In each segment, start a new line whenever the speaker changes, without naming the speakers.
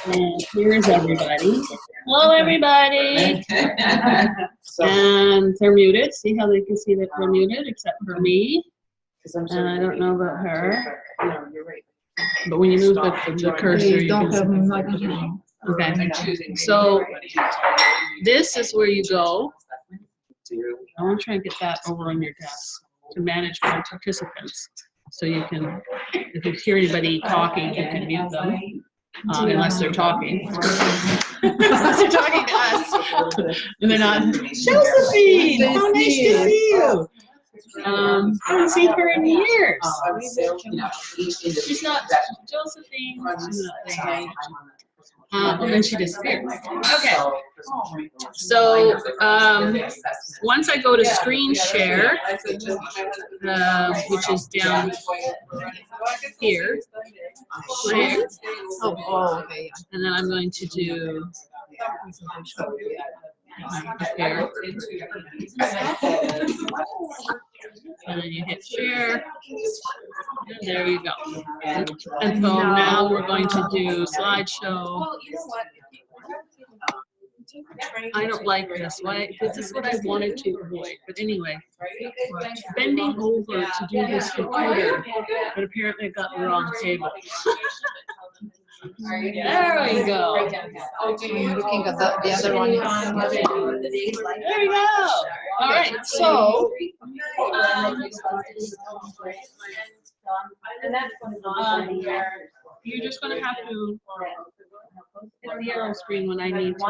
And here's everybody. Hello, everybody. And they're muted. See how they can see that they're muted, except for me. And I don't know about her. But when you move the cursor, you can see. Okay. So this is where you go. I want to try and get that over on your desk to manage my participants. So you can, if you hear anybody talking, you can mute them. Unless they're talking. Unless they're talking to us. And they're not, Josephine, how nice to see you. I haven't seen her in years. She's not, Josephine, she's not there. And then she disappeared. Okay. So once I go to screen share, which is down here, share. Okay. And then I'm going to do here. And then you hit share. And there you go. And so now we're going to do slideshow. I don't like this. Why? Because this is what I wanted to avoid. But anyway, bending over to do this computer, but apparently I got the wrong table. There we go.
I'm looking at the other one.
There we go. All right. So you're just going to have to hit the yellow screen when I need to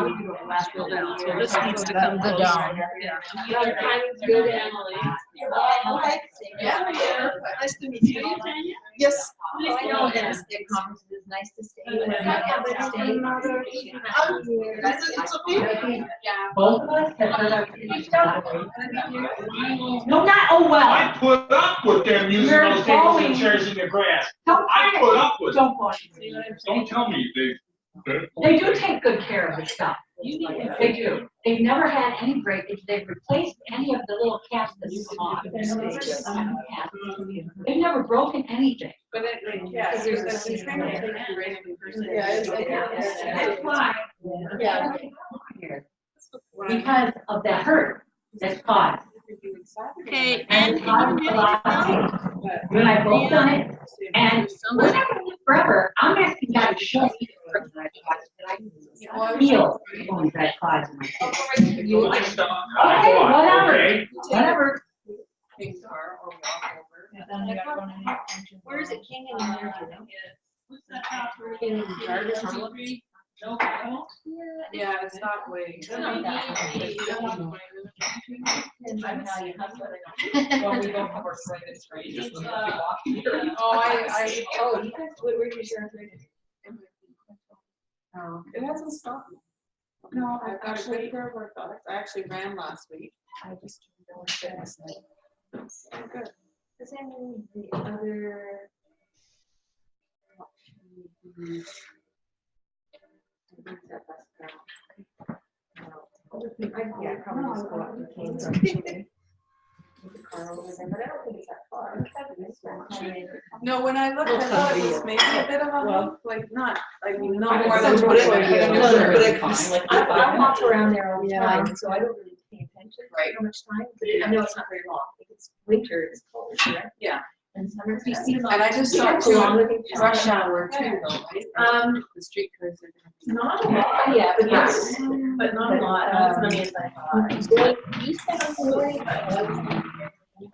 scroll down. So this needs to come down. Yeah.
Nice to meet you. Yes.
Nice to stay.
It's okay.
Both of us have heard of No, not oh well.
I put up with them using those tables and chairs in the grass. I put up with them. Don't tell me
They do take good care of the stuff. They do. They've never had any breakage. They've replaced any of the little caps that you saw. They've never broken anything.
But yeah, there's a training.
That's why. Yeah. Because of the hurt that's caused.
Okay, and
when I both done it, and we're not going to live forever. I'm asking God to show me the hurt that I feel that I caused in my face. Okay, whatever.
Where is it king in here?
what's that house where you can Jarvis Street? No,
yeah, it's not way.
Well, we don't have our slightest right. Just walking here.
Oh, you guys, where did your Oh, it hasn't stopped. No, I've actually worked on it. I actually ran last week. I just turned last night. So good.
Does that mean the other yeah, probably just go up to Kane's or the car over there, but I don't think it's that far.
No, when I looked, I thought it was maybe a bit of a loop, like not, like not more
than
than
20. I walk around there all the time, so I don't really pay attention how much time, but I know it's not very long. If it's winter, it's cold, right?
Yeah.
And summer,
and I just saw rush hour too,
the
street cars are
not a lot, yeah, but yes, but not a lot.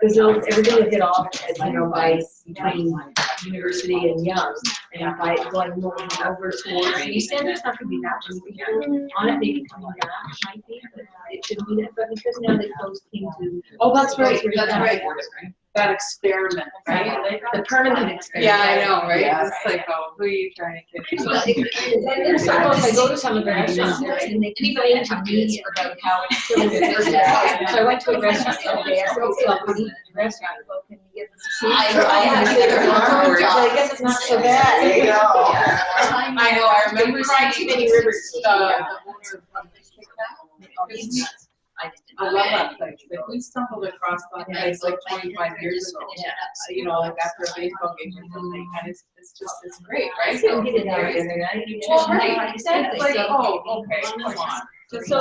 Because everything will get off, as you know, by between University and Young, and by going more over towards East End, there's not going to be that many people on it. Maybe coming back might be, but it shouldn't be that. But because now they closed King to.
Oh, that's right. That's right. That experiment, right? The permanent experiment. Yeah, I know, right? Yeah. It's like, oh, who are you trying to get?
Sometimes I go to some of the restaurants and they complain to me about how so I went to a restaurant the other day. I said, okay, I'll go eat at the restaurant. Well, can you get the I guess it's not so bad.
There you go. I know. I remember seeing
too many rivers. I just didn't.
I love that place. Like, we stumbled across that place like 25 years ago. You know, like after a baseball game or something, and it's great, right?
So get it out there,
Well, right, exactly. Like, oh, okay, come on.
So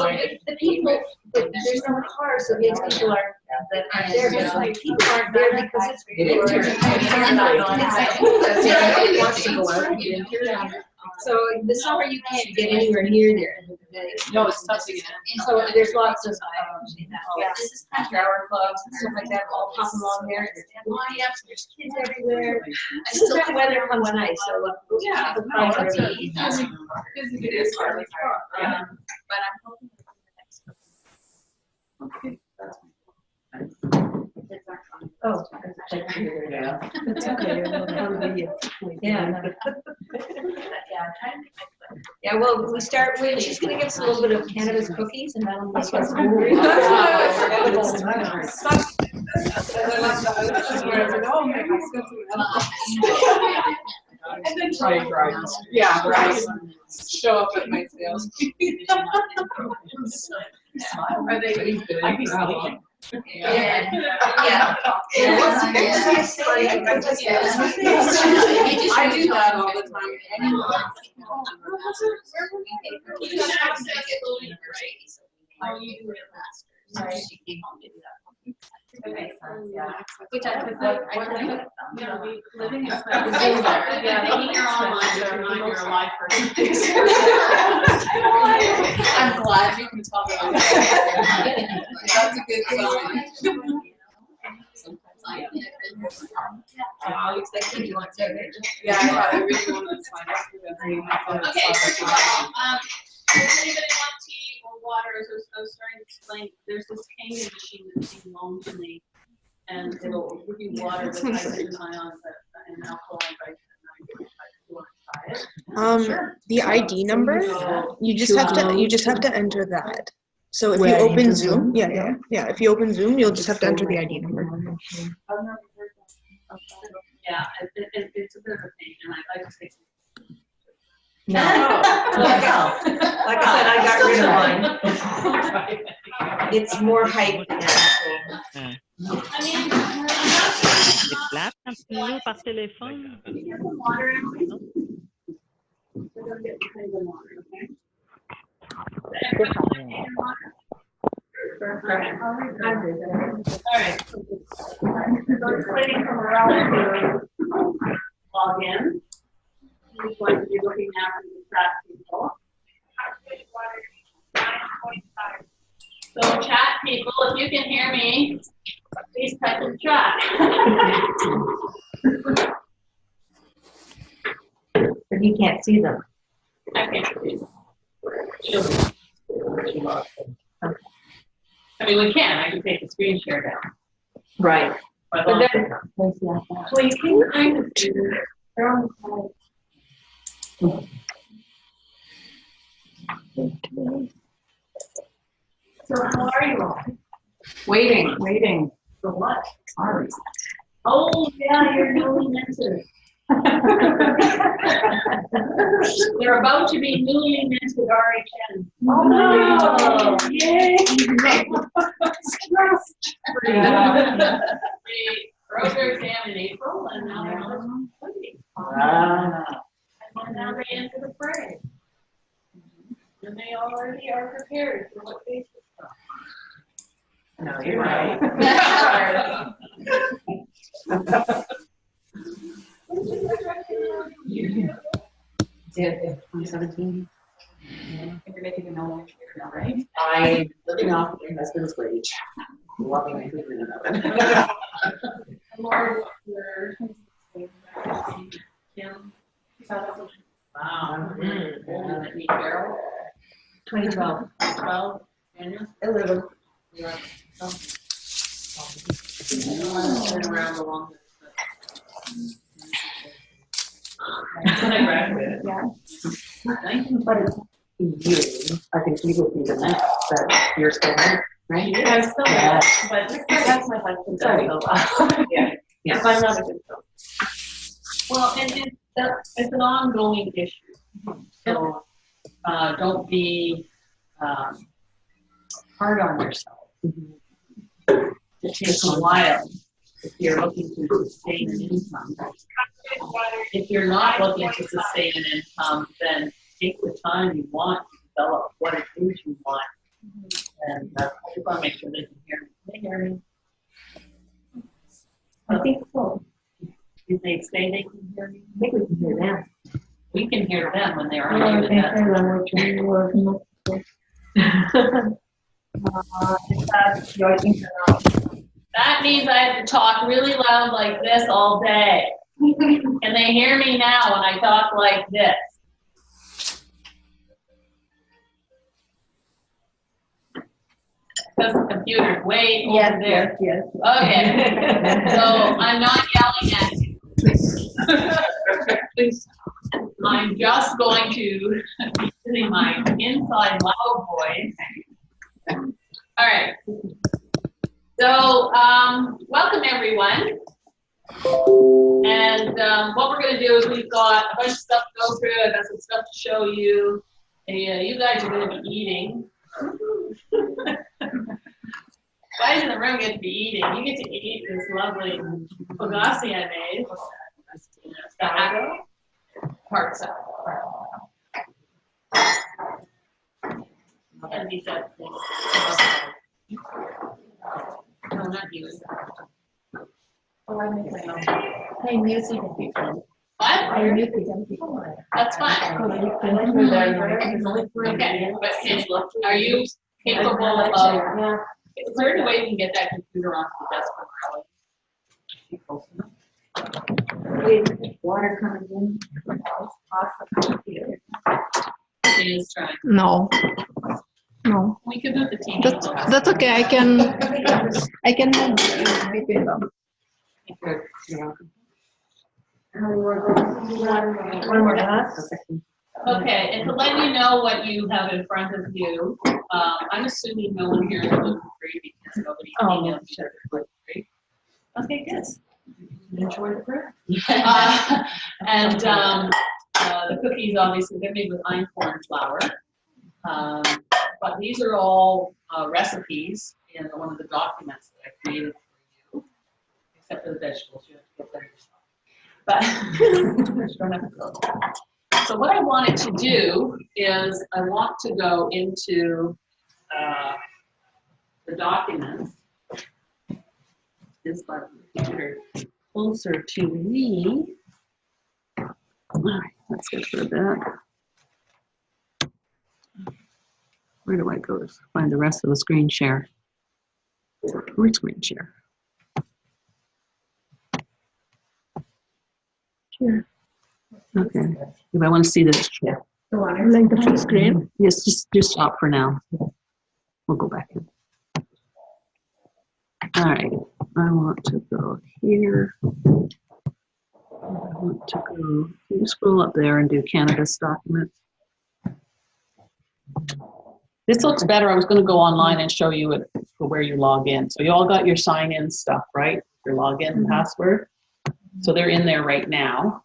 the people, there's no cars, so these people are, that are there, but like people aren't there because it's winter. Everybody wants to go out in winter. So in the summer, you can't get anywhere near there.
No, it's tough to get in.
So there's lots of, shower clubs and stuff like that, all popping along there. There's kids everywhere. I still the weather comes nice, so
Yeah,
the
no, that's
really
a
easy.
busy it is hardly far. But I'm hoping for the next couple. Okay, that's fine.
Oh.
Yeah.
It's okay. Yeah. Yeah, well, she's gonna give us a little bit of cannabis cookies and that'll make us hungry.
And then try and drive. Yeah, right. Show up at my sales. Are they? I can see.
Yeah.
I do that all the time.
Oh, you do it last.
Right.
She came home to do that.
Okay,
Yeah.
Which
I think,
you know, living is yeah, when you're online, they're not your life person. I'm glad you can tell me. That's a good sign. Yeah, I really wanted to sign up for that.
Okay, first of all, does anybody want tea or water? As I was starting to explain, there's this Kangen machine that's being loaned to me, and it'll give you water with hydrogen ions and alkaline by
The ID number, you just have to enter that. So if you open Zoom, if you open Zoom, you'll just have to enter the ID number.
Yeah, it's a bit of a pain, and I'd like to take some.
No. Like I said, I got rid of mine. It's more hype than actual.
Déplace quand tu l'as par téléphone.
Alright. So it's waiting for Morale to log in. He's going to be looking after the chat people. So chat people, if you can hear me, please type in chat.
But you can't see them.
I can't see. I mean, we can. I can take the screen share down.
Right.
But
then, well, you can kind of do they're on the side. So how are you all?
Waiting.
For what?
Sorry.
oh yeah, you're newly minted. They're about to be newly minted RHN.
Oh no!
Yay! We wrote their exam in April, and now they're studying. And now they enter the fray. And they already are prepared for what they
No, you're right.
Yeah, 2017.
You're making a no now, right?
I'm living off my husband's wage. Loving my food in an oven.
More your Kim. Wow. Meet Carol.
2012.
12. Daniel.
11.
Yeah. Turn around the longest. That's when I graduated.
Yeah.
But it's you. I think you would be the next that you're still there, right?
Yeah, I'm still there, but that's my husband.
Sorry.
Yeah.
Yeah.
I'm not a good film. Well, and it's an ongoing issue. So don't be hard on yourself.
It takes a while if you're looking to sustain an income. If you're not looking to sustain an income, then take the time you want to develop what it is you want. And I just want to make sure they can hear me. Can they hear me?
I think so.
Did they say they can hear me?
I think we can hear them.
We can hear them when they're
I
on.
can hear them, which we were not.
That means I have to talk really loud like this all day. Can they hear me now when I talk like this? Because the computer's way over there.
Yes.
Okay, so I'm not yelling at you. Please. I'm just going to be using my inside loud voice. All right. So, welcome everyone. And what we're going to do is we've got a bunch of stuff to go through. I've got some stuff to show you. You guys are going to be eating. Guys in the room get to be eating. You get to eat this lovely fugazi I made. Part salad. And these are things. No, not you.
Oh, I make my own. Hey, music and people.
What?
I music and people.
That's fine. Okay, but are you capable of?
Yeah.
Is there any way you can get that computer onto the desk for Carly?
Water coming in.
It is trying.
No. No.
We could move the TV.
That's okay. I can between them.
One more glass.
Okay, and to let you know what you have in front of you, I'm assuming no one here is gluten-free because nobody emailed me that they're gluten-free. Okay, good.
Enjoy the bread.
And the cookies, obviously, they're made with einkorn flour. But these are all recipes in one of the documents that I created for you, except for the vegetables. You have to get them yourself. But you don't have to go. So what I wanted to do is I want to go into the documents. This button computer closer to me. All right, let's get rid of that. Where do I go to find the rest of the screen share? Where's screen share? Here. Okay. If I want to see this, yeah.
Like the full screen.
Yes, just stop for now. We'll go back in. All right. I want to go here. I want to go. Can you scroll up there and do cannabis documents? This looks better. I was going to go online and show you it for where you log in. So you all got your sign-in stuff, right? Your login and password. So they're in there right now.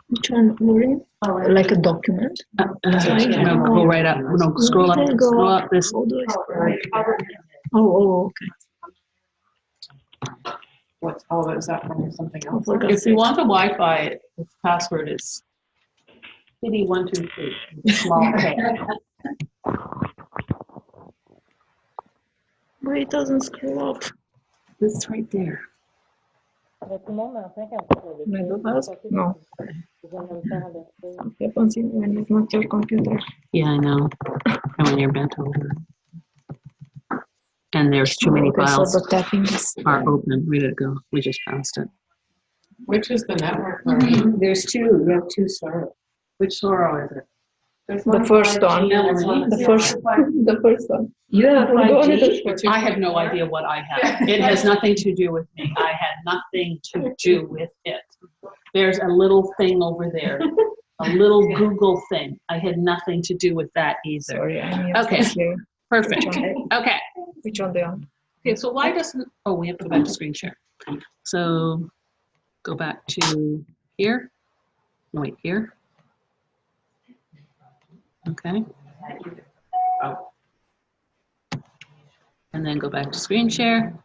Which one, Maureen? Like a document?
No, go right up. No, scroll up. Scroll up this.
Oh, okay.
What's all of it? Is that from something else?
If you want the Wi-Fi, the password is CD123. Small K.
But it doesn't scroll up.
It's right there.
No. Happens when it's not your computer.
Yeah, I know. And when you're bent over. And there's too many
Okay,
files
so the tapping is
are open. Ready to go. We just passed it.
Which is the network?
There's two. You have two sorrows.
Which Soro is it?
the first one. The first one.
You have
Go on
5G?
to the
I have no idea what I have. It has nothing to do with me. I had nothing to do with it. There's a little thing over there. A little Google thing. I had nothing to do with that either.
Sorry, I need
Okay.
to clear.
Perfect.
Which one?
Okay.
Which one they on?
Okay, so why doesn't, oh, we have to go back to screen share. So go back to here. Wait, here. Okay.
And then go back to screen share.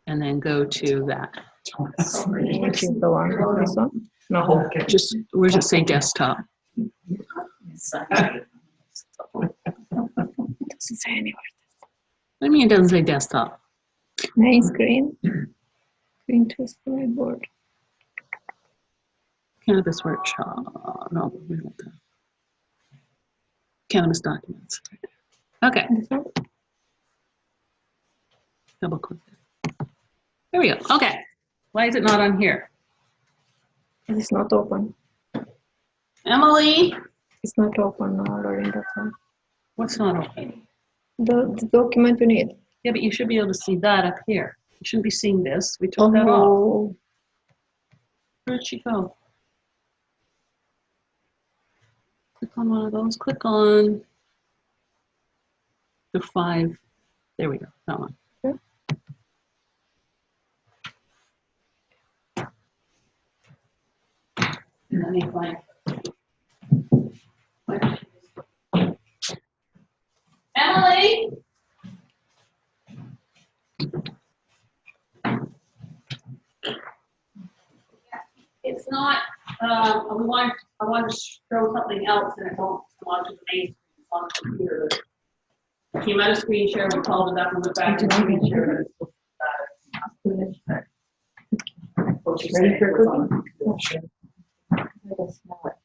And then go to that.
Which is the one? This one? No.
Just, where does it say desktop?
It doesn't say anywhere.
What do you mean it doesn't say desktop?
Main screen. Screen to storyboard.
Cannabis Workshop. No, we want that. Cannabis documents. Okay. Double click. There we go. Okay. Why is it not on here?
It's not open.
Emily?
It's not open now, Lauren. That's all.
What's not open?
The document you need.
Yeah, but you should be able to see that up here. You shouldn't be seeing this. We took that off.
Oh,
Where'd she go? Click on one of those. Click on the 5. There we go. That one.
Okay.
Let me find. Emily? It's not, I want to show something else and it won't come onto the main screen on the computer. It came out of screen share, we called it up and went back to screen share.
Ready for cooking? I can smell it.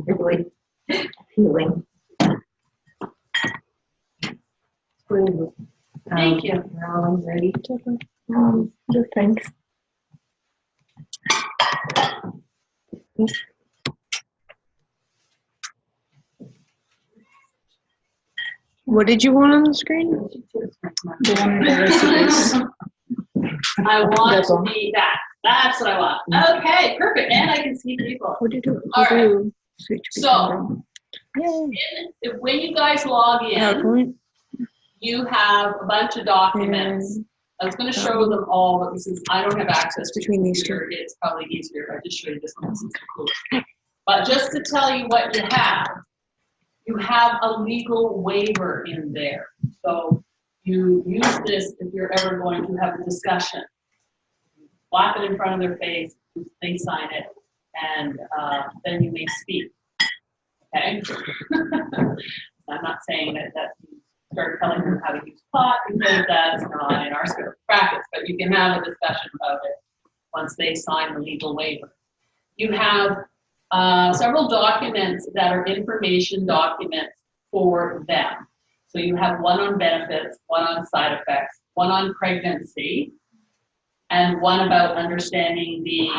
Really appealing.
Thank you.
Marilyn's ready.
good, thanks. What did you want on the screen? The one with the recipes.
I want
That's
to
all.
see that. That's what I want. Okay, perfect. And I can see people.
What do you do?
All
How do
right.
you switch
So,
between
when you guys log in,
PowerPoint?
you have a bunch of documents. I was going to show them all, but since I don't have access to
Between these
computer, it's probably easier if I just show you this one. This is cool. But just to tell you what you have a legal waiver in there. So you use this if you're ever going to have a discussion. Slap it in front of their face, they sign it, and then you may speak. Okay? I'm not saying that you start telling them how to use pot because that's not in our scope of practice, but you can have a discussion about it once they sign the legal waiver. You have several documents that are information documents for them. So you have one on benefits, one on side effects, one on pregnancy, and one about understanding the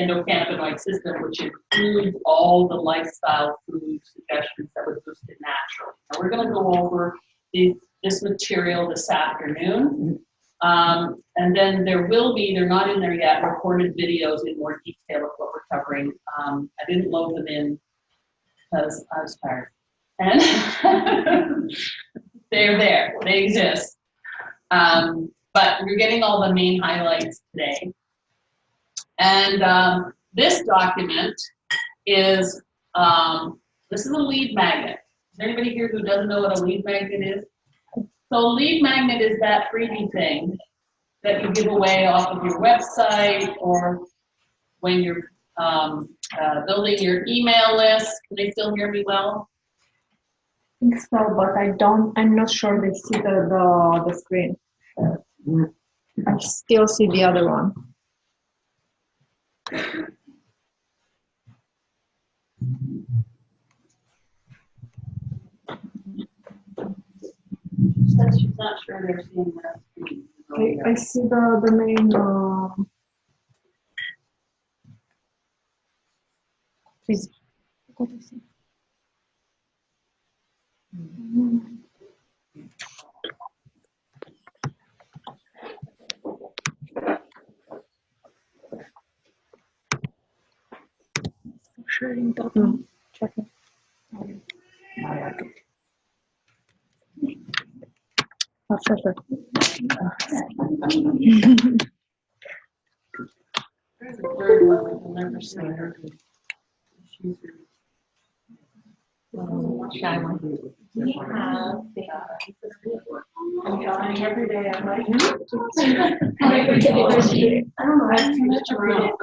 endocannabinoid system, which includes all the lifestyle food suggestions that would boost it naturally. Now we're going to go over this material this afternoon. And then there will be, they're not in there yet, recorded videos in more detail of what we're covering. I didn't load them in because I was tired. And they're there, they exist. But you're getting all the main highlights today. And this document is, this is a lead magnet. Is there anybody here who doesn't know what a lead magnet is? So a lead magnet is that freebie thing that you give away off of your website or when you're building your email list. Can they still hear me well?
I think so, but I'm not sure they see the screen. I still see the other one.
She's not sure they're seeing that screen.
I see the main. Please. What is it? Sharing document. Check it. Oh, sure.
There's a third one we can never see her.
Shy one.
We have the, I'm drawing every day. I'm like,
I don't know, I'm too much around.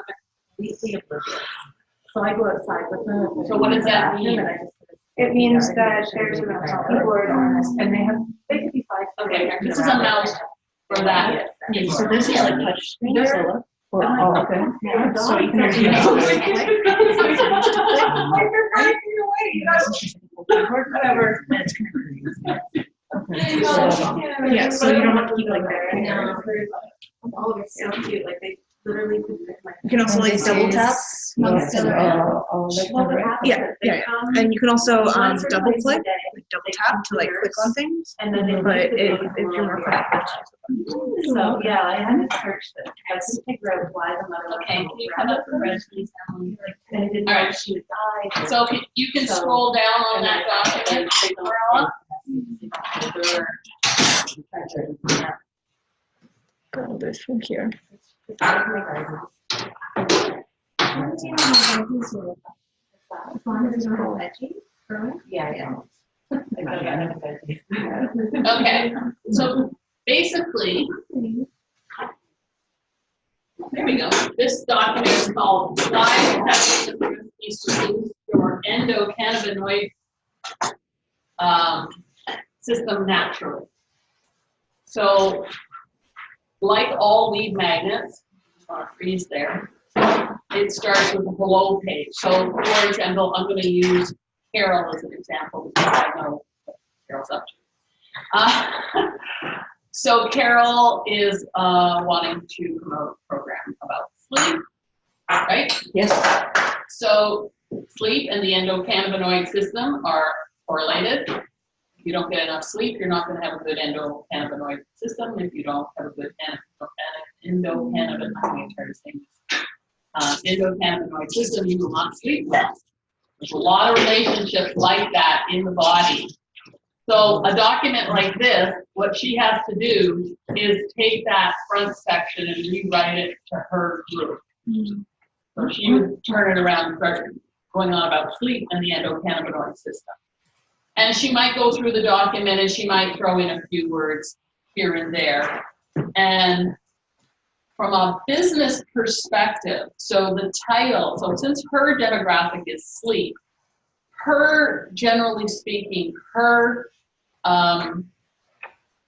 Completely oblivious. So I go outside with them.
So what does that mean?
It means that there's enough people and they could be 5.
Okay, this is a mouse for that.
So this is like touch screen, so look. Oh, okay. Yeah, so you can actually. Whatever. Yeah, so you don't have to keep like that.
Oh, it's so cute, like they literally could fit my.
You can also like double tap. Yeah, yeah. And you can also double click, like double tap to like click on things.
And then
But if you're more comfortable.
So, yeah, I had to search this. I couldn't figure out why the mother.
Okay, can you come up for red, please?
And I didn't
All
know
right.
if she would die.
So you can scroll down on that document, Marla.
Go this from here.
Yeah.
Okay, so basically, there we go. This document is called Five Techniques to Boost Your Endocannabinoid System Naturally. So, like all lead magnets, just want to freeze there, it starts with a below page. So, for example, I'm going to use Carol as an example because I know what Carol's up to. So Carol is wanting to promote a program about sleep, right?
Yes.
So sleep and the endocannabinoid system are correlated. If you don't get enough sleep, you're not going to have a good endocannabinoid system. If you don't have a good endocannabinoid system, you will not sleep well. There's a lot of relationships like that in the body. So a document like this, what she has to do is take that front section and rewrite it to her group. So she would turn it around and start going on about sleep and the endocannabinoid system. And she might go through the document and she might throw in a few words here and there. And from a business perspective, so the title, so since her demographic is sleep, her, generally speaking, her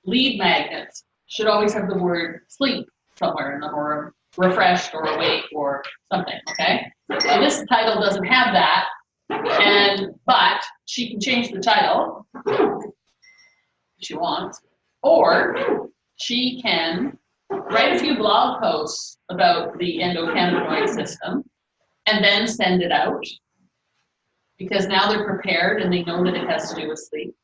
lead magnets should always have the word sleep somewhere in them, or refreshed or awake or something, okay? So this title doesn't have that, but she can change the title if she wants, or she can write a few blog posts about the endocannabinoid system and then send it out, because now they're prepared and they know that it has to do with sleep.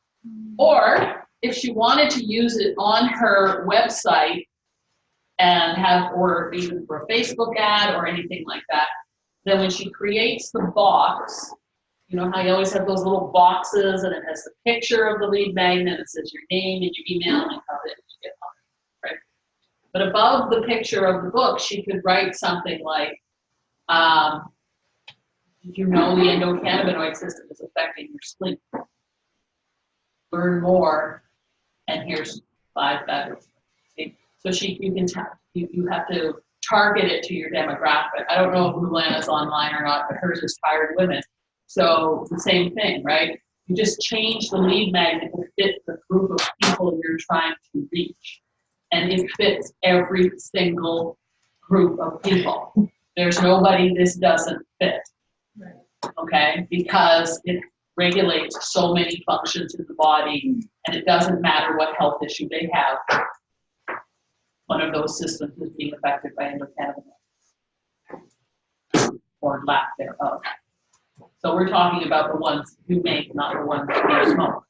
Or if she wanted to use it on her website and have, or even for a Facebook ad or anything like that, then when she creates the box, you know how you always have those little boxes and it has the picture of the lead magnet, it says your name and your email and how did you get on it, right? But above the picture of the book, she could write something like, you know the endocannabinoid system is affecting your sleep. Learn more, and here's 5 benefits. See? So you can you have to target it to your demographic. I don't know if Luana's online or not, but hers is tired women. So the same thing, right? You just change the lead magnet to fit the group of people you're trying to reach. And it fits every single group of people. There's nobody this doesn't fit. Okay, because it regulates so many functions in the body, and it doesn't matter what health issue they have. One of those systems is being affected by endocannabinoids, or lack thereof. So we're talking about the ones you make, not the ones you smoke.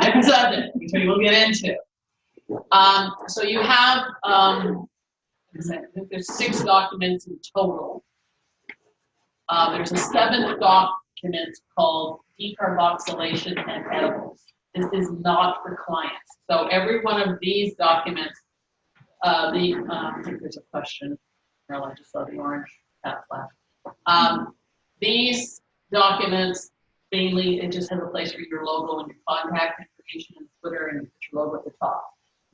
Next subject, which we will get into. So you have, I think there's 6 documents in total. There's a 7th document called decarboxylation and edibles. This is not for clients. So every one of these documents, I think there's a question. Carol, I just saw the orange hat flash. These documents, mainly, it just has a place for your logo and your contact information and Twitter and your logo at the top.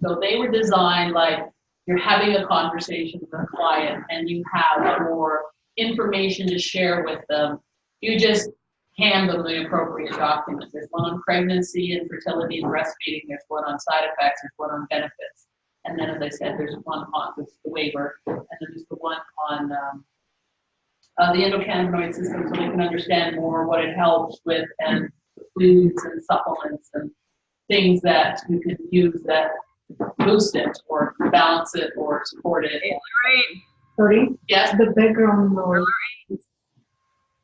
So they were designed like you're having a conversation with a client and you have more information to share with them. You just hand them the appropriate document. There's one on pregnancy and fertility and breastfeeding. There's one on side effects. There's one on benefits. And then, as I said, there's one on the waiver, and then there's the one on the endocannabinoid system, so they can understand more what it helps with, and foods and supplements and things that you can use that boost it or balance it or support it.
Sorry?
Yes?
The background noise.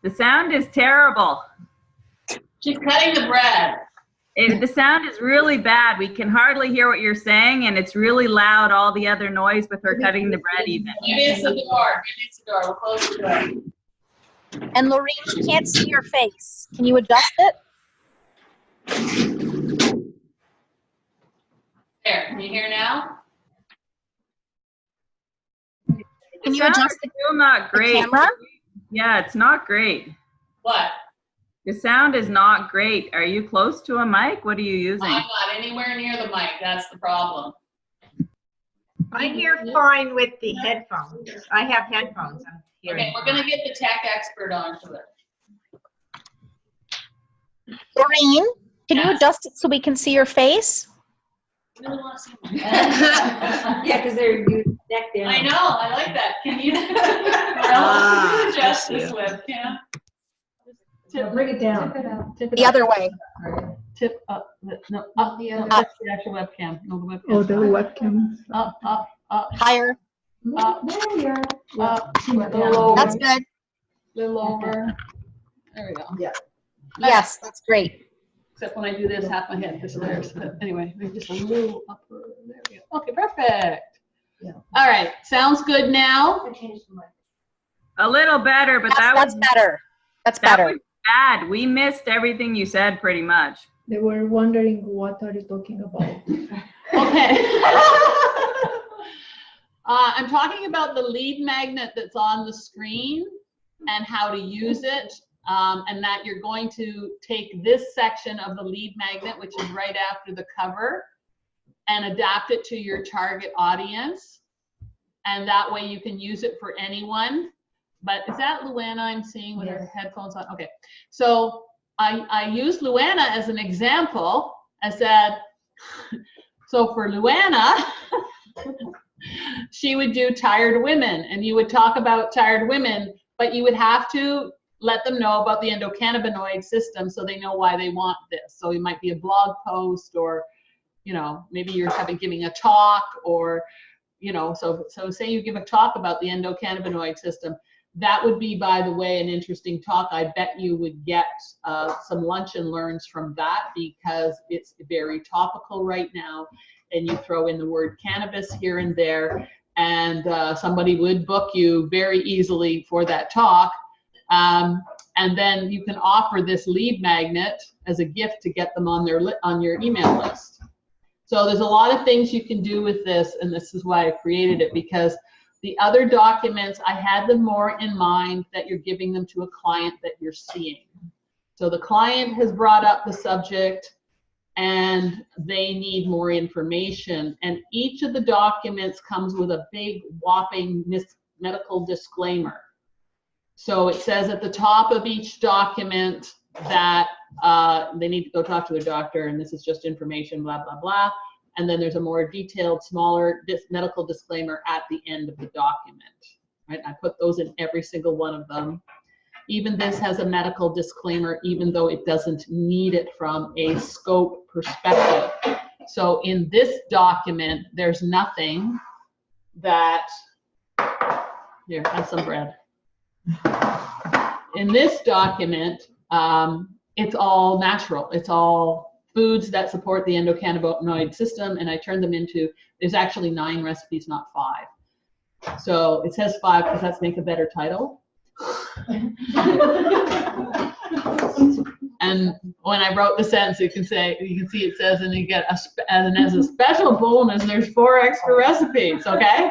The sound is terrible.
She's cutting the bread.
The sound is really bad. We can hardly hear what you're saying, and it's really loud, all the other noise with her cutting the bread even.
Maybe it's the door. Maybe it's the door. We'll close the door.
And Lorraine, she can't see your face. Can you adjust it?
There, can you hear now?
Can you adjust
the still not great.
camera?
Yeah, it's not great.
What?
The sound is not great. Are you close to a mic? What are you using?
I'm not anywhere near the mic. That's the problem.
I hear fine with the headphones. I have headphones. I'm hearing.
Okay, we're gonna get the tech expert onto it.
Lorraine, can you adjust it so we can see your face?
I really want to see my
Yeah, because they're neck down.
I know, I like that. Can you adjust this webcam?
Bring it down.
The other way.
Tip up, no, up,
The
no,
other.
that's the actual webcam, no, the webcam.
Oh, the webcam.
Up,
Higher.
There we are.
up,
That's good.
little over. There we go.
Yes, that's great.
Except when I do this, half my head disappears. But anyway, maybe just a little upper. There we go. Okay, perfect.
Yeah.
All right, sounds good now.
A little better, but
That's better. That's
that
better.
was bad. We missed everything you said pretty much.
They were wondering what are you talking about.
Okay. I'm talking about the lead magnet that's on the screen and how to use it. And that you're going to take this section of the lead magnet, which is right after the cover, and adapt it to your target audience. And that way you can use it for anyone. But is that Luana I'm seeing with her headphones on? Okay. So I used Luana as an example. I said, so for Luana, she would do tired women, and you would talk about tired women, but you would have to let them know about the endocannabinoid system so they know why they want this. So it might be a blog post, or, you know, maybe you're giving a talk, or, you know, so say you give a talk about the endocannabinoid system. That would be, by the way, an interesting talk. I bet you would get some lunch and learns from that, because it's very topical right now. And you throw in the word cannabis here and there, and somebody would book you very easily for that talk. And then you can offer this lead magnet as a gift to get them on your email list. So there's a lot of things you can do with this, and this is why I created it, because the other documents, I had them more in mind that you're giving them to a client that you're seeing. So the client has brought up the subject and they need more information. And each of the documents comes with a big whopping medical disclaimer. So it says at the top of each document that they need to go talk to their doctor, and this is just information, blah, blah, blah. And then there's a more detailed, smaller medical disclaimer at the end of the document, right? I put those in every single one of them. Even this has a medical disclaimer, even though it doesn't need it from a scope perspective. So in this document, there's nothing that, here, have some bread. In this document, it's all natural. It's all foods that support the endocannabinoid system, and I turned them into, there's actually 9 recipes, not 5. So it says 5 because that's make a better title. And when I wrote the sentence, you can see it says, and you get as a special bonus, there's 4 extra recipes, okay?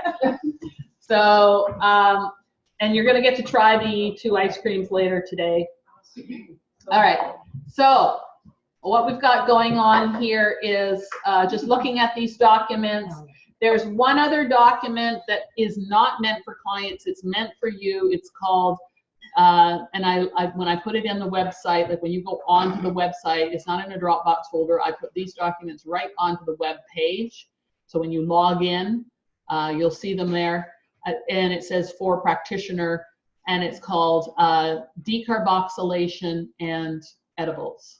So
And you're gonna get to try the 2 ice creams later today. All right, so what we've got going on here is just looking at these documents. There's one other document that is not meant for clients, it's meant for you. It's called, and when I put it in the website, like when you go onto the website, it's not in a Dropbox folder. I put these documents right onto the web page. So when you log in, you'll see them there. And it says for practitioner, and it's called decarboxylation and edibles.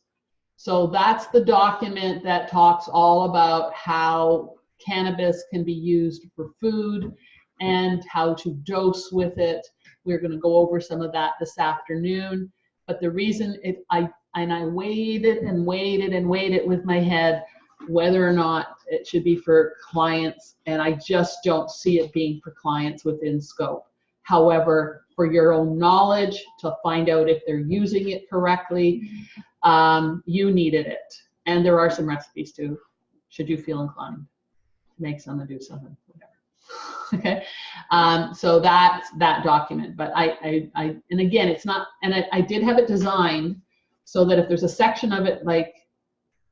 So that's the document that talks all about how cannabis can be used for food and how to dose with it. We're going to go over some of that this afternoon. But the reason I waited and waited and waited with my head whether or not it should be for clients, and I just don't see it being for clients within scope. However, for your own knowledge, to find out if they're using it correctly, you needed it. And there are some recipes too, should you feel inclined to make some and do something, whatever. Okay, so that's that document. But and again, it's not, and I did have it designed so that if there's a section of it like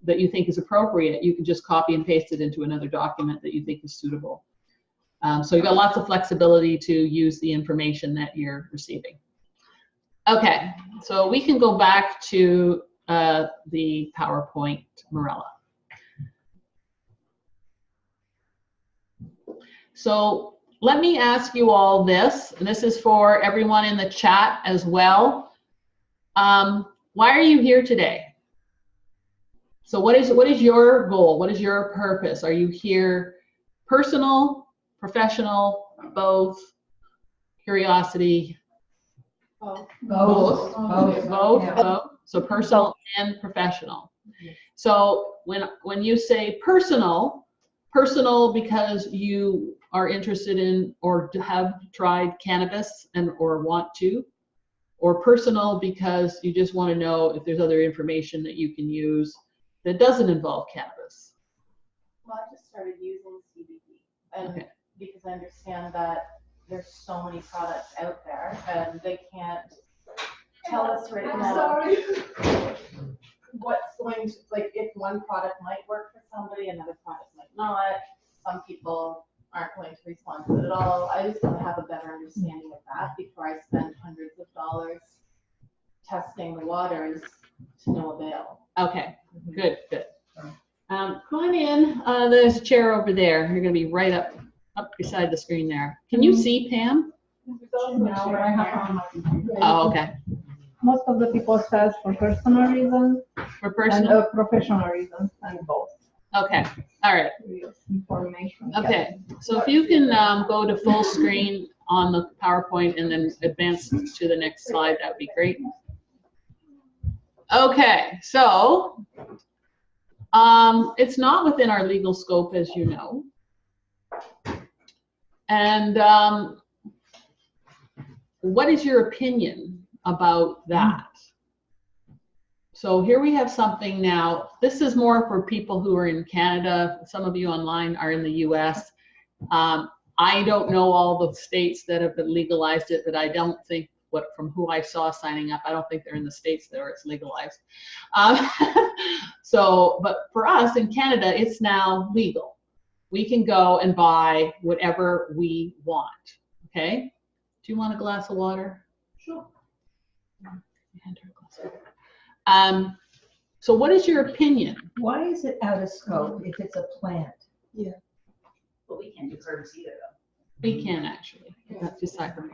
that you think is appropriate, you can just copy and paste it into another document that you think is suitable. So you've got lots of flexibility to use the information that you're receiving. Okay, so we can go back to the PowerPoint, Morella. So let me ask you all this, and this is for everyone in the chat as well. Why are you here today? So what is your goal? What is your purpose? Are you here personal, professional, both, curiosity?
Both.
Both. So personal and professional. So when you say personal because you are interested in or have tried cannabis and or want to, or personal because you just want to know if there's other information that you can use that doesn't involve cannabis?
Well, I just started using CBD, and because I understand that there's so many products out there, and they can't tell us right now what's going to, like, if one product might work for somebody, another product might not. Some people aren't going to respond to it at all. I just want to have a better understanding of that before I spend hundreds of dollars testing the waters to no avail.
Okay, good. Come on in. There's a chair over there. You're going to be right up beside the screen there. Can you see Pam? Oh, okay.
Most of the people says for personal reasons.
For personal?
And professional reasons, and both.
Okay, all right.
Information.
Okay, so if you can go to full screen on the PowerPoint and then advance to the next slide, that would be great. Okay, so it's not within our legal scope, as you know. And what is your opinion about that? So here we have something now. This is more for people who are in Canada. Some of you online are in the US. I don't know all the states that have legalized it, but I don't think, from who I saw signing up, I don't think they're in the states where it's legalized. So, but for us in Canada, it's now legal. We can go and buy whatever we want, okay? Do you want a glass of water? Sure. So what is your opinion?
Why is it out of scope if it's a plant?
Yeah. But we can't do herbs either, though.
We can actually. That's decipher.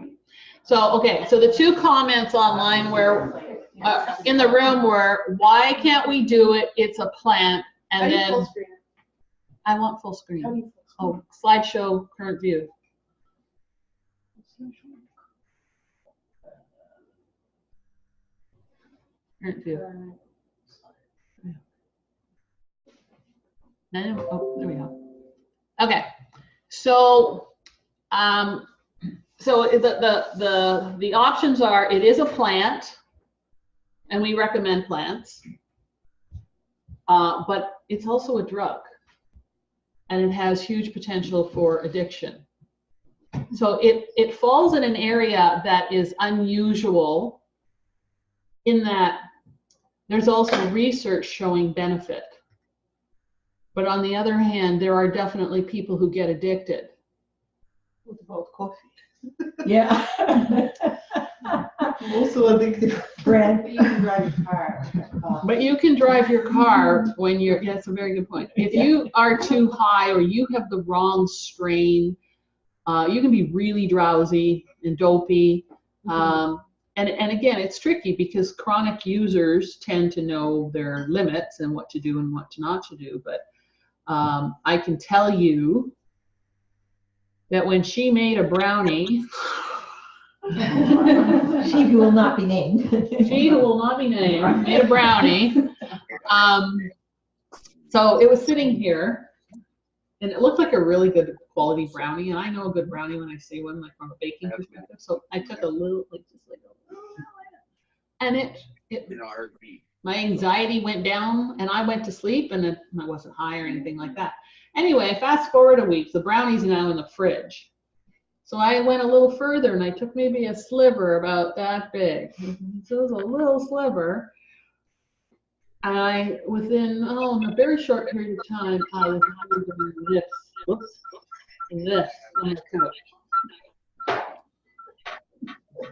So, okay, so the two comments online were, in the room were, why can't we do it? It's a plant. And then, I want full screen. Oh, slideshow, current view. Current view. No, oh, there we go. Okay, so so the options are, it is a plant, and we recommend plants, but it's also a drug, and it has huge potential for addiction. So it falls in an area that is unusual in that there's also research showing benefit. But on the other hand, there are definitely people who get addicted.
What about coffee?
Yeah.
Also addictive.
Brand.
But you can drive your car.
But you can drive your car when you're, yeah, that's a very good point. If you are too high or you have the wrong strain, you can be really drowsy and dopey. And again, it's tricky because chronic users tend to know their limits and what to do and what not to do. But I can tell you that when she made a brownie,
She who will not be named.
she who will not be named made a brownie. So it was sitting here, and it looked like a really good quality brownie. And I know a good brownie when I see one, like from a baking perspective. So I took a little, like just like a little, and my anxiety went down, and I went to sleep, and I wasn't high or anything like that. Anyway, fast forward a week, the brownie's now in the fridge. So I went a little further, and I took maybe a sliver about that big. So it was a little sliver. And within a very short period of time, I was doing this, whoops, and this on the couch.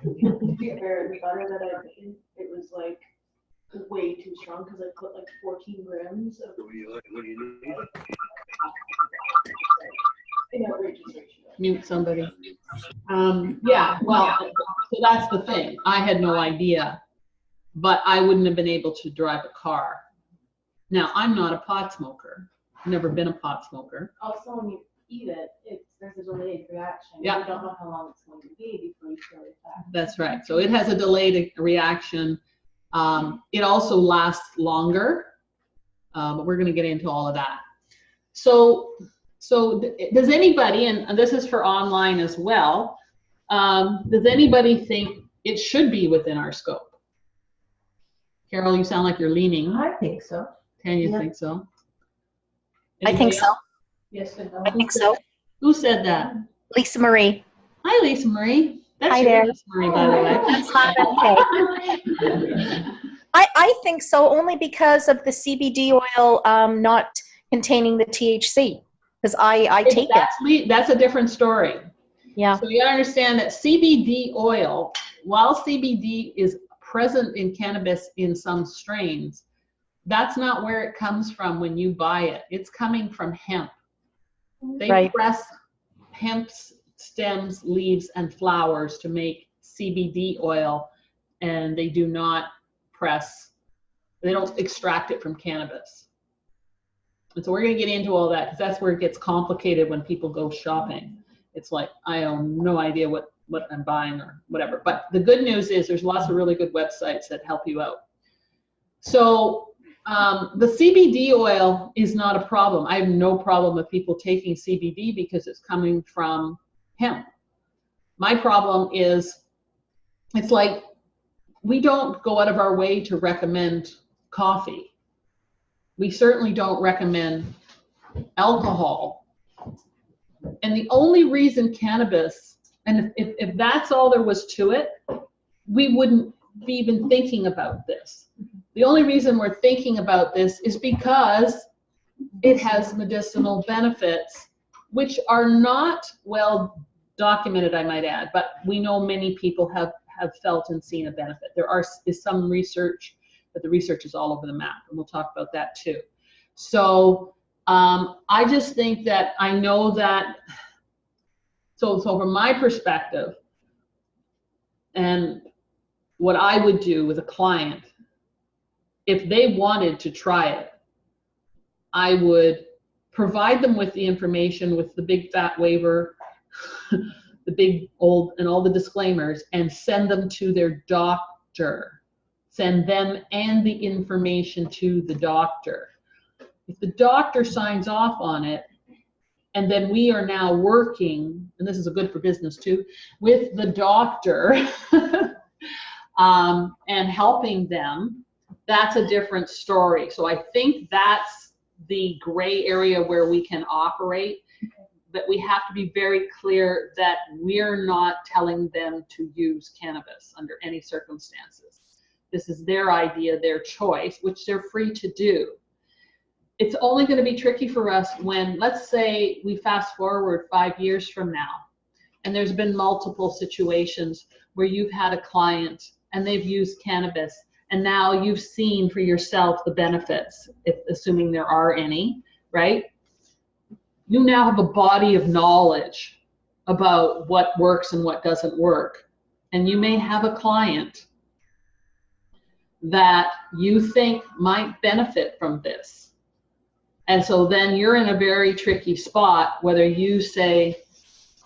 The butter that I made, it was like way too strong because I put like 14 grams of. In outrageous ratio.
Mute somebody. Yeah, well, so that's the thing. I had no idea, but I wouldn't have been able to drive a car. Now, I'm not a pot smoker. I've never been a pot smoker.
Also, when you eat it, there's a delayed reaction.
Yeah.
You don't know how long it's going to be before you feel the effect.
That's right. So it has a delayed reaction. It also lasts longer, but we're going to get into all of that. So does anybody, and this is for online as well, does anybody think it should be within our scope? Carol, you sound like you're leaning.
I think so.
Tanya think so.
I think so.
Yes and no.
I think so.
Who said that?
Lisa Marie.
Hi, Lisa Marie. That's
Hi
your
there.
Lisa Marie, by the way.
Okay. I think so, only because of the CBD oil not containing the THC, because I take it.
That's a different story.
Yeah.
So you understand that CBD oil, while CBD is present in cannabis in some strains, that's not where it comes from when you buy it. It's coming from hemp. They press hemp stems, leaves, and flowers to make CBD oil, and they do not they don't extract it from cannabis. And so we're going to get into all that because that's where it gets complicated when people go shopping. It's like, I have no idea what I'm buying or whatever. But the good news is there's lots of really good websites that help you out. So the CBD oil is not a problem. I have no problem with people taking CBD because it's coming from hemp. My problem is, it's like, we don't go out of our way to recommend coffee. We certainly don't recommend alcohol. And the only reason cannabis, and if that's all there was to it, we wouldn't be even thinking about this. The only reason we're thinking about this is because it has medicinal benefits, which are not well documented, I might add, but we know many people have felt and seen a benefit. There is some research, but the research is all over the map, and we'll talk about that too. So I just think that I know that, so from my perspective, and what I would do with a client, if they wanted to try it, I would provide them with the information with the big fat waiver, the big old, and all the disclaimers, and send them to their doctor. Send them and the information to the doctor. If the doctor signs off on it, and then we are now working, and this is a good for business too, with the doctor and helping them, that's a different story. So I think that's the gray area where we can operate. but we have to be very clear that we're not telling them to use cannabis under any circumstances. This is their idea, their choice, which they're free to do. It's only going to be tricky for us when, let's say, we fast forward 5 years from now, and there's been multiple situations where you've had a client and they've used cannabis, and now you've seen for yourself the benefits, if assuming there are any, right? You now have a body of knowledge about what works and what doesn't work. And you may have a client that you think might benefit from this. And so then you're in a very tricky spot, whether you say,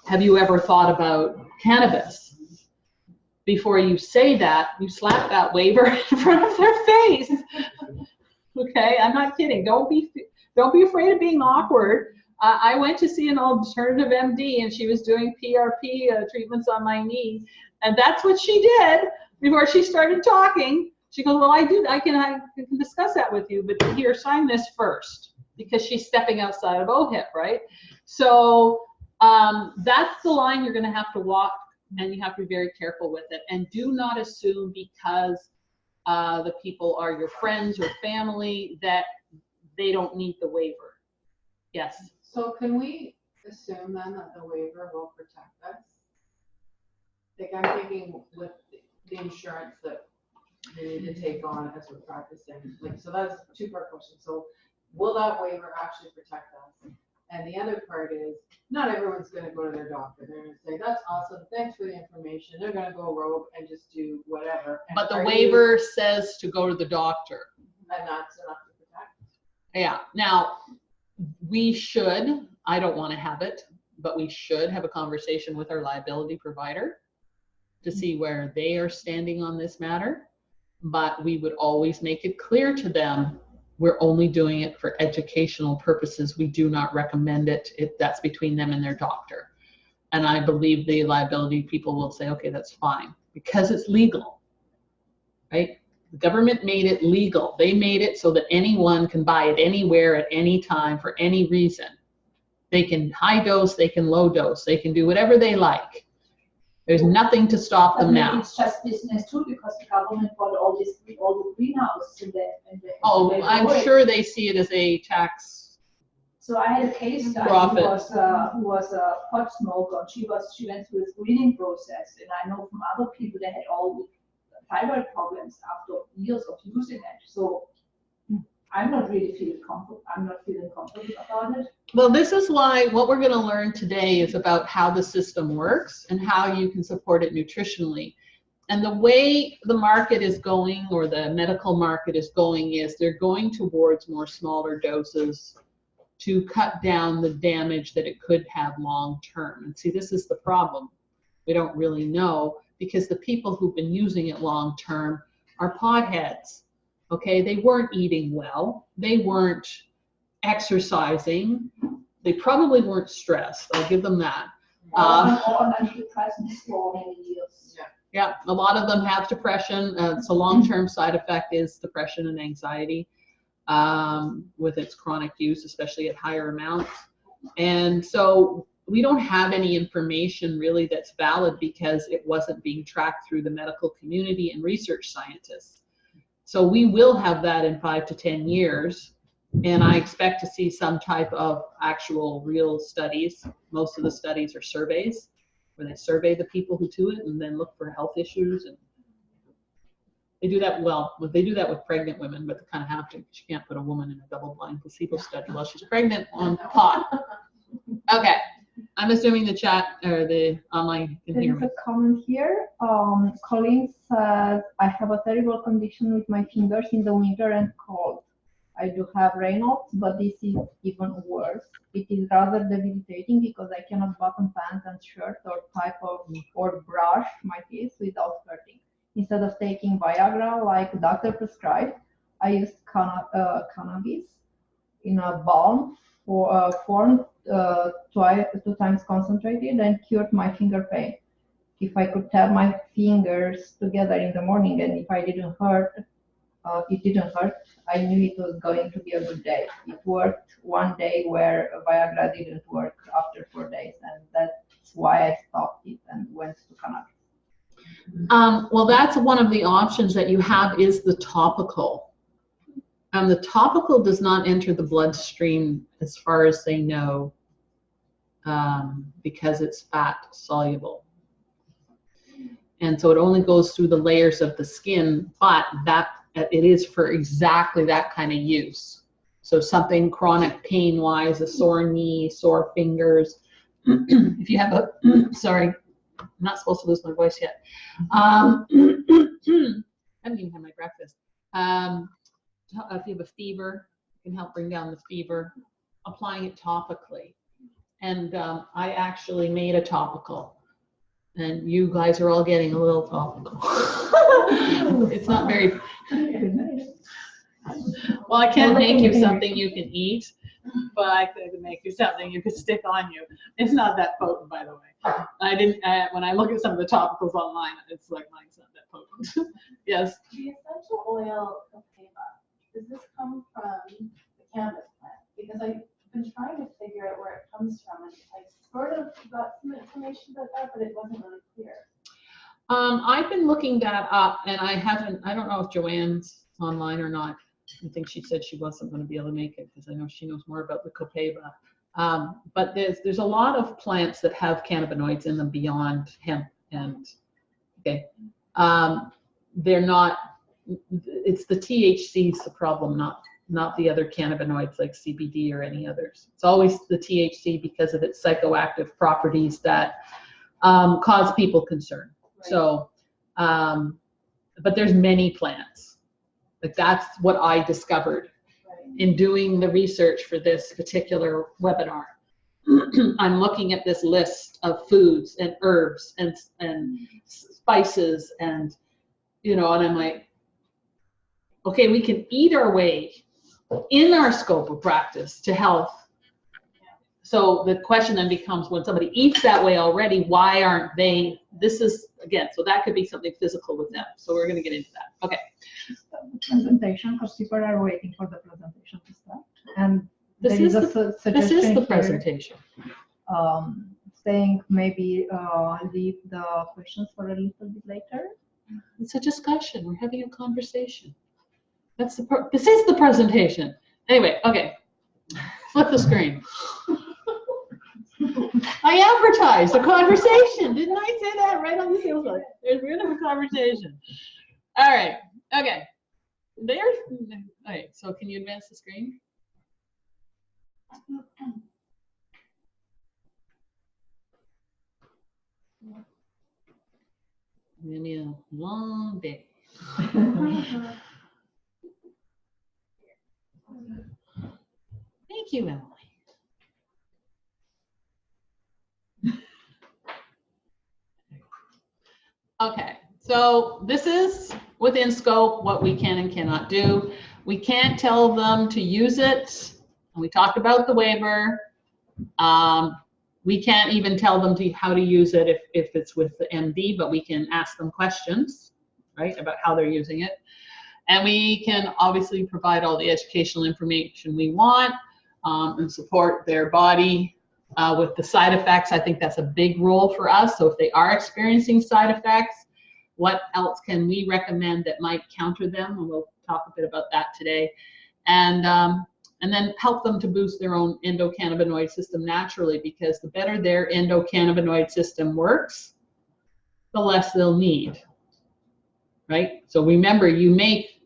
have you ever thought about cannabis? Before you say that, you slap that waiver in front of their face. Okay, I'm not kidding. Don't be afraid of being awkward. I went to see an alternative MD, and she was doing PRP treatments on my knee, and that's what she did before she started talking. She goes, well, I can discuss that with you, but here, sign this first, because she's stepping outside of OHIP, right? So that's the line you're going to have to walk, and you have to be very careful with it. And do not assume because the people are your friends or family that they don't need the waiver. Yes.
So can we assume then that the waiver will protect us? Like I'm thinking with the insurance that we need to take on as we're practicing. Like, so that's a two-part question. So will that waiver actually protect us? And the other part is, not everyone's going to go to their doctor. They're going to say, that's awesome, thanks for the information. They're going to go rogue and just do whatever. And
but the waiver says to go to the doctor.
And that's enough to protect?
Yeah. Now, we should, I don't want to have it, but we should have a conversation with our liability provider to see where they are standing on this matter. But we would always make it clear to them, we're only doing it for educational purposes. We do not recommend it if that's between them and their doctor. And I believe the liability people will say, okay, that's fine, because it's legal, right? The government made it legal. They made it so that anyone can buy it anywhere at any time for any reason. They can high dose, they can low dose, they can do whatever they like. There's nothing to stop them now.
It's just business too, because the government bought all the greenhouses in the
Oh, I'm sure they see it as a tax.
So I had a case guy who was a pot smoker, and she went through a screening process, and I know from other people they had all the thyroid problems after years of using it. So I'm not feeling comfortable about it.
Well, this is why what we're going to learn today is about how the system works and how you can support it nutritionally. And the way the market is going, or the medical market is going, is they're going towards more smaller doses to cut down the damage that it could have long term. And see, this is the problem. We don't really know, because the people who've been using it long term are potheads. Okay, they weren't eating well, they weren't exercising, they probably weren't stressed. I'll give them that. Yeah, a lot of them have depression. So long-term side effect is depression and anxiety with its chronic use, especially at higher amounts. And so we don't have any information really that's valid, because it wasn't being tracked through the medical community and research scientists. So we will have that in 5 to 10 years, and I expect to see some type of actual real studies. Most of the studies are surveys, where they survey the people who do it and then look for health issues. And they do that, well, they do that with pregnant women, but they kind of have to. You can't put a woman in a double-blind placebo study while she's pregnant on pot. Okay, I'm assuming the chat or the online can hear me.
There is a comment here. Colleen says, I have a terrible condition with my fingers in the winter and cold. I do have Raynaud's, but this is even worse. It is rather debilitating because I cannot button pants and shirt or brush my teeth without hurting. Instead of taking Viagra like doctor prescribed, I used cannabis in a balm form 2 times concentrated, and cured my finger pain. If I could tap my fingers together in the morning, and if I didn't hurt, it didn't hurt. I knew it was going to be a good day. It worked one day where Viagra didn't work after 4 days, and that's why I stopped it and went to cannabis.
Well, that's one of the options that you have is the topical. The topical does not enter the bloodstream as far as they know, because it's fat soluble. And so it only goes through the layers of the skin, but that it is for exactly that kind of use. So something chronic pain-wise, a sore knee, sore fingers. If you have a, sorry, I'm not supposed to lose my voice yet. I haven't even had my breakfast. If you have a fever, it can help bring down the fever. Applying it topically. And I actually made a topical. And you guys are all getting a little topical. It's not very... Well, I can't make you something you can eat, but I could make you something you could stick on you. It's not that potent, by the way. When I look at some of the topicals online, it's like mine's not that potent. Yes?
The essential oil copaiba, does this come from the cannabis plant? Because I've been trying to figure out where it comes from, and I sort of got some information about that, but it wasn't really clear.
I've been looking that up, and I don't know if Joanne's online or not. I think she said she wasn't going to be able to make it because I know she knows more about the copaiba. But there's a lot of plants that have cannabinoids in them beyond hemp, and okay, they're not. It's the THC's the problem, not the other cannabinoids like CBD or any others. It's always the THC because of its psychoactive properties that cause people concern. Right. So, but there's many plants. Like that's what I discovered in doing the research for this particular webinar. I'm looking at this list of foods and herbs and spices and, you know, and I'm like, okay, we can eat our way in our scope of practice to health. So the question then becomes, when somebody eats that way already, why aren't they? This is, again, so that could be something physical with them. So we're going to get into that. Okay.
Presentation, because people are waiting for the presentation to start. And
this is the presentation.
Saying maybe leave the questions for a little bit later.
It's a discussion. We're having a conversation. This is the presentation. Anyway, okay. Flip the screen. I advertised a conversation. Didn't I say that right on the sales slide? We're going to have a conversation. All right. Okay. All right. So can you advance the screen? It's going to be a long day. Thank you, Emily. Okay, so this is within scope what we can and cannot do. We can't tell them to use it. We talked about the waiver. We can't even tell them how to use it if it's with the MD, but we can ask them questions, right, about how they're using it. And we can obviously provide all the educational information we want and support their body with the side effects. I think that's a big role for us. So if they are experiencing side effects, what else can we recommend that might counter them? And we'll talk a bit about that today. And then help them to boost their own endocannabinoid system naturally, because the better their endocannabinoid system works, the less they'll need, right? So remember, you make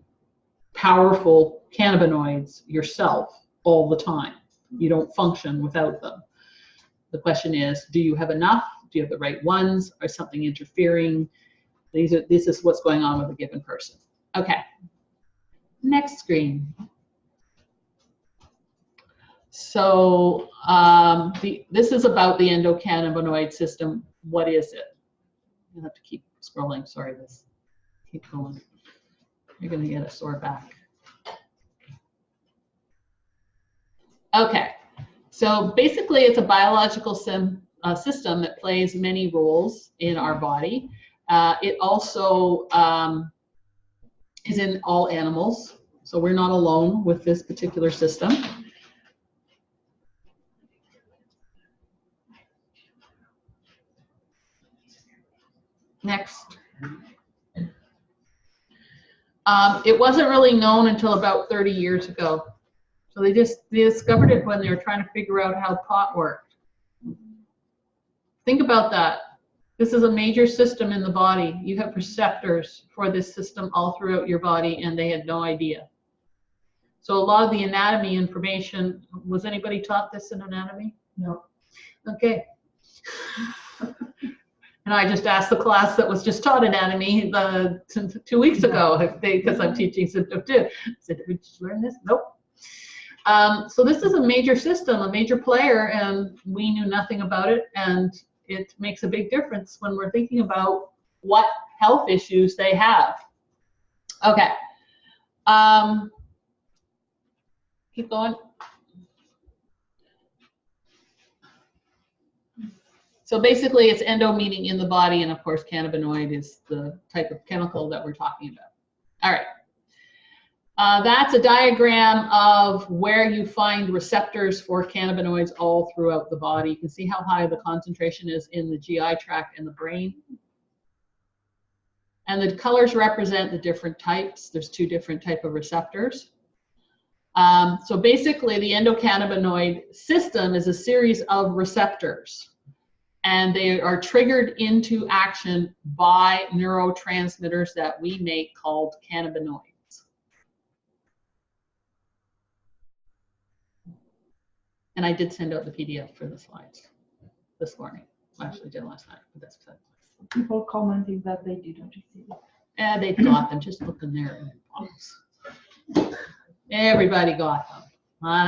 powerful cannabinoids yourself all the time. You don't function without them. The question is, do you have enough? Do you have the right ones? Or something interfering? This is what's going on with a given person. Okay, next screen. So this is about the endocannabinoid system. What is it? You'll have to keep scrolling. Sorry, keep going. You're going to get a sore back. Okay, so basically it's a biological system that plays many roles in our body. It also is in all animals. So we're not alone with this particular system. Next. It wasn't really known until about 30 years ago. So they discovered it when they were trying to figure out how pot worked. Think about that. This is a major system in the body. You have receptors for this system all throughout your body, and they had no idea. So a lot of the anatomy information, was anybody taught this in anatomy?
No.
Okay. And I just asked the class that was just taught anatomy 2 weeks ago, because I'm teaching symptom 2. I said, did we just learn this? Nope. So this is a major system, a major player, and we knew nothing about it, and it makes a big difference when we're thinking about what health issues they have. Okay. Keep going. So basically it's endo, meaning in the body, and of course cannabinoid is the type of chemical that we're talking about. All right. That's a diagram of where you find receptors for cannabinoids all throughout the body. You can see how high the concentration is in the GI tract and the brain. And the colors represent the different types. There's 2 different types of receptors. So basically the endocannabinoid system is a series of receptors, and they are triggered into action by neurotransmitters that we make called cannabinoids. And I did send out the PDF for the slides this morning. I actually did last night, but that's good.
People commenting that they didn't receive it.
Yeah, they got them. Just look in their inbox. Everybody got them.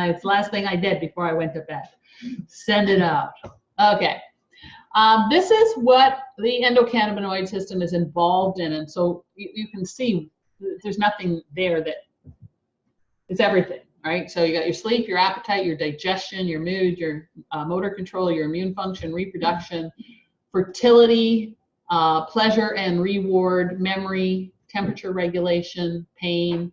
It's the last thing I did before I went to bed. Send it out. Okay. This is what the endocannabinoid system is involved in, and so you can see there's nothing there that it's everything, right? So you got your sleep, your appetite, your digestion, your mood, your motor control, your immune function, reproduction, fertility, pleasure and reward, memory, temperature regulation, pain.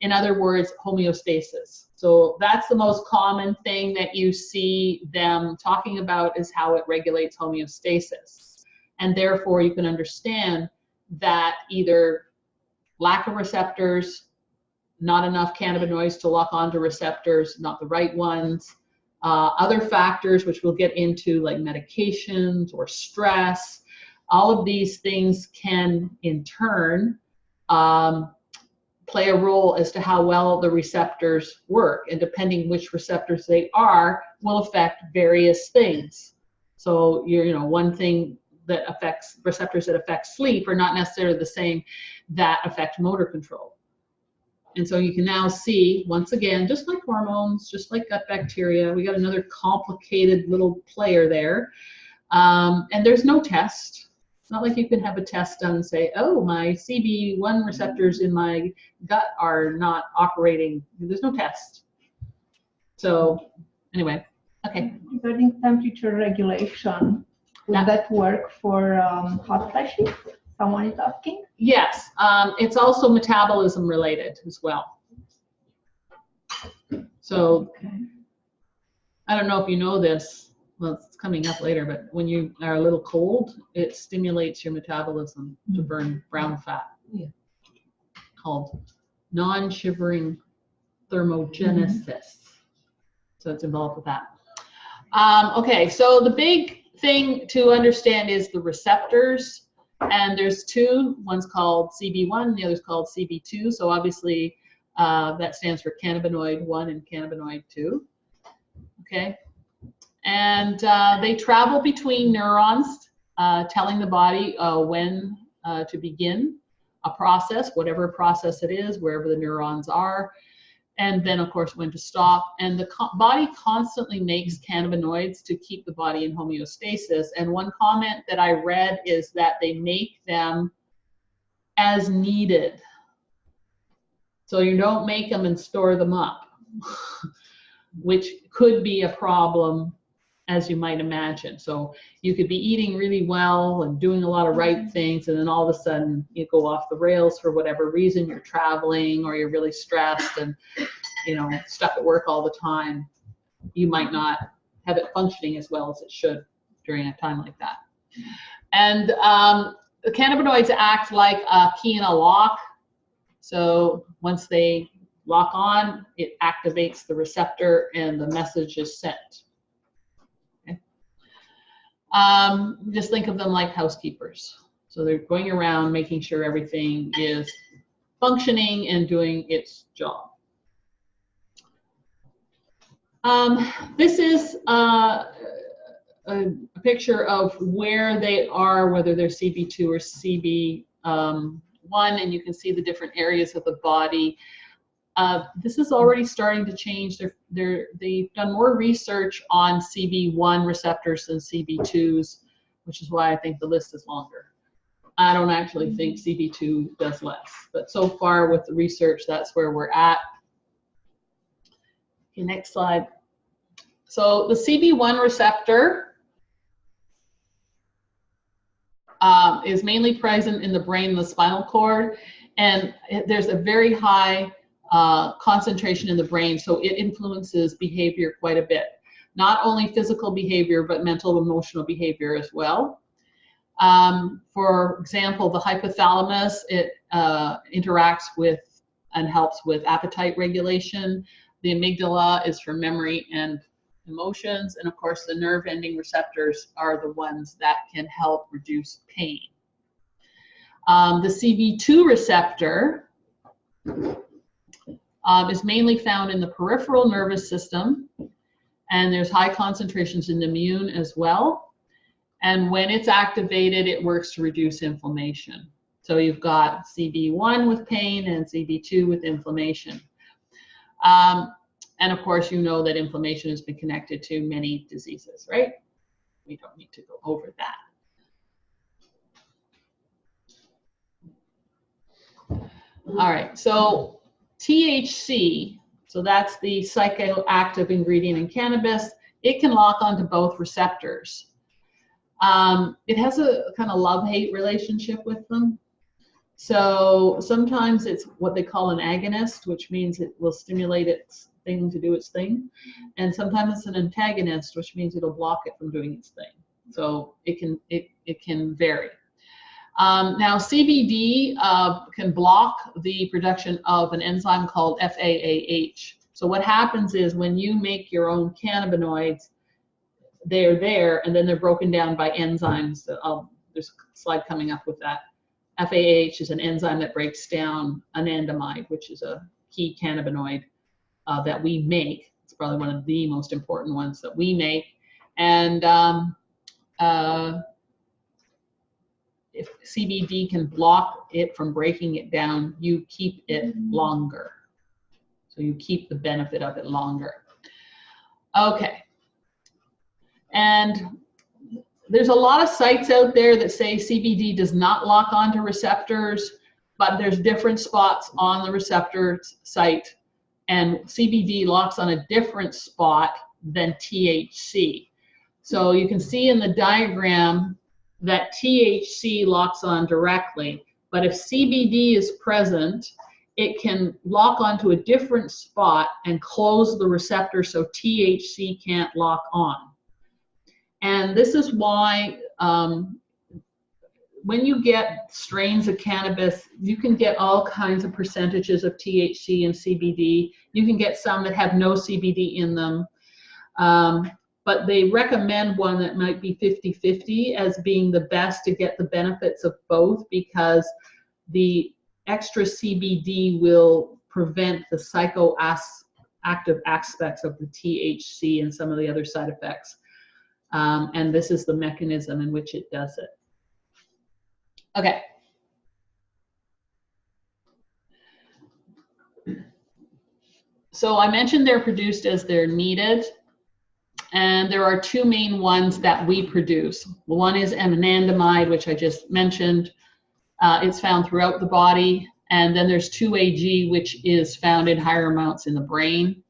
In other words, homeostasis. So that's the most common thing that you see them talking about, is how it regulates homeostasis. And therefore you can understand that either lack of receptors, not enough cannabinoids to lock onto receptors, not the right ones, other factors which we'll get into, like medications or stress, all of these things can in turn play a role as to how well the receptors work, and depending which receptors they are will affect various things. So one thing that affects receptors that affect sleep are not necessarily the same that affect motor control. And so you can now see, once again, just like hormones, just like gut bacteria, we got another complicated little player there. And there's no test. It's not like you can have a test done and say, oh, my CB1 receptors in my gut are not operating. There's no test. So anyway, okay.
Regarding temperature regulation, would that work for hot flashes? Someone is asking.
Yes, it's also metabolism related as well. So I don't know if you know this. Well, it's coming up later, but when you are a little cold, it stimulates your metabolism to burn brown fat, called non-shivering thermogenesis. So it's involved with that. Okay, so the big thing to understand is the receptors, and there's 2. One's called CB1, the other's called CB2. So obviously that stands for cannabinoid 1 and cannabinoid 2. Okay. And they travel between neurons, telling the body when to begin a process, whatever process it is, wherever the neurons are, and then of course when to stop. And the body constantly makes cannabinoids to keep the body in homeostasis. And one comment that I read is that they make them as needed. So you don't make them and store them up, which could be a problem as you might imagine. So you could be eating really well and doing a lot of right things, and then all of a sudden you go off the rails for whatever reason. You're traveling, or you're really stressed and, you know, stuck at work all the time. You might not have it functioning as well as it should during a time like that. And the cannabinoids act like a key in a lock. So once they lock on, it activates the receptor and the message is sent. Okay. Just think of them like housekeepers. So they're going around making sure everything is functioning and doing its job. This is a picture of where they are, whether they're CB2 or CB1, and you can see the different areas of the body. This is already starting to change. They've done more research on CB1 receptors than CB2s, which is why I think the list is longer. I don't actually think CB2 does less, but so far with the research, that's where we're at. Okay, next slide. So the CB1 receptor is mainly present in the brain and the spinal cord, and there's a very high concentration in the brain, so it influences behavior quite a bit. Not only physical behavior, but mental, emotional behavior as well. For example, the hypothalamus, it interacts with and helps with appetite regulation. The amygdala is for memory and emotions, and of course the nerve ending receptors are the ones that can help reduce pain. The CB2 receptor is mainly found in the peripheral nervous system, and there's high concentrations in the immune as well. And when it's activated, it works to reduce inflammation. So you've got CB1 with pain and CB2 with inflammation. And of course, you know that inflammation has been connected to many diseases, right? We don't need to go over that. All right, so THC, so that's the psychoactive ingredient in cannabis, it can lock onto both receptors. It has a kind of love-hate relationship with them. So sometimes it's what they call an agonist, which means it will stimulate its thing to do its thing. And sometimes it's an antagonist, which means it'll block it from doing its thing. So it can vary. Now CBD can block the production of an enzyme called FAAH. So what happens is when you make your own cannabinoids, they're there and then they're broken down by enzymes. There's a slide coming up with that. FAAH is an enzyme that breaks down anandamide, which is a key cannabinoid that we make. It's probably one of the most important ones that we make. And if CBD can block it from breaking it down, you keep it longer. So you keep the benefit of it longer. Okay. And there's a lot of sites out there that say CBD does not lock onto receptors, but there's different spots on the receptor site, and CBD locks on a different spot than THC. So you can see in the diagram that THC locks on directly, but if CBD is present, it can lock onto a different spot and close the receptor so THC can't lock on. And this is why when you get strains of cannabis, you can get all kinds of percentages of THC and CBD. You can get some that have no CBD in them. But they recommend one that might be 50-50 as being the best to get the benefits of both, because the extra CBD will prevent the psychoactive aspects of the THC and some of the other side effects. And this is the mechanism in which it does it. Okay. So I mentioned they're produced as they're needed. And there are two main ones that we produce. One is anandamide, which I just mentioned. It's found throughout the body. And then there's 2-AG, which is found in higher amounts in the brain.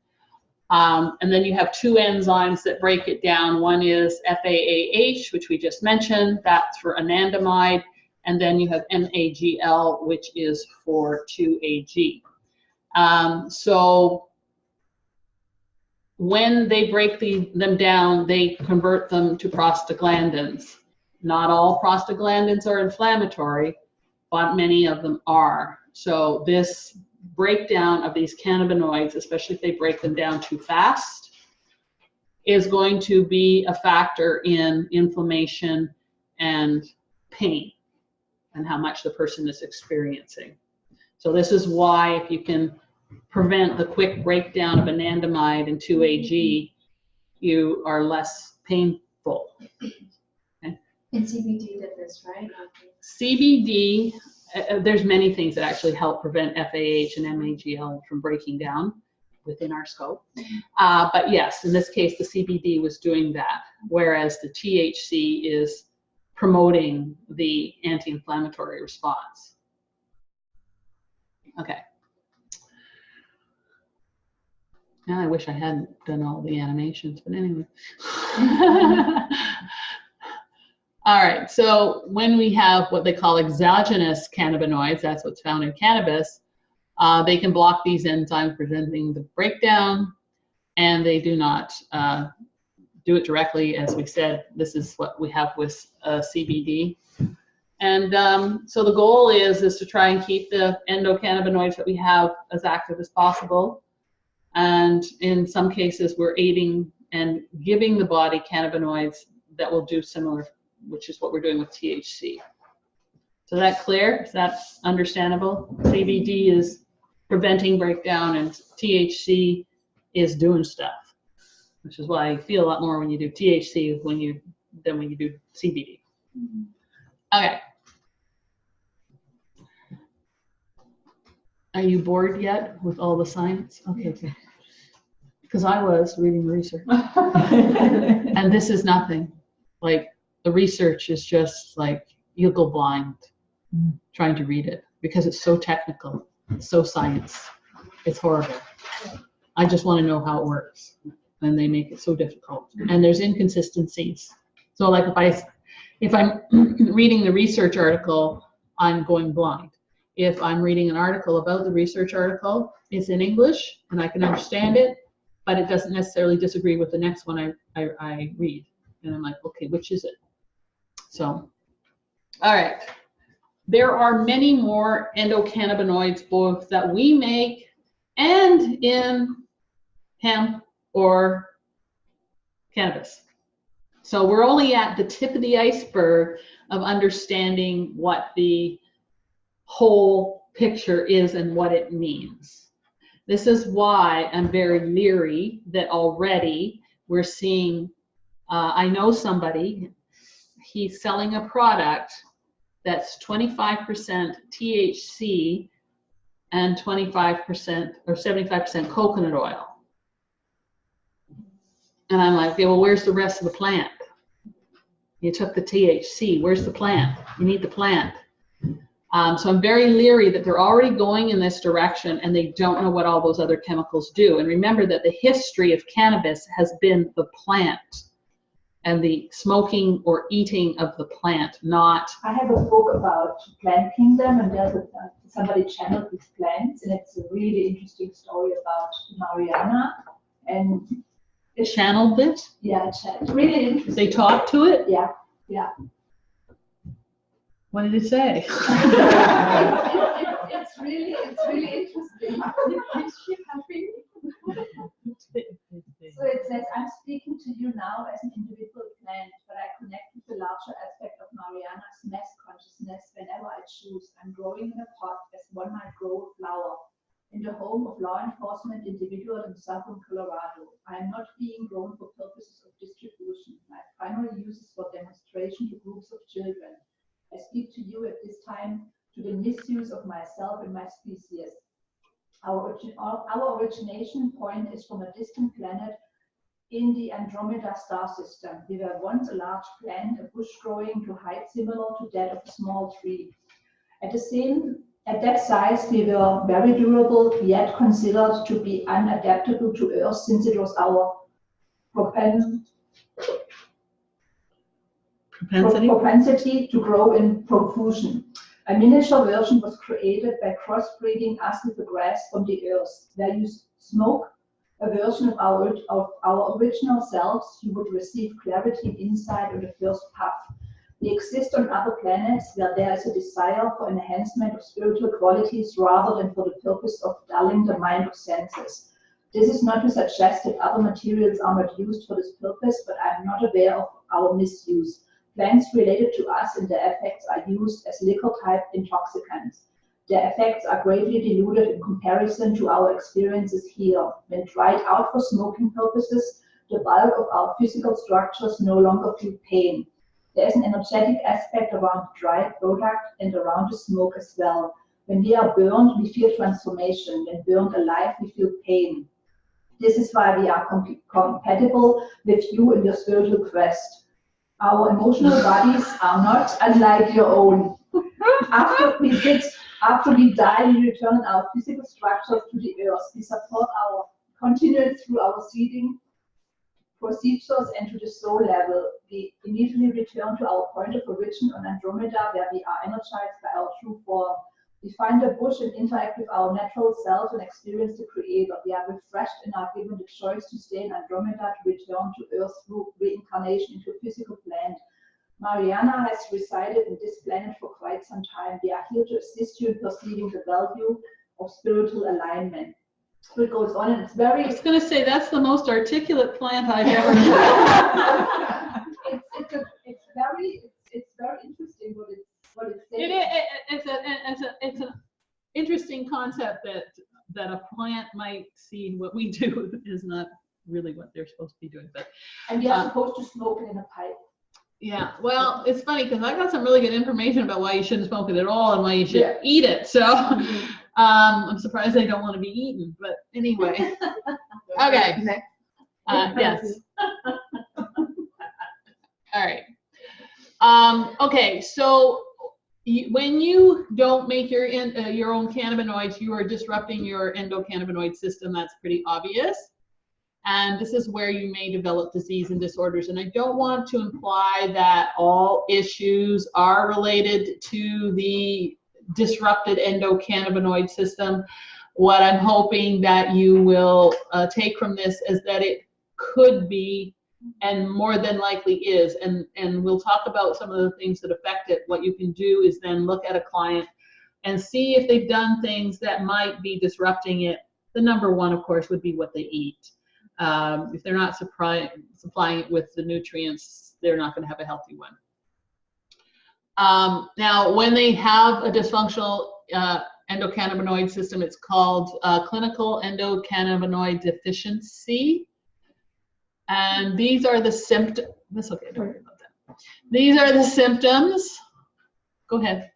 And then you have two enzymes that break it down. One is FAAH, which we just mentioned, that's for anandamide. And then you have MAGL, which is for 2-AG. So when they break them down, they convert them to prostaglandins. Not all prostaglandins are inflammatory, but many of them are. So this breakdown of these cannabinoids, especially if they break them down too fast, is going to be a factor in inflammation and pain and how much the person is experiencing. So this is why if you can prevent the quick breakdown of anandamide and 2-AG, you are less painful. Okay?
And CBD did this, right?
CBD, there's many things that actually help prevent FAH and MAGL from breaking down within our scope. But yes, in this case, the CBD was doing that, whereas the THC is promoting the anti-inflammatory response. Okay. Now I wish I hadn't done all the animations, but anyway. All right, so when we have what they call exogenous cannabinoids, that's what's found in cannabis, they can block these enzymes preventing the breakdown, and they do not do it directly. As we said, this is what we have with CBD. And so the goal is to try and keep the endocannabinoids that we have as active as possible. And in some cases, we're aiding and giving the body cannabinoids that will do similar, which is what we're doing with THC. So is that clear? Is that understandable? CBD is preventing breakdown and THC is doing stuff, which is why you feel a lot more when you do THC than when you do CBD. Okay. Are you bored yet with all the science? Okay. Because I was reading the research. And this is nothing. Like, the research is just like, you'll go blind trying to read it because it's so technical, it's so science. It's horrible. I just want to know how it works. And they make it so difficult. And there's inconsistencies. So like if I'm reading the research article, I'm going blind. If I'm reading an article about the research article, it's in English and I can understand it, but it doesn't necessarily disagree with the next one I read. And I'm like, okay, which is it? So, all right. There are many more endocannabinoids, both that we make and in hemp or cannabis. So we're only at the tip of the iceberg of understanding what the whole picture is and what it means. This is why I'm very leery that already we're seeing, I know somebody, he's selling a product that's 25% THC and 25% or 75% coconut oil. And I'm like, okay, well, where's the rest of the plant? You took the THC, where's the plant? You need the plant. So I'm very leery that they're already going in this direction and they don't know what all those other chemicals do. And remember that the history of cannabis has been the plant and the smoking or eating of the plant, not...
I have a book about plant kingdom, and there's somebody channeled these plants, and it's a really interesting story about Mariana. And
it's channeled it?
Yeah, it's really interesting.
They talk to it?
Yeah.
What did it say?
It's really interesting. So it says, I'm speaking to you now as an individual plant, but I connect with the larger aspect of Mariana's mass consciousness whenever I choose. I'm growing in a pot as one might grow a flower. In the home of law enforcement individual in southern Colorado. I am not being grown for purposes of distribution. My primary use is for demonstration to groups of children. I speak to you at this time to the misuse of myself and my species. Our origination point is from a distant planet in the Andromeda star system. We were once a large plant, a bush growing to height similar to that of a small tree. At At that size, they were very durable, yet considered to be unadaptable to Earth since it was our propensity to grow in profusion. A miniature version was created by crossbreeding us with the grass from the Earth. Where you smoke a version of our original selves, you would receive clarity and insight on the first puff. We exist on other planets where there is a desire for enhancement of spiritual qualities rather than for the purpose of dulling the mind of senses. This is not to suggest that other materials are not used for this purpose, but I am not aware of our misuse. Plants related to us and their effects are used as liquor-type intoxicants. Their effects are greatly diluted in comparison to our experiences here. When tried out for smoking purposes, the bulk of our physical structures no longer feel pain. There is an energetic aspect around the dried product and around the smoke as well. When we are burned, we feel transformation. When burned alive, we feel pain. This is why we are compatible with you in your spiritual quest. Our emotional bodies are not unlike your own. After we die, we return our physical structures to the earth. We support our continuance through our seeding procedures and to the soul level. We immediately return to our point of origin on Andromeda, where we are energized by our true form. We find a bush and interact with our natural self and experience the Creator. We are refreshed and are given the choice to stay in Andromeda, to return to Earth through reincarnation into a physical planet. Mariana has resided in this planet for quite some time. We are here to assist you in perceiving the value of spiritual alignment. So it goes on, and it's very.
I was going to say that's the most articulate plant I've ever heard.
It's very interesting what it's saying.
It's an interesting concept that a plant might see what we do is not really what they're supposed to be doing. But
and we are supposed to smoke it in a pipe.
Yeah, well, it's funny because I got some really good information about why you shouldn't smoke it at all and why you should eat it. So I'm surprised they don't want to be eaten. But anyway, okay. Yes. All right. Okay, so when you don't make your own cannabinoids, you are disrupting your endocannabinoid system. That's pretty obvious. And this is where you may develop disease and disorders. And I don't want to imply that all issues are related to the disrupted endocannabinoid system. What I'm hoping that you will take from this is that it could be, and more than likely is, and we'll talk about some of the things that affect it. What you can do is then look at a client and see if they've done things that might be disrupting it. The number one, of course, would be what they eat. If they're not supplying it with the nutrients, they're not going to have a healthy one. Now, when they have a dysfunctional endocannabinoid system, it's called clinical endocannabinoid deficiency. And these are the symptoms. That's okay, don't worry about that. These are the symptoms. Go ahead.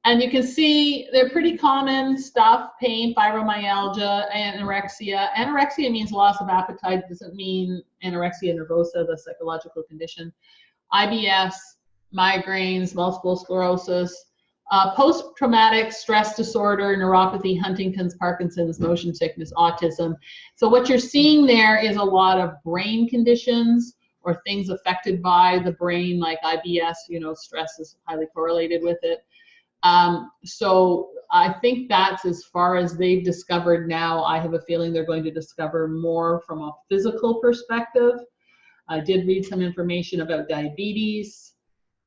And you can see they're pretty common stuff: pain, fibromyalgia, anorexia. Anorexia means loss of appetite. It doesn't mean anorexia nervosa, the psychological condition. IBS, migraines, multiple sclerosis, post-traumatic stress disorder, neuropathy, Huntington's, Parkinson's, motion sickness, autism. So what you're seeing there is a lot of brain conditions or things affected by the brain, like IBS. You know, stress is highly correlated with it. So I think that's as far as they've discovered now. I have a feeling they're going to discover more from a physical perspective. I did read some information about diabetes,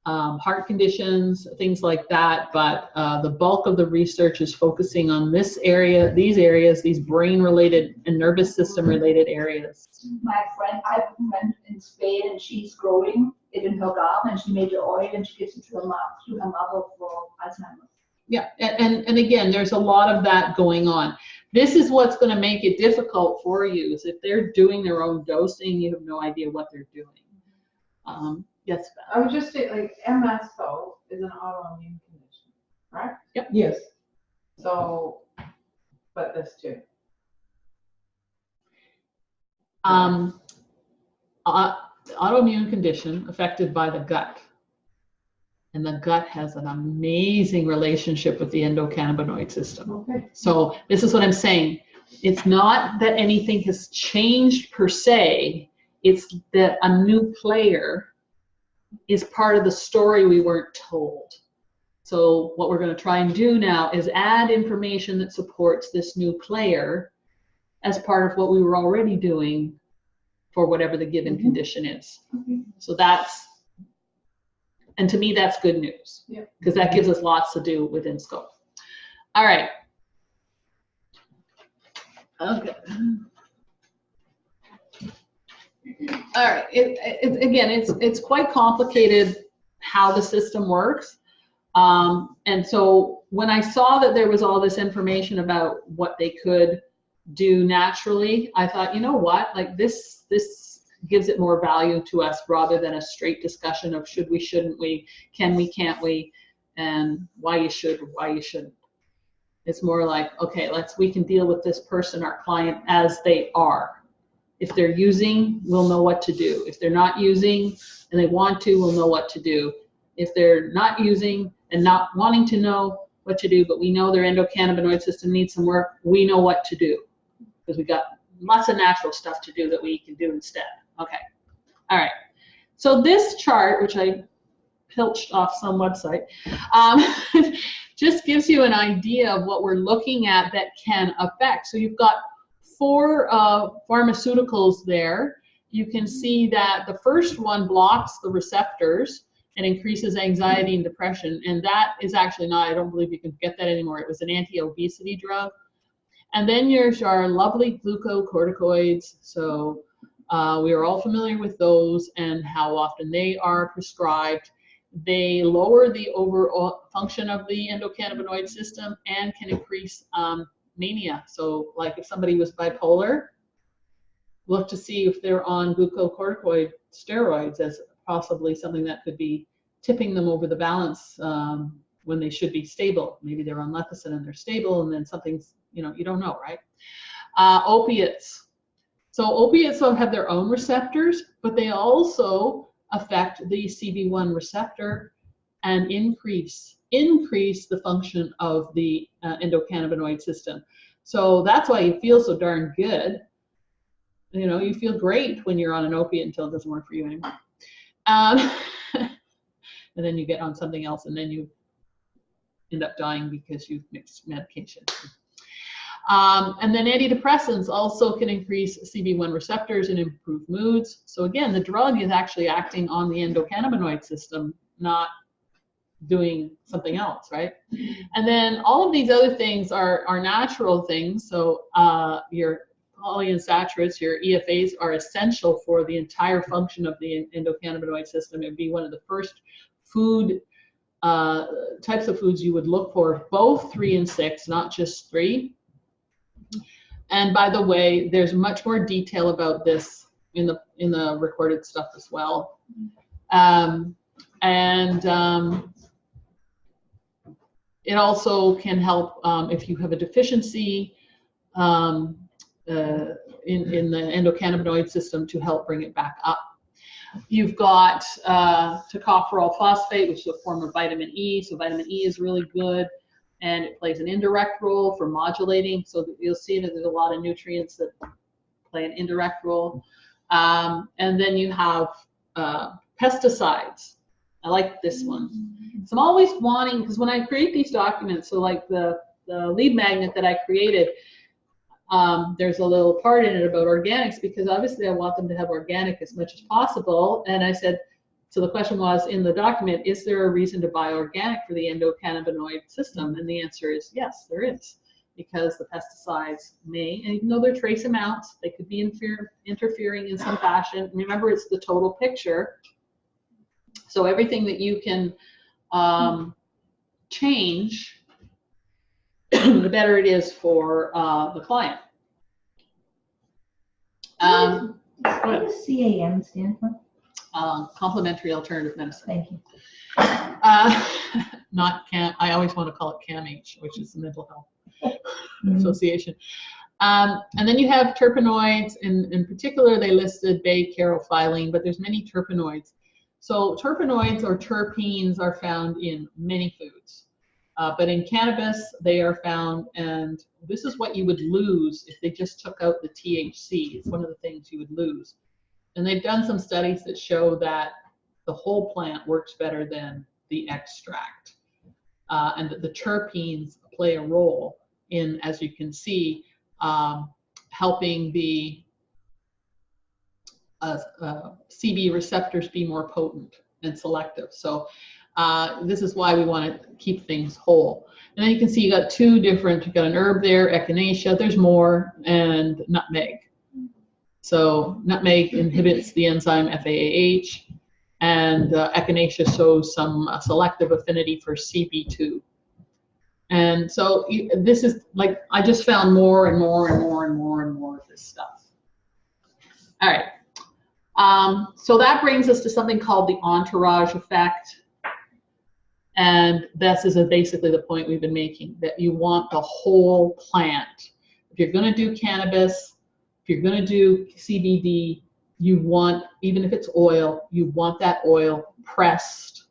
heart conditions, things like that, but the bulk of the research is focusing on this area, these areas, these brain-related and nervous system-related areas.
My friend, I went in Spain, and she's growing it in her garden, and she made the oil, and she gives it to her mother for Alzheimer's.
Yeah, and again, there's a lot of that going on. This is what's going to make it difficult for you, is if they're doing their own dosing, you have no idea what they're doing. Yes, Beth.
I would just say, like, MS though is an autoimmune condition, right?
Yep.
Yes. So, but this too.
Autoimmune condition affected by the gut. And the gut has an amazing relationship with the endocannabinoid system.
Okay.
So this is what I'm saying. It's not that anything has changed per se. It's that a new player is part of the story we weren't told. So what we're going to try and do now is add information that supports this new player as part of what we were already doing for whatever the given condition is. So that's, and to me, that's good news, because that gives us lots to do within scope. All right. Okay. All right. Again, it's quite complicated how the system works. And so when I saw that there was all this information about what they could do naturally, I thought, you know what, like this gives it more value to us rather than a straight discussion of should we, shouldn't we, can we, can't we, and why you should or why you shouldn't. It's more like, okay, we can deal with this person, our client, as they are. If they're using, we'll know what to do. If they're not using and they want to, we'll know what to do. If they're not using and not wanting to know what to do, but we know their endocannabinoid system needs some work, we know what to do, because we got lots of natural stuff to do that we can do instead. Okay. All right. So this chart, which I pilched off some website, just gives you an idea of what we're looking at that can affect. So you've got 4 pharmaceuticals there. You can see that the first one blocks the receptors and increases anxiety and depression. And that is actually not, I don't believe you can get that anymore. It was an anti-obesity drug. And then there's our lovely glucocorticoids. So we are all familiar with those and how often they are prescribed. They lower the overall function of the endocannabinoid system and can increase mania. So like if somebody was bipolar, look to see if they're on glucocorticoid steroids as possibly something that could be tipping them over the balance when they should be stable. Maybe they're on lecithin and they're stable, and then something's, you don't know, right? Opiates. So opiates have their own receptors, but they also affect the CB1 receptor and increase the function of the endocannabinoid system. So that's why you feel so darn good. You feel great when you're on an opiate until it doesn't work for you anymore. And then you get on something else and then you end up dying because you've mixed medication. And then antidepressants also can increase CB1 receptors and improve moods. So again, the drug is actually acting on the endocannabinoid system, not doing something else, right? And then all of these other things are natural things. So your polyunsaturates, your EFAs, are essential for the entire function of the endocannabinoid system. It would be one of the first food types of foods you would look for, both 3 and 6, not just 3. And by the way, there's much more detail about this in the recorded stuff as well. It also can help if you have a deficiency in the endocannabinoid system to help bring it back up. You've got tocopherol phosphate, which is a form of vitamin E. So vitamin E is really good, and it plays an indirect role for modulating. So you'll see that there's a lot of nutrients that play an indirect role. And then you have pesticides. I like this one. So I'm always wanting, because when I create these documents, so like the lead magnet that I created, there's a little part in it about organics, because obviously I want them to have organic as much as possible. And I said, so the question was in the document, is there a reason to buy organic for the endocannabinoid system? And the answer is yes, there is, because the pesticides may, and even though they're trace amounts, they could be interfering in some fashion. Remember, it's the total picture. So everything that you can change, the better it is for the client.
What does CAM stand for?
Complementary alternative medicine.
Thank you.
Not CAM. I always want to call it CAMH, which is the Mental Health Association. And then you have terpenoids. In particular, they listed bacarophylline, but there's many terpenoids. So terpenoids or terpenes are found in many foods. But in cannabis, they are found, and this is what you would lose if they just took out the THC. It's one of the things you would lose. And they've done some studies that show that the whole plant works better than the extract. And that the terpenes play a role in, as you can see, helping the CB receptors be more potent and selective. So this is why we want to keep things whole. And then you can see you got two different, you got an herb there, echinacea, there's more, and nutmeg. So nutmeg inhibits the enzyme FAAH, and echinacea shows some selective affinity for CB2. And so this is like, I just found more and more and more and more and more of this stuff. All right. So that brings us to something called the entourage effect. And this is basically the point we've been making, that you want the whole plant. If you're going to do cannabis, if you're going to do CBD, you want, even if it's oil, you want that oil pressed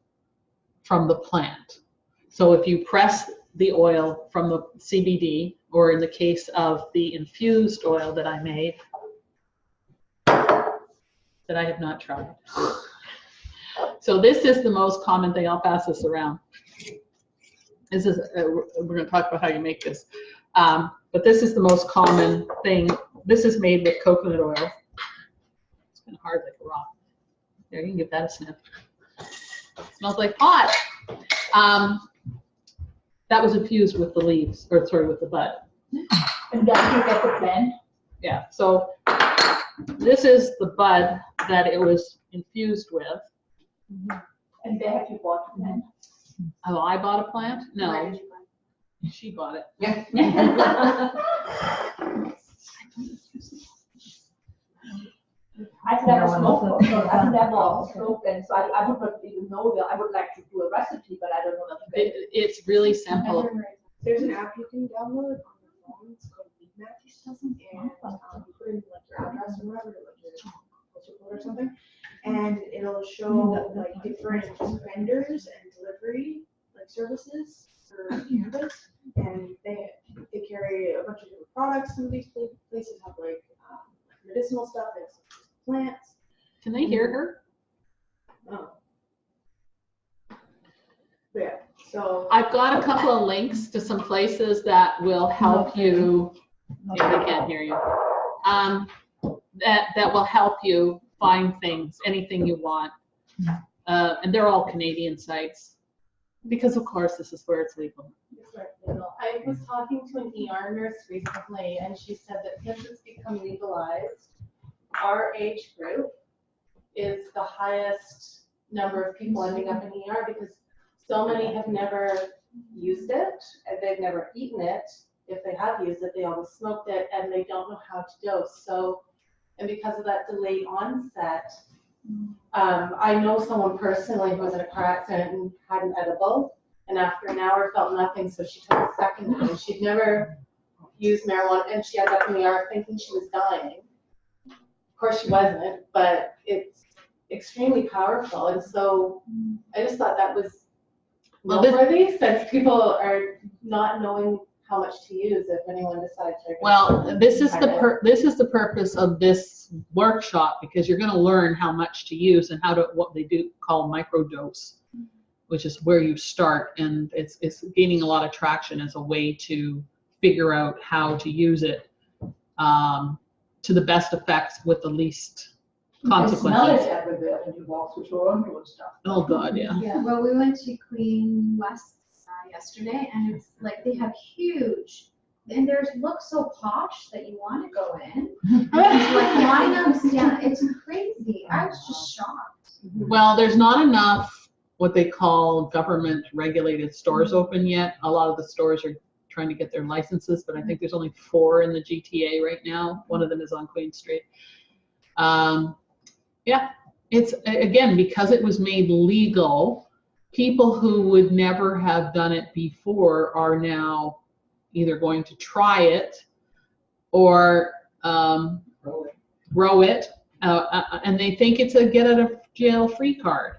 from the plant. So if you press the oil from the CBD, or in the case of the infused oil that I made, that I have not tried. So this is the most common thing. I'll pass this around. This is, we're going to talk about how you make this. But this is the most common thing. This is made with coconut oil. It's kind of hard like a rock. There, you can give that a sniff. It smells like pot. That was infused with the leaves, or sorry, with the bud.
And then you get the blend?
Yeah, so this is the bud that it was infused with.
And where have you bought the blend?
Oh, I bought a plant? No. She bought it.
Yeah. I've never smoked, so I've never smoked, and so I would not even know that. I would like to do a recipe, but I don't know that.
It's really simple.
There's an app you can download on your phone. It's called Matthews doesn't, and you put in like your address or whatever, like your postal code or something, and it'll show like different vendors and delivery like services for cannabis, and they carry a bunch of different products. Some of these places have like medicinal stuff. They have some plants.
Can they hear her?
Oh. Yeah. So
I've got a couple of links to some places that will help you. Yeah, they can't hear you. That will help you find things, anything you want, and they're all Canadian sites, because of course this is where it's legal.
I was talking to an ER nurse recently, and she said that since it's become legalized, our age group is the highest number of people ending up in ER, because so many have never used it, and they've never eaten it. If they have used it, they always smoked it, and they don't know how to dose. So, and because of that delayed onset, I know someone personally who was in a car accident and had an edible, and after an hour felt nothing, so she took a second one. She'd never used marijuana, and she ended up in the ER thinking she was dying. Of course she wasn't, but it's extremely powerful, and so I just thought that was noteworthy, since people are not knowing how much to use if anyone decides to.
Well, this is the purpose of this workshop, because you're going to learn how much to use and how to, what they do call microdose, which is where you start, and it's gaining a lot of traction as a way to figure out how to use it to the best effects with the least consequences. Oh God, yeah.
Yeah. Well, we went to Queen West yesterday, and it's like they have huge, and there's look so posh that you want to go in. And it's like lineups, yeah, it's crazy. I was just shocked.
Well, there's not enough what they call government regulated stores open yet. A lot of the stores are trying to get their licenses, but I think there's only 4 in the GTA right now. One of them is on Queen Street. Yeah, it's, again, because it was made legal, people who would never have done it before are now either going to try it or grow it, and they think it's a get out of jail free card.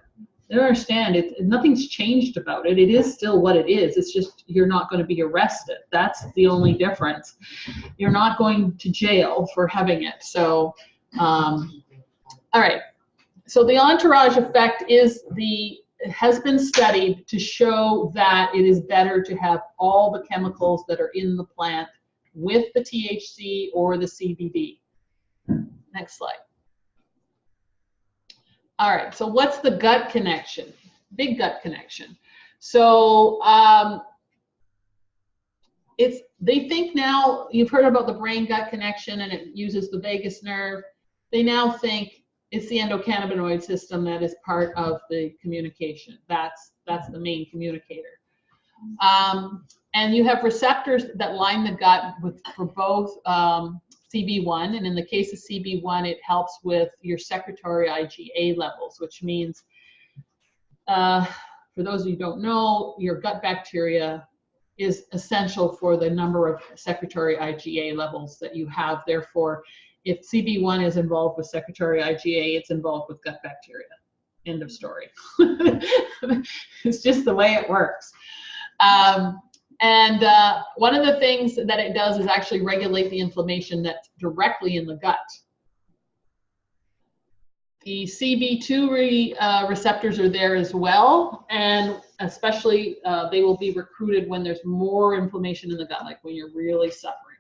They don't understand it. Nothing's changed about it. It is still what it is. It's just you're not going to be arrested. That's the only difference. You're not going to jail for having it. So, all right. So the entourage effect has been studied to show that it is better to have all the chemicals that are in the plant with the THC or the CBD. Next slide. All right, so what's the gut connection? Big gut connection. So they think now, you've heard about the brain-gut connection and it uses the vagus nerve. They now think it's the endocannabinoid system that is part of the communication. That's the main communicator. And you have receptors that line the gut for both CB1, and in the case of CB1, it helps with your secretory IgA levels, which means, for those of you who don't know, your gut bacteria is essential for the number of secretory IgA levels that you have. Therefore, if CB1 is involved with secretory IgA, it's involved with gut bacteria. End of story. It's just the way it works. And one of the things that it does is actually regulate the inflammation that's directly in the gut. The CB2 receptors are there as well, and especially they will be recruited when there's more inflammation in the gut, like when you're really suffering.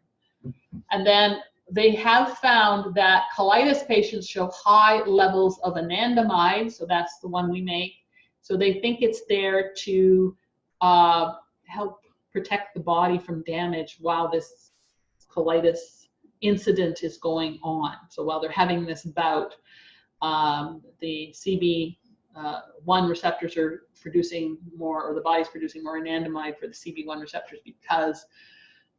And then they have found that colitis patients show high levels of anandamide, so that's the one we make. So they think it's there to help protect the body from damage while this colitis incident is going on. So while they're having this bout, the CB1 receptors are producing more, or the body's producing more anandamide for the CB1 receptors because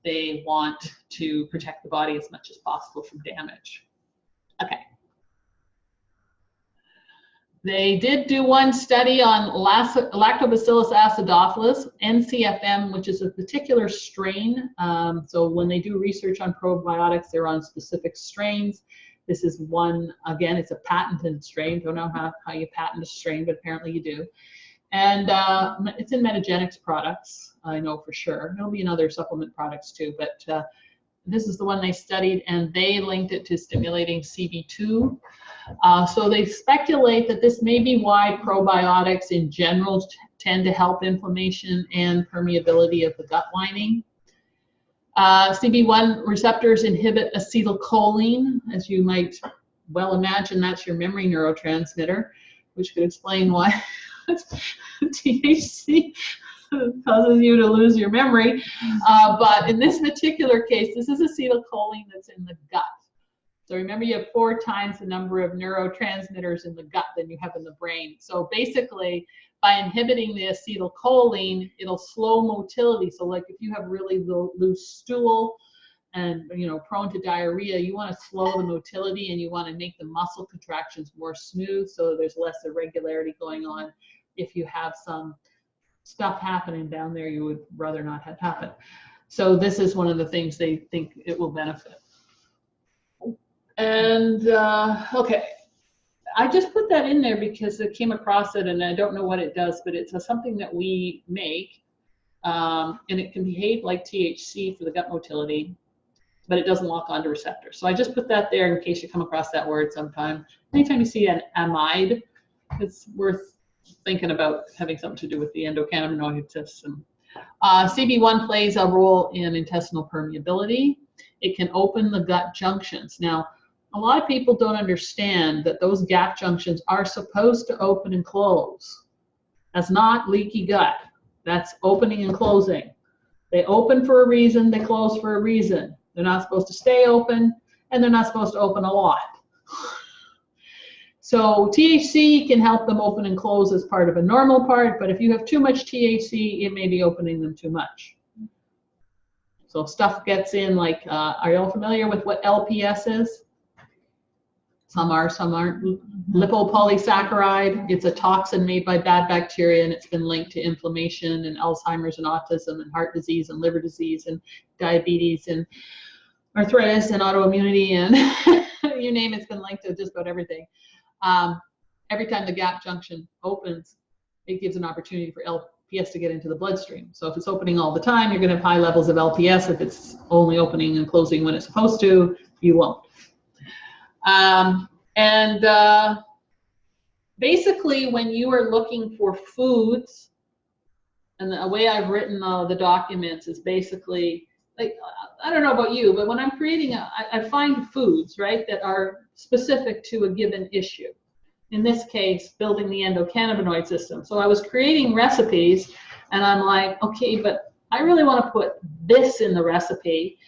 they want to protect the body as much as possible from damage. Okay. They did do one study on Lactobacillus acidophilus, NCFM, which is a particular strain. So when they do research on probiotics, they're on specific strains. This is one, again, it's a patented strain. Don't know how you patent a strain, but apparently you do. And it's in Metagenics products, I know for sure. It'll be in other supplement products too, but this is the one they studied, and they linked it to stimulating CB2. So they speculate that this may be why probiotics in general tend to help inflammation and permeability of the gut lining. CB1 receptors inhibit acetylcholine. As you might well imagine, that's your memory neurotransmitter, which could explain why THC causes you to lose your memory. But in this particular case, this is acetylcholine that's in the gut. So remember, you have 4 times the number of neurotransmitters in the gut than you have in the brain. So basically, by inhibiting the acetylcholine, it'll slow motility. So like if you have really loose stool and prone to diarrhea, you want to slow the motility and you want to make the muscle contractions more smooth so there's less irregularity going on. If you have some stuff happening down there you would rather not have happen. So this is one of the things they think it will benefit. And okay, I just put that in there because I came across it and I don't know what it does, but it's something that we make, and it can behave like THC for the gut motility, but it doesn't lock onto receptors. So I just put that there in case you come across that word sometime. Anytime you see an amide, it's worth thinking about having something to do with the endocannabinoid system. CB1 plays a role in intestinal permeability. It can open the gut junctions. Now, a lot of people don't understand that those gap junctions are supposed to open and close. That's not leaky gut. That's opening and closing. They open for a reason, they close for a reason. They're not supposed to stay open, and they're not supposed to open a lot. So THC can help them open and close as part of a normal part, but if you have too much THC, it may be opening them too much. So stuff gets in like, are you all familiar with what LPS is? Some are, some aren't. Lipopolysaccharide. It's a toxin made by bad bacteria, and it's been linked to inflammation and Alzheimer's and autism and heart disease and liver disease and diabetes and arthritis and autoimmunity and you name it, it's been linked to just about everything. every time the gap junction opens, it gives an opportunity for LPS to get into the bloodstream. So if it's opening all the time, you're going to have high levels of LPS. If it's only opening and closing when it's supposed to, you won't. Basically, when you are looking for foods, and the way I've written the documents is basically, like, I don't know about you, but when I'm creating, I find foods, right, that are specific to a given issue. In this case, building the endocannabinoid system. So I was creating recipes, and I'm like, okay, but I really want to put this in the recipe,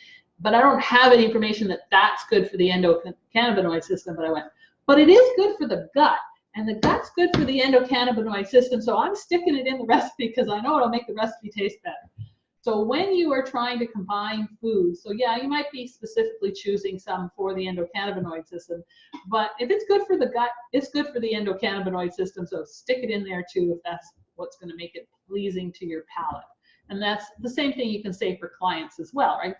but I don't have any information that that's good for the endocannabinoid system. But I went, but it is good for the gut. And the gut's good for the endocannabinoid system, so I'm sticking it in the recipe because I know it'll make the recipe taste better. So when you are trying to combine foods, so yeah, you might be specifically choosing some for the endocannabinoid system, but if it's good for the gut, it's good for the endocannabinoid system, so stick it in there too if that's what's going to make it pleasing to your palate. And that's the same thing you can say for clients as well, right?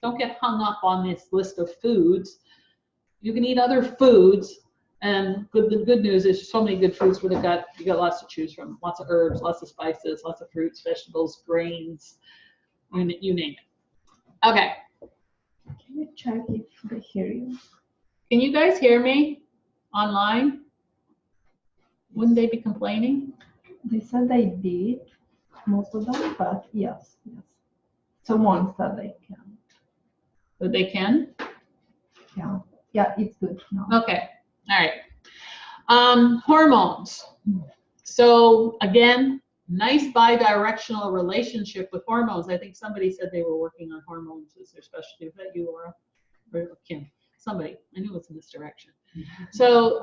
Don't get hung up on this list of foods. You can eat other foods. And the good news is so many good foods for the gut. You got lots to choose from. Lots of herbs, lots of spices, lots of fruits, vegetables, grains, you name it. Okay.
Can you check if they hear you?
Can you guys hear me online? Wouldn't they be complaining?
They said they did, most of them, but yes. Someone said they can.
That they can?
Yeah. Yeah, it's good now.
Okay. All right. Hormones. So again, nice bi-directional relationship with hormones. I think somebody said they were working on hormones as their specialty. Was that you, Laura? Or Kim? Somebody. I knew it was in this direction. So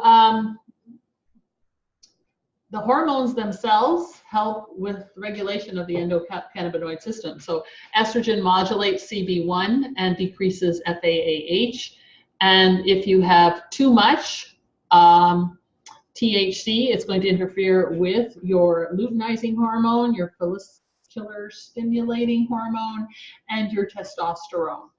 the hormones themselves help with regulation of the endocannabinoid system. So estrogen modulates CB1 and decreases FAAH. And if you have too much THC, it's going to interfere with your luteinizing hormone, your follicular stimulating hormone, and your testosterone.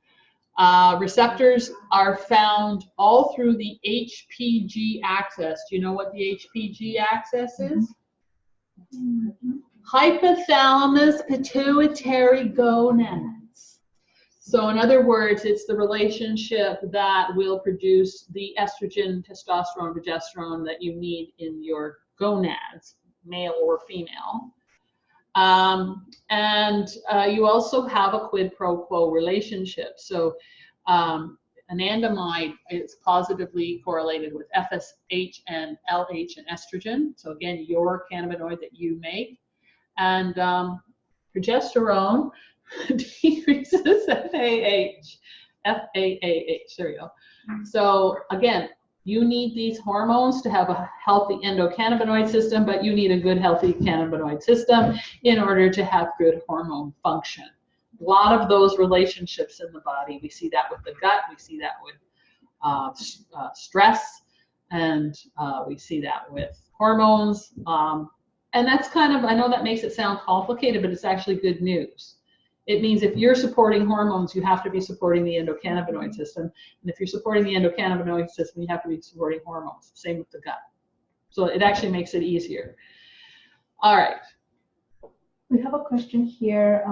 Receptors are found all through the HPG axis. Do you know what the HPG axis is? Mm-hmm. Hypothalamus pituitary gonads. So in other words, it's the relationship that will produce the estrogen, testosterone, progesterone that you need in your gonads, male or female. You also have a quid pro quo relationship. So anandamide is positively correlated with FSH and LH and estrogen. So again, your cannabinoid that you make. And progesterone decreases FAAH. There we go. So again, you need these hormones to have a healthy endocannabinoid system, but you need a good, healthy cannabinoid system in order to have good hormone function. A lot of those relationships in the body, we see that with the gut, we see that with stress, and we see that with hormones. And that's kind of, I know that makes it sound complicated, but it's actually good news. It means if you're supporting hormones, you have to be supporting the endocannabinoid system. And if you're supporting the endocannabinoid system, you have to be supporting hormones. Same with the gut. So it actually makes it easier. All right.
We have a question here.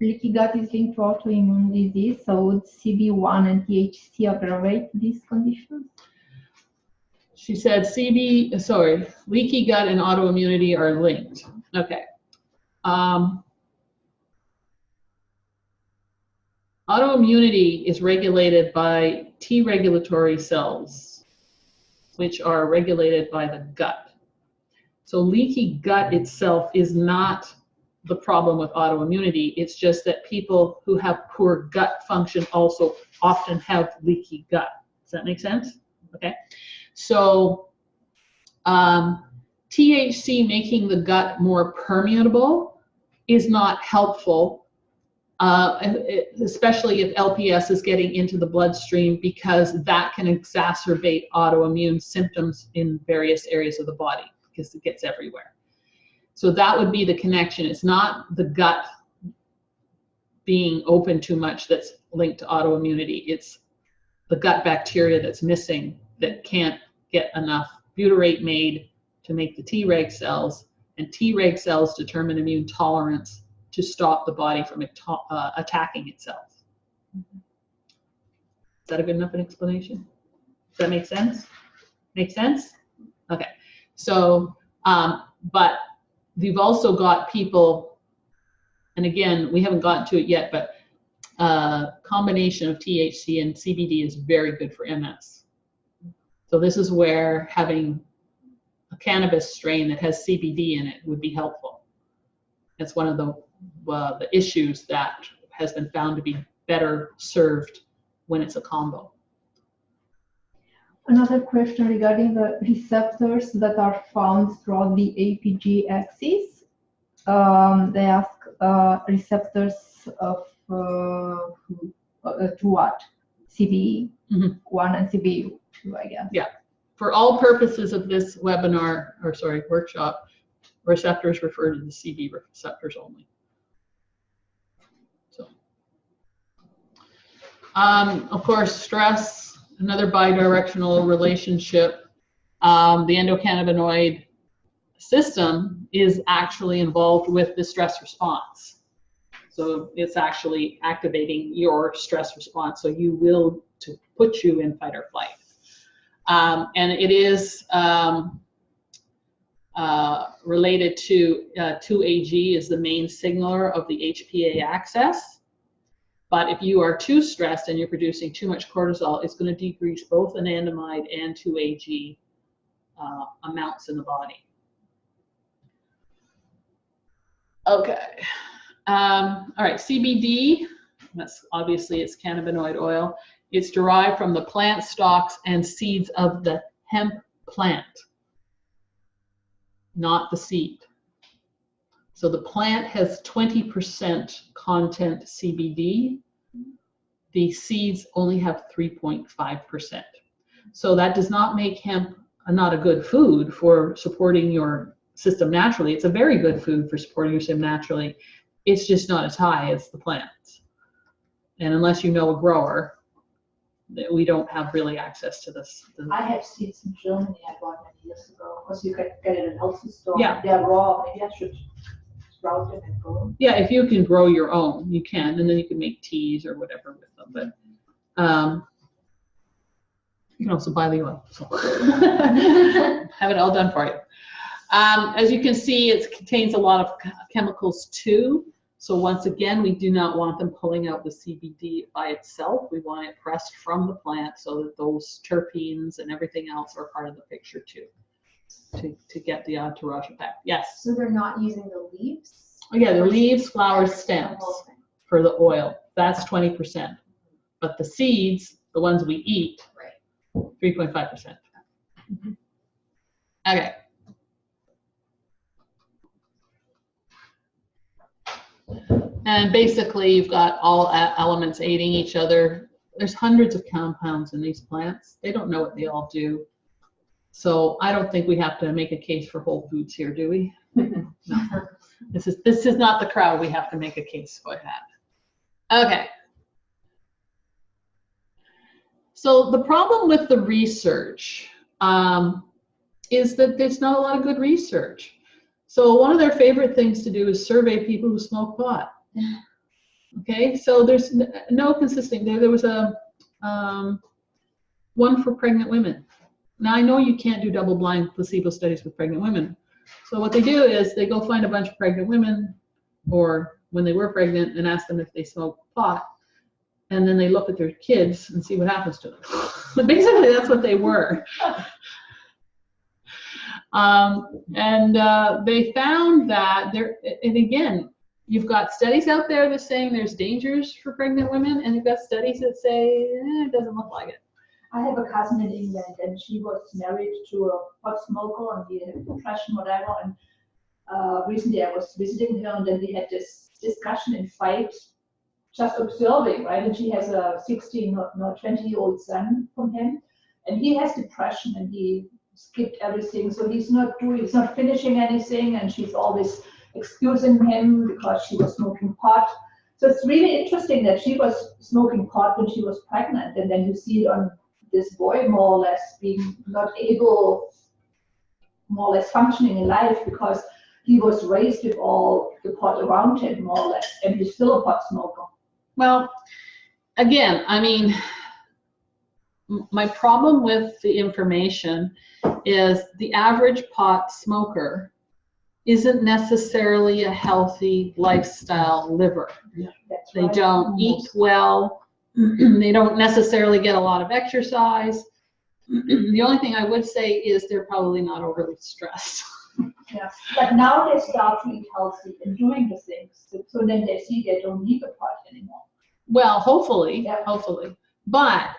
Leaky gut is linked to autoimmune disease, so would CB1 and THC aggravate these conditions?
She said leaky gut and autoimmunity are linked. Okay. Autoimmunity is regulated by T regulatory cells, which are regulated by the gut. So leaky gut itself is not the problem with autoimmunity. It's just that people who have poor gut function also often have leaky gut. Does that make sense? Okay. So THC making the gut more permeable is not helpful, especially if LPS is getting into the bloodstream, because that can exacerbate autoimmune symptoms in various areas of the body because it gets everywhere. So that would be the connection. It's not the gut being open too much that's linked to autoimmunity. It's the gut bacteria that's missing that can't get enough butyrate made to make the Treg cells, and Treg cells determine immune tolerance to stop the body from attacking itself. Is that a good enough an explanation? Does that make sense? Make sense? Okay. So, but you've also got people, and again, we haven't gotten to it yet, but combination of THC and CBD is very good for MS. So this is where having a cannabis strain that has CBD in it would be helpful. That's one of the issues that has been found to be better served when it's a combo.
Another question regarding the receptors that are found throughout the APG axis. They ask receptors of to what? CB1 and CB2, I guess.
Yeah. For all purposes of this webinar, or sorry, workshop, receptors refer to the CB receptors only. So, of course, stress, another bidirectional relationship. The endocannabinoid system is actually involved with the stress response. So it's actually activating your stress response. So you will to put you in fight or flight. And it is related to 2-AG is the main signaler of the HPA axis. But if you are too stressed and you're producing too much cortisol, it's going to decrease both anandamide and 2-AG amounts in the body. Okay. All right, CBD, that's obviously it's cannabinoid oil. It's derived from the plant stalks and seeds of the hemp plant, not the seed. So the plant has 20% content CBD. The seeds only have 3.5%. So that does not make hemp not a good food for supporting your system naturally. It's a very good food for supporting your system naturally. It's just not as high as the plants. And unless you know a grower, we don't have really access to this.
I have seeds in Germany I bought many years ago, because you can get it in a health store.
Yeah.
They're raw. Maybe I should sprout them and grow them.
Yeah, if you can grow your own, you can, and then you can make teas or whatever with them. But you can also buy the oil. So have it all done for you. As you can see, it contains a lot of chemicals too. So once again, we do not want them pulling out the CBD by itself. We want it pressed from the plant so that those terpenes and everything else are part of the picture too, to get the entourage effect. Yes?
So they're not using the leaves?
Oh yeah, the leaves, flowers, stems for the oil. That's 20%. But the seeds, the ones we eat, 3.5%. Okay. And basically, you've got all elements aiding each other. There's hundreds of compounds in these plants. They don't know what they all do. So I don't think we have to make a case for Whole Foods here, do we? No. This is not the crowd we have to make a case for that. Okay. So the problem with the research is that there's not a lot of good research. So one of their favorite things to do is survey people who smoke pot. Okay, so there's no consistent. There was a one for pregnant women. Now I know you can't do double-blind placebo studies with pregnant women. So what they do is they go find a bunch of pregnant women, or when they were pregnant, and ask them if they smoke pot, and then they look at their kids and see what happens to them. But basically, that's what they were. They found that there, and again, you've got studies out there that saying there's dangers for pregnant women, and you've got studies that say it doesn't look like it.
I have a cousin in England, and she was married to a pot smoker, and he had depression, whatever. And recently, I was visiting her, and then we had this discussion and fight, just observing, right? And she has a 20-year-old son from him, and he has depression, and he skipped everything, so he's not finishing anything, and she's always excusing him because she was smoking pot. So it's really interesting that she was smoking pot when she was pregnant, and then you see it on this boy more or less being not able
more or less functioning in life because he was raised with all the pot around him, more or less, and he's still a pot smoker.
Well, again, I mean, my problem with the information is the average pot smoker isn't necessarily a healthy lifestyle liver. They don't eat well. They don't necessarily get a lot of exercise. The only thing I would say is they're probably not overly stressed.
Yeah. But now they start to eat healthy and doing the things, so then they see they don't need the pot anymore.
Well, hopefully, hopefully. But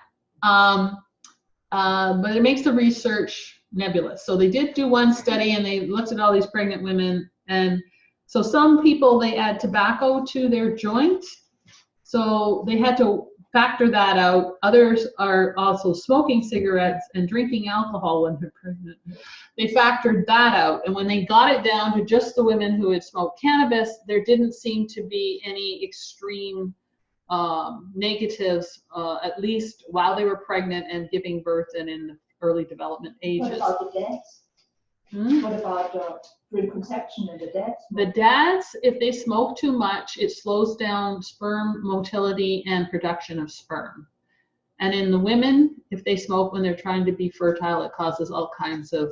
it makes the research nebulous. So they did do one study and they looked at all these pregnant women, and so some people, they add tobacco to their joint, so they had to factor that out. Others are also smoking cigarettes and drinking alcohol when they're pregnant. They factored that out, and when they got it down to just the women who had smoked cannabis, there didn't seem to be any extreme negatives, at least while they were pregnant and giving birth and in the early development ages.
What about the dads? What about during conception and the dads?
The dads, if they smoke too much, it slows down sperm motility and production of sperm. And in the women, if they smoke when they're trying to be fertile, it causes all kinds of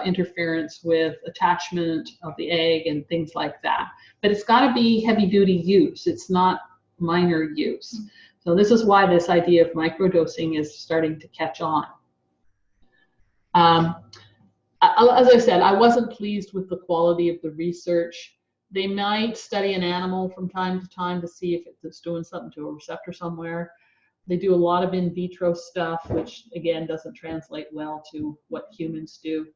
interference with attachment of the egg and things like that. But it's got to be heavy-duty use. It's not minor use. So this is why this idea of microdosing is starting to catch on. As I said, I wasn't pleased with the quality of the research. They might study an animal from time to time to see if it's doing something to a receptor somewhere. They do a lot of in vitro stuff, which again doesn't translate well to what humans do.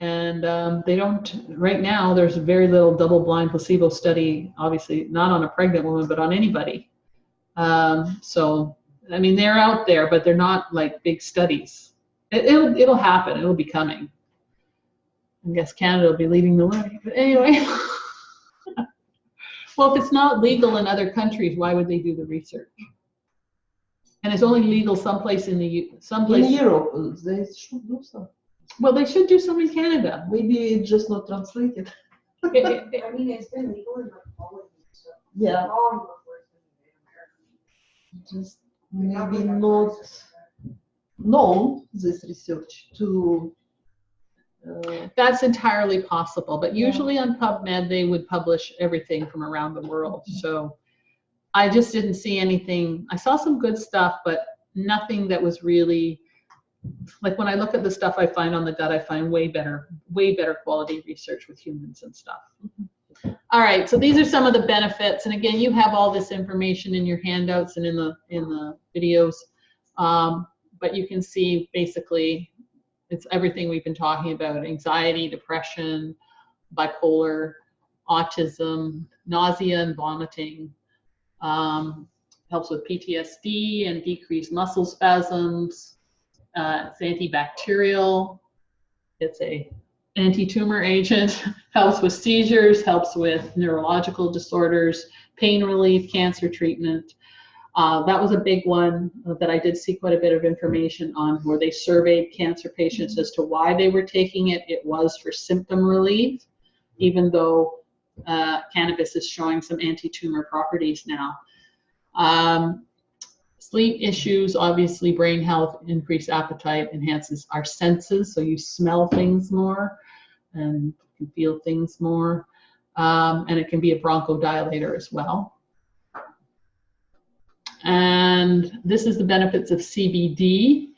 And they don't, right now, there's very little double-blind placebo study, obviously not on a pregnant woman, but on anybody. So, I mean, they're out there, but they're not like big studies. It'll happen, it'll be coming. I guess Canada will be leading the way, but anyway. Well, if it's not legal in other countries, why would they do the research? And it's only legal someplace in someplace.
In Europe, they should do so.
Well, they should do some in Canada.
Maybe it's just not translated.
I mean, it's been legal in like all of these stuff.
Yeah.
Long before it's been
Just maybe not known, this research, to...
That's entirely possible, but usually on PubMed, they would publish everything from around the world. So I just didn't see anything. I saw some good stuff, but nothing that was really, like when I look at the stuff I find on the gut, I find way better quality research with humans and stuff. All right, so these are some of the benefits. And again, you have all this information in your handouts and in the videos, but you can see basically it's everything we've been talking about: anxiety, depression, bipolar, autism, nausea and vomiting, helps with PTSD and decreased muscle spasms. It's antibacterial. It's a anti-tumor agent, helps with seizures, helps with neurological disorders, pain relief, cancer treatment. That was a big one that I did see quite a bit of information on, where they surveyed cancer patients as to why they were taking it. It was for symptom relief, even though cannabis is showing some anti-tumor properties now. Sleep issues, obviously brain health, increased appetite, enhances our senses, so you smell things more and you feel things more. And it can be a bronchodilator as well. And this is the benefits of CBD.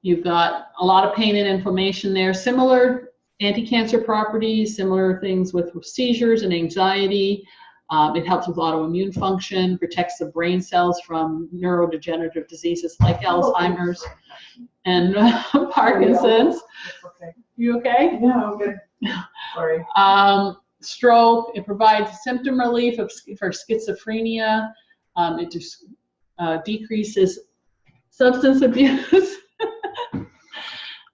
You've got a lot of pain and inflammation there, similar anti-cancer properties, similar things with seizures and anxiety. It helps with autoimmune function, protects the brain cells from neurodegenerative diseases like Alzheimer's and Parkinson's. You okay?
Yeah, I'm good. Sorry.
Stroke, it provides symptom relief for schizophrenia. It just decreases substance abuse.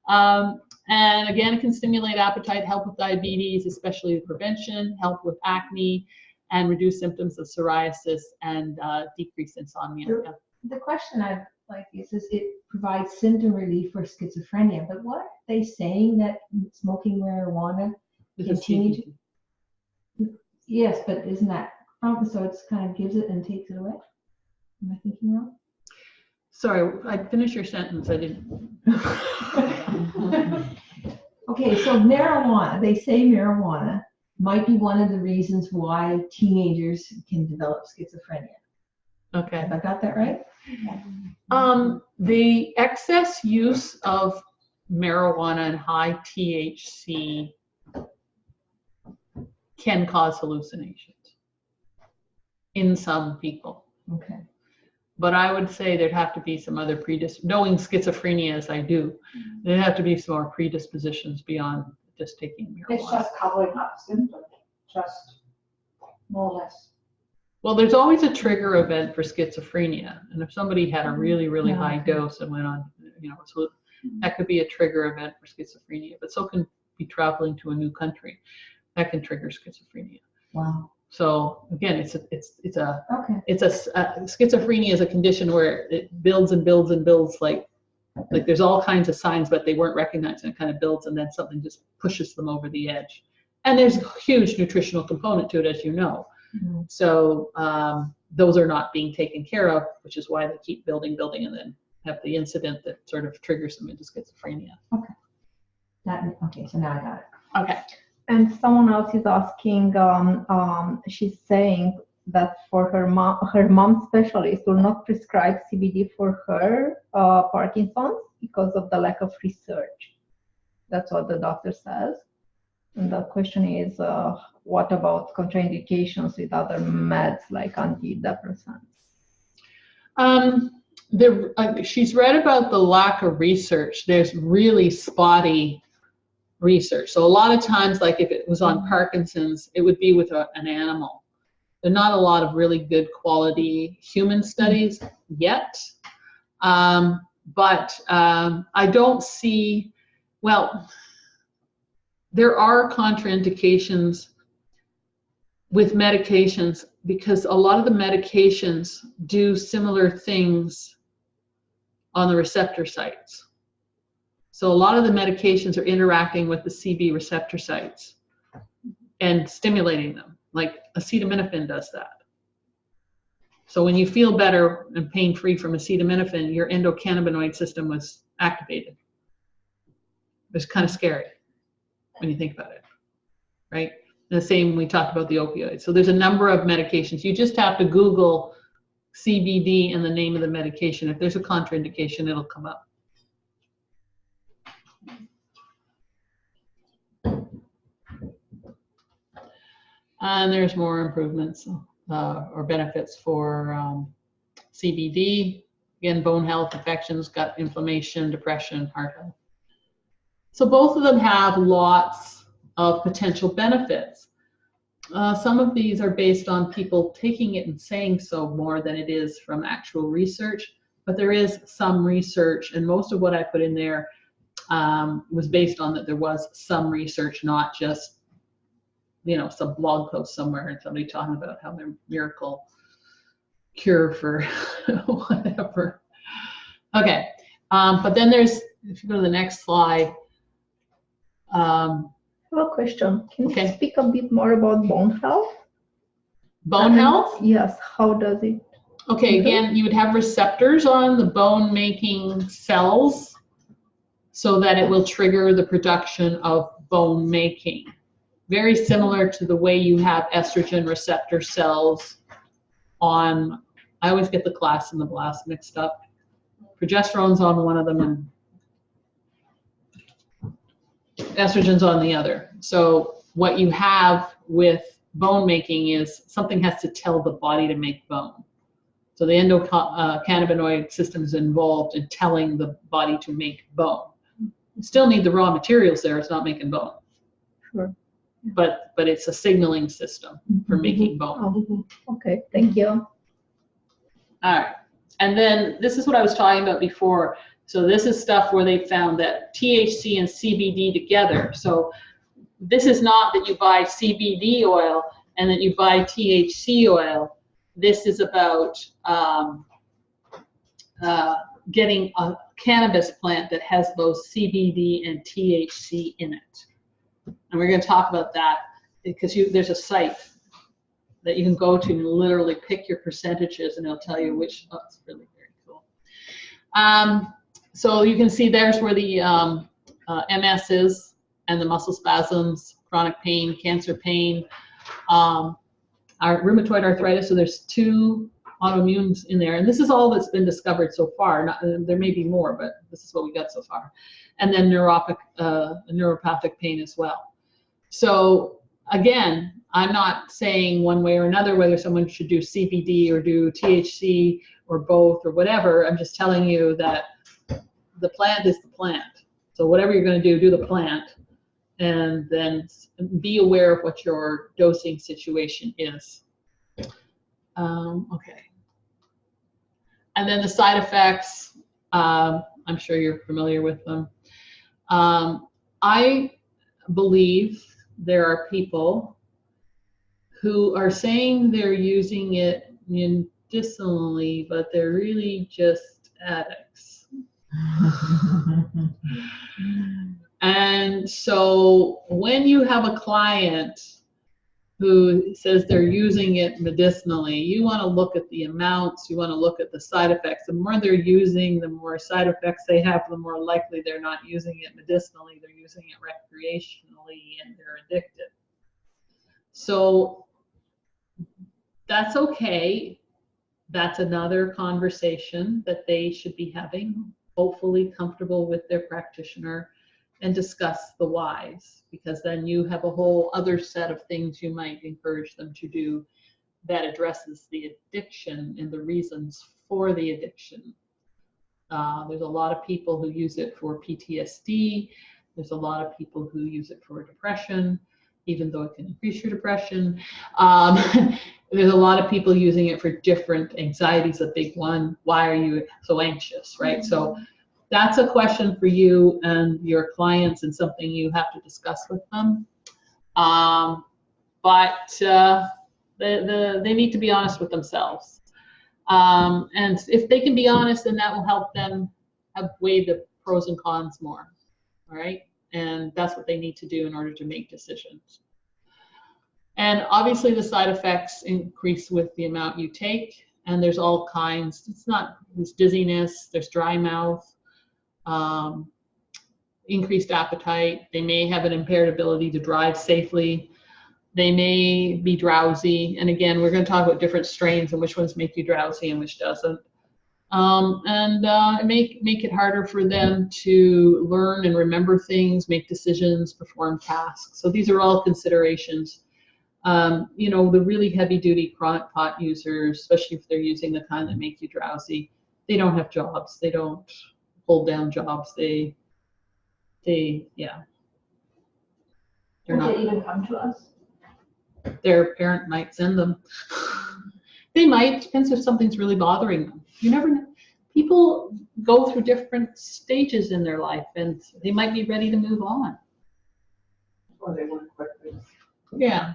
And again, it can stimulate appetite, help with diabetes, especially prevention, help with acne, and reduce symptoms of psoriasis and decrease insomnia.
The question I've like it says it provides symptom relief for schizophrenia, but what are they saying that smoking marijuana continues? Yes, but isn't that wrong? So it's kind of gives it and takes it away? Am I thinking wrong?
Sorry, I finished your sentence. I didn't.
Okay, so marijuana, they say marijuana might be one of the reasons why teenagers can develop schizophrenia.
Okay.
Have I got that right?
The excess use of marijuana and high THC can cause hallucinations in some people.
Okay.
But I would say there'd have to be some other knowing schizophrenia as I do, there'd have to be some more predispositions beyond just taking marijuana.
It's just covering up symptoms, just more or less.
Well, there's always a trigger event for schizophrenia. And if somebody had a really, really high dose and went on, so that could be a trigger event for schizophrenia, but so can be traveling to a new country. That can trigger schizophrenia.
Wow.
So again, schizophrenia is a condition where it builds and builds and builds, like there's all kinds of signs, but they weren't recognized, and it kind of builds, and then something just pushes them over the edge. And there's a huge nutritional component to it, as you know.
Mm-hmm.
So those are not being taken care of, which is why they keep building, and then have the incident that sort of triggers them into schizophrenia.
Okay. Okay, so now I got it.
Okay.
And someone else is asking, she's saying that for her mom specialist will not prescribe CBD for her Parkinson's because of the lack of research. That's what the doctor says. And the question is, what about contraindications with other meds like antidepressants?
She's read about the lack of research. There's really spotty research. So a lot of times, like if it was on Parkinson's, it would be with an animal. There are not a lot of really good quality human studies yet. But I don't see, well, there are contraindications with medications because a lot of the medications do similar things on the receptor sites. So a lot of the medications are interacting with the CB receptor sites and stimulating them, like acetaminophen does that. So when you feel better and pain-free from acetaminophen, your endocannabinoid system was activated. It's kind of scary when you think about it, right? And the same, we talked about the opioids. So there's a number of medications. You just have to Google CBD and the name of the medication. If there's a contraindication, it'll come up. And there's more improvements or benefits for CBD. Again, bone health, infections, gut inflammation, depression, heart health. So both of them have lots of potential benefits. Some of these are based on people taking it and saying so more than it is from actual research, but there is some research, and most of what I put in there was based on that there was some research, not just some blog post somewhere and somebody talking about how their miracle cure for whatever. Okay, but then there's, if you go to the next slide.
I have a question. Can you speak a bit more about bone health?
Bone health?
Yes, how does it?
Okay, again, you would have receptors on the bone-making cells so that it will trigger the production of bone making. Very similar to the way you have estrogen receptor cells on, I always get the class and the blast mixed up. Progesterone's on one of them and estrogen's on the other. So what you have with bone making is something has to tell the body to make bone. So the endocannabinoid system is involved in telling the body to make bone. You still need the raw materials there, it's not making bone.
Sure.
But it's a signaling system for making bone.
Okay, thank you.
All right, and then this is what I was talking about before. So this is stuff where they found that THC and CBD together. So this is not that you buy CBD oil and that you buy THC oil. This is about getting a cannabis plant that has both CBD and THC in it. And we're going to talk about that because there's a site that you can go to and literally pick your percentages, and it'll tell you which. Oh, it's really very cool. So you can see there's where the MS is, and the muscle spasms, chronic pain, cancer pain, our rheumatoid arthritis. So there's 2 autoimmunes in there, and this is all that's been discovered so far. There may be more, but this is what we got so far. And then neuropathic pain as well. So again, I'm not saying one way or another whether someone should do CBD or do THC or both or whatever. I'm just telling you that the plant is the plant. So whatever you're going to do the plant, and then be aware of what your dosing situation is. Okay. And then the side effects, I'm sure you're familiar with them. I believe there are people who are saying they're using it medicinally, but they're really just addicts. And so when you have a client who says they're using it medicinally, you want to look at the amounts, you want to look at the side effects. The more they're using, the more side effects they have, the more likely they're not using it medicinally, they're using it recreationally, and they're addicted. So that's okay. That's another conversation that they should be having, hopefully comfortable with their practitioner, and discuss the whys, because then you have a whole other set of things you might encourage them to do that addresses the addiction and the reasons for the addiction. There's a lot of people who use it for PTSD. There's a lot of people who use it for depression, even though it can increase your depression. There's a lot of people using it for different anxieties, a big one. Why are you so anxious, right? So that's a question for you and your clients, and something you have to discuss with them. But they need to be honest with themselves. And if they can be honest, then that will help them weigh the pros and cons more, all right? And that's what they need to do in order to make decisions. And obviously the side effects increase with the amount you take, and there's all kinds. There's dizziness, there's dry mouth, increased appetite. They may have an impaired ability to drive safely. They may be drowsy. And again, we're going to talk about different strains and which ones make you drowsy and which doesn't. Make it harder for them to learn and remember things, make decisions, perform tasks. So these are all considerations. You know, the really heavy-duty chronic pot users, especially if they're using the kind that make you drowsy, they don't have jobs. They don't hold down jobs. Yeah. They're not.
Would they even come to us?
Their parent might send them. They might. Depends if something's really bothering them. You never know. People go through different stages in their life, and they might be ready to move on.
Or they want quickly.
Yeah.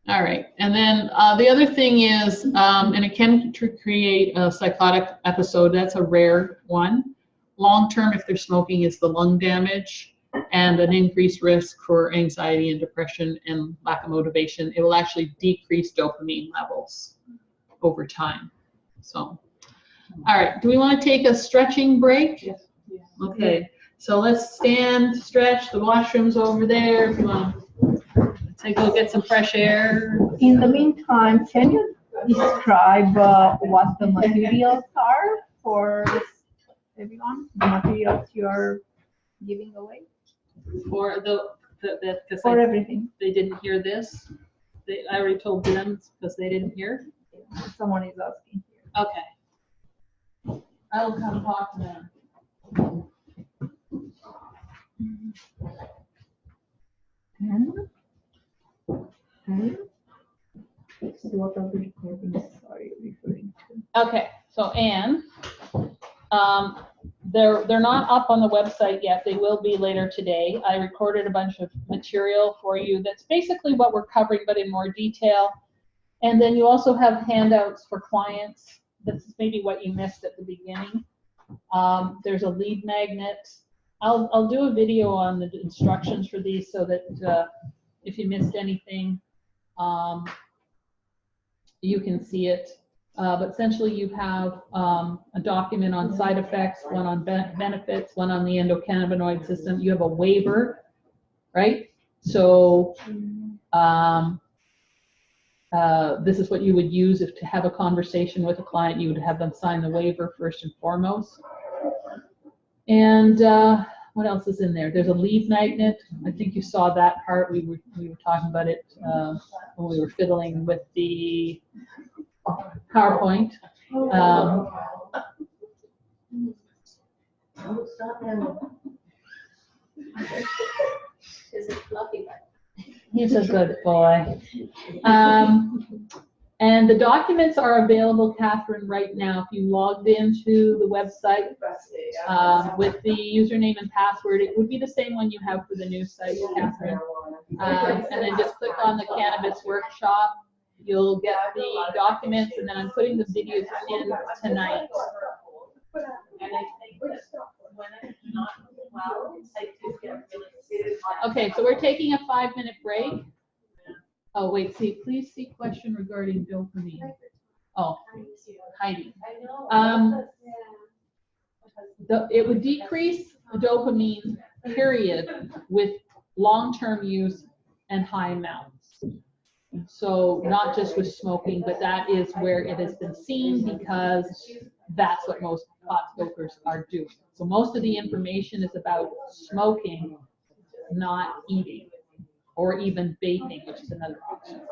All right. And then the other thing is, and it can create a psychotic episode. That's a rare one. Long-term, if they're smoking, is the lung damage and an increased risk for anxiety and depression and lack of motivation. It will actually decrease dopamine levels over time. So, all right. Do we want to take a stretching break?
Yes.
Okay. So let's stand, stretch. The washroom's over there. If you want to go get some fresh air.
In the meantime, can you describe what the materials are for everyone? The materials you're giving away?
For
for everything.
They didn't hear this. I already told them because they didn't hear.
Someone is asking.
Okay. I'll come talk to them.
So what are the recordings are you referring to?
Okay, so Anne, they're not up on the website yet. They will be later today. I recorded a bunch of material for you that's basically what we're covering, but in more detail. And then you also have handouts for clients. That's maybe what you missed at the beginning. There's a lead magnet. I'll do a video on the instructions for these so that if you missed anything, you can see it. But essentially you have a document on side effects, one on benefits, one on the endocannabinoid system. You have a waiver, right? So this is what you would use if to have a conversation with a client. You would have them sign the waiver first and foremost. And what else is in there? There's a lead magnet. I think you saw that part. We were talking about it when we were fiddling with the PowerPoint.
Is it fluffy?
He's a good boy. And the documents are available, Catherine, right now. If you logged into the website with the username and password, it would be the same one you have for the new site, Catherine. And then just click on the Cannabis Workshop. You'll get the documents, and then I'm putting the videos in tonight. Okay, so we're taking a 5-minute break. Oh, wait, please see question regarding dopamine. Oh, Heidi. It would decrease dopamine, period, with long-term use and high amounts. So not just with smoking, but that is where it has been seen because that's what most pot smokers are doing. So most of the information is about smoking, not eating, or even vaping, which is another option.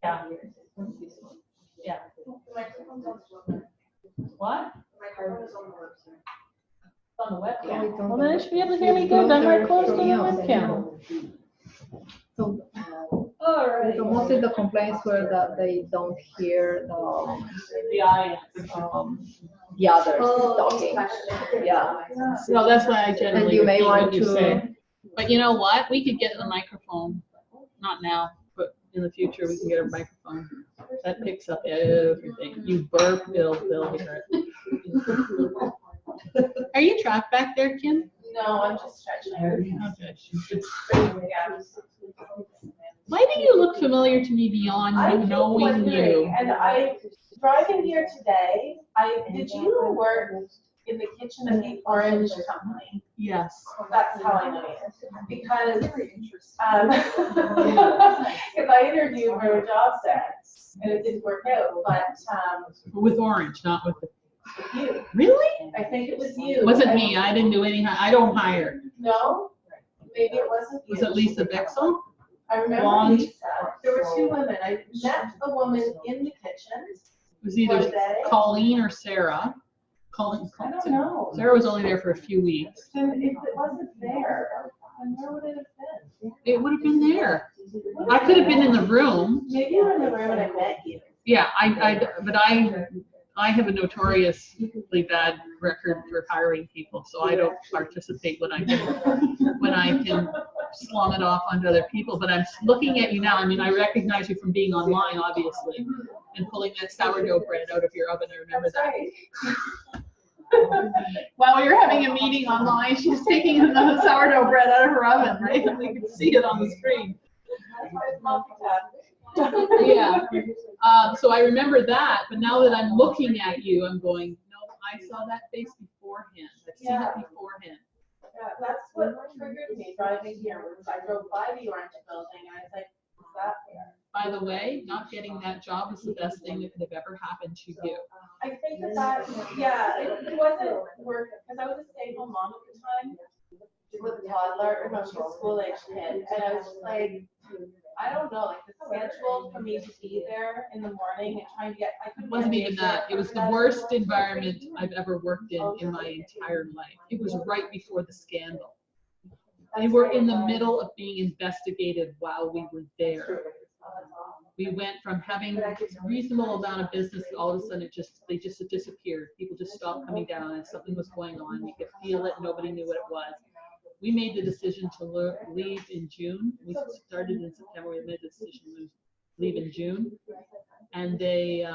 Yeah. Yeah. What? On the webcam. Well, then you should be able to hear me good. I'm right close to the webcam.
So,
Alright.
so mostly the complaints were that they don't hear the
audience.
The others talking. Yeah.
No, that's why I generally
And you may
repeat
want
what you
to
say. But you know what? We could get a microphone. Not now, but in the future we can get a microphone. That picks up everything. You burp, they'll hear it. Are you trapped back there, Kim?
No, I'm just stretching.
Okay. Why do you look familiar to me beyond knowing you?
And driving here today, did you work in the kitchen at the Orange Company?
Yes.
That's how I know you. Because if I interviewed for a job set and it didn't work out, but
with Orange, not with the.
You.
Really?
I think it was you.
Wasn't me. I didn't do any. I don't hire.
No? Maybe it wasn't you.
Was it Lisa Bixel?
I remember
Blonde.
Lisa. There were two women. I met a woman in the kitchen.
It was either Colleen or Sarah. Colleen.
I don't know.
Sarah was only there for a few weeks.
Then if it wasn't there, then where would it have been?
It would have been there. I could have been in the room.
Maybe you were in the room and I met you.
Yeah, but I have a notoriously bad record for hiring people, so I don't participate when I can slum it off onto other people. But I'm looking at you now. I mean, I recognize you from being online, obviously, and pulling that sourdough bread out of your oven. I remember that. While we were having a meeting online, she's taking the sourdough bread out of her oven, right? And we could see it on the screen. Yeah. So I remember that, but now that I'm looking at you, I'm going, no, I saw that face beforehand. I've seen it beforehand.
Yeah, that's what triggered me driving here. I drove by the Orange Building and I was like, is that there?
By the way, not getting that job is the best thing that could have ever happened to you.
I think that, yeah, it wasn't work, because I was a stay-at-home mom at the time with a toddler, or no, she was a school-age kid, and I was just like, I don't know, like the schedule for me to be there in the morning and trying to get, I couldn't.
It wasn't even that. It was the worst environment I've ever worked in my entire life. It was right before the scandal. We were in the middle of being investigated while we were there. We went from having a reasonable amount of business, all of a sudden they just disappeared. People just stopped coming down and something was going on. You could feel it, nobody knew what it was. We made the decision to leave in June. We started in September, we made the decision to
believe in June, and it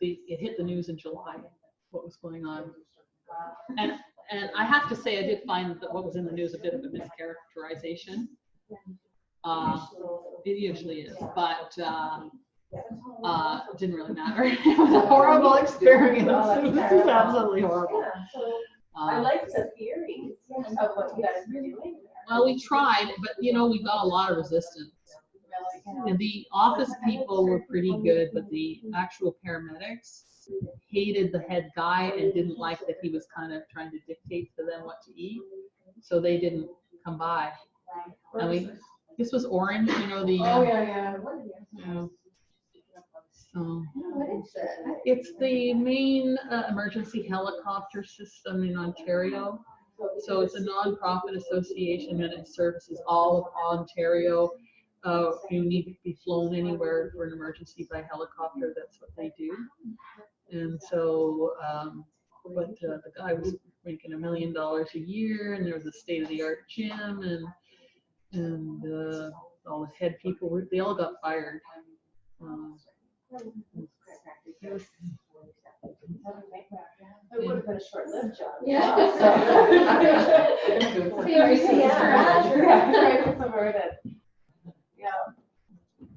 hit the news in July, what was going on. And I have to say, I did find that what was in the news a bit of a mischaracterization. It usually is, but it didn't really matter. It was a horrible experience. It was absolutely horrible.
I like the theories of what you guys were doing.
Well, we tried, but we got a lot of resistance. And the office people were pretty good, but the actual paramedics hated the head guy and didn't like that he was kind of trying to dictate to them what to eat. So they didn't come by. This was Orange, the.
Oh, yeah.
So it's the main emergency helicopter system in Ontario. So it's a non-profit association and it services all of Ontario. If you need to be flown anywhere for an emergency by helicopter, that's what they do. And so, the guy was making $1 million a year, and there was a state-of-the-art gym, and all the head people they all got fired.
It would have been a short-lived job.
Yeah.